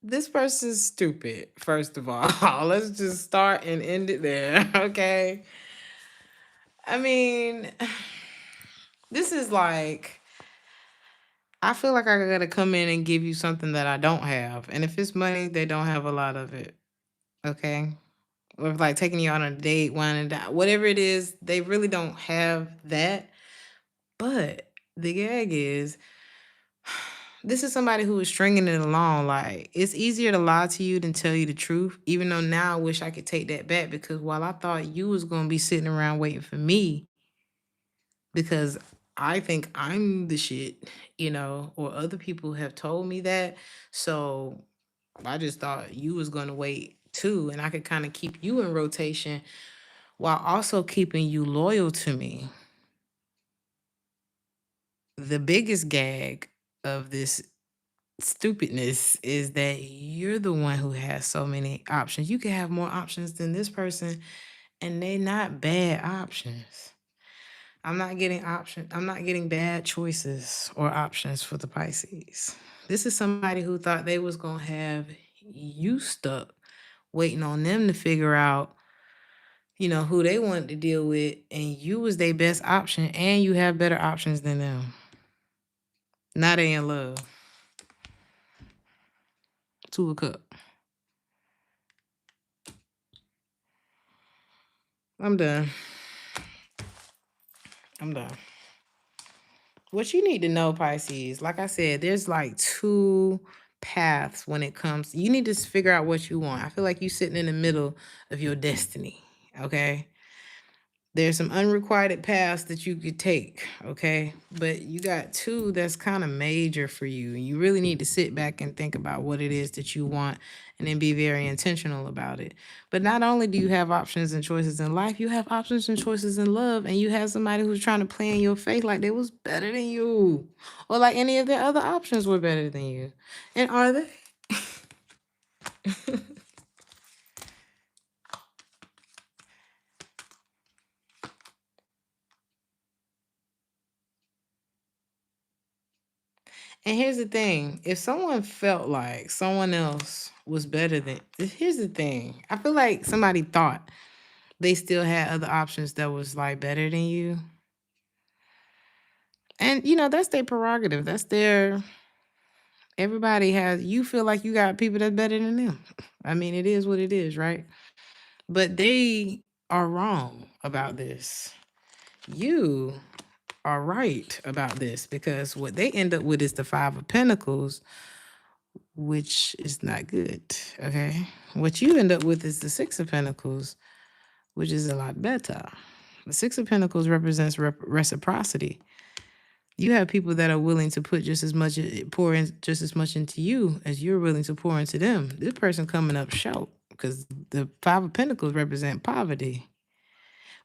This person's stupid, first of all. Let's just start and end it there, okay? I mean, this is like, I feel like I gotta come in and give you something that I don't have. And if it's money, they don't have a lot of it, okay? Or if like taking you on a date, wine and dine, whatever it is, they really don't have that. But the gag is, this is somebody who is stringing it along. Like, it's easier to lie to you than tell you the truth. Even though now I wish I could take that back because while I thought you was gonna be sitting around waiting for me because I think I'm the shit, or other people have told me that. So I just thought you was gonna wait too, and I could kind of keep you in rotation while also keeping you loyal to me. The biggest gag of this stupidness is that you're the one who has so many options. You can have more options than this person, and they not bad options. I'm not getting bad choices or options for the Pisces. This is somebody who thought they was gonna have you stuck, waiting on them to figure out, who they wanted to deal with, and you was their best option, and you have better options than them. Now they in love. Two of cup. I'm done. I'm done. What you need to know, Pisces, like I said, there's like two paths when it comes. You need to figure out what you want. I feel like you sitting in the middle of your destiny. Okay. There's some unrequited paths that you could take, okay? But you got two that's kind of major for you. And you really need to sit back and think about what it is that you want and then be very intentional about it. But not only do you have options and choices in life, you have options and choices in love. And you have somebody who's trying to play in your face like they was better than you. Or like any of their other options were better than you. And are they? And here's the thing, if someone felt like someone else was better than, here's the thing. I feel like somebody thought they still had other options that was like better than you. And that's their prerogative. That's their everybody has you feel like you got people that's better than them. I mean, it is what it is, right? But they are wrong about this. You are right about this because what they end up with is the 5 of Pentacles, which is not good. Okay. What you end up with is the 6 of Pentacles, which is a lot better. The 6 of Pentacles represents reciprocity. You have people that are willing to put just as much, pour in just as much into you as you're willing to pour into them. This person coming up short because the 5 of Pentacles represent poverty,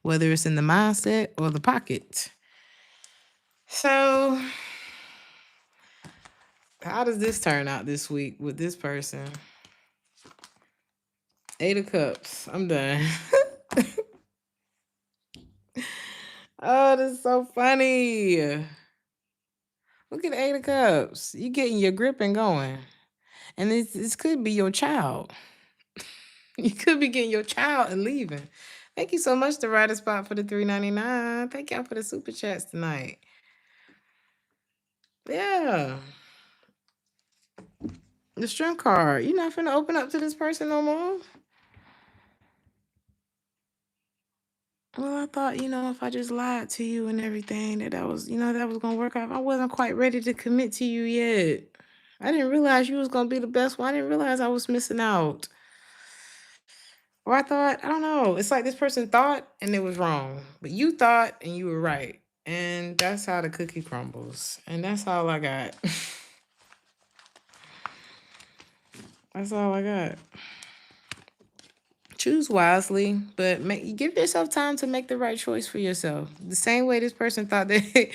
whether it's in the mindset or the pocket. So, how does this turn out this week with this person? 8 of Cups. I'm done. Oh, this is so funny. Look at 8 of Cups. You getting your grip and going. And this could be your child. You could be getting your child and leaving. Thank you so much to Writer Spot for the $3.99. Thank y'all for the super chats tonight. Yeah. The Strength card. You're not finna open up to this person no more? Well, I thought, if I just lied to you and everything, that was gonna work out. I wasn't quite ready to commit to you yet. I didn't realize you was gonna be the best one. I didn't realize I was missing out. Or I thought, I don't know. It's like this person thought and it was wrong. But you thought and you were right. And that's how the cookie crumbles. And that's all I got. That's all I got. Choose wisely, but give yourself time to make the right choice for yourself. The same way this person thought that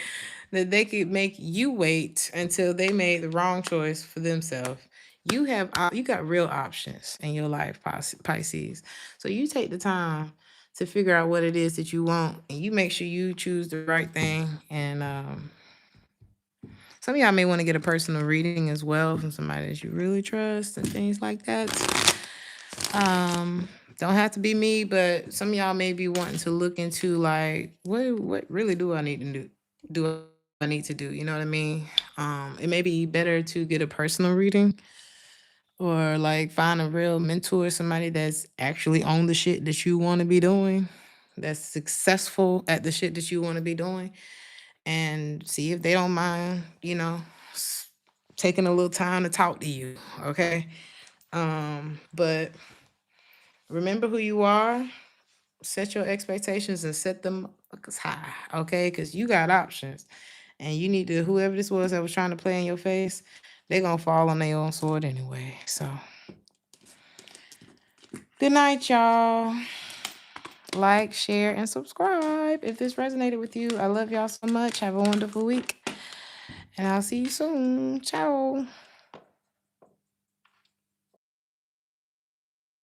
they could make you wait until they made the wrong choice for themselves. You got real options in your life, Pisces. So you take the time to figure out what it is that you want, and you make sure you choose the right thing. And some of y'all may want to get a personal reading as well from somebody that you really trust and things like that. Don't have to be me, but some of y'all may be wanting to look into like what really do I need to do? Do I need to do? You know what I mean? It may be better to get a personal reading or like find a real mentor, somebody that's actually on the shit that you want to be doing, that's successful at the shit that you want to be doing, and see if they don't mind, taking a little time to talk to you. Okay. But remember who you are, set your expectations and set them high, okay? Because you got options. And you need to, whoever this was that was trying to play in your face, they're going to fall on their own sword anyway. So, good night, y'all. Like, share, and subscribe if this resonated with you. I love y'all so much. Have a wonderful week. And I'll see you soon. Ciao.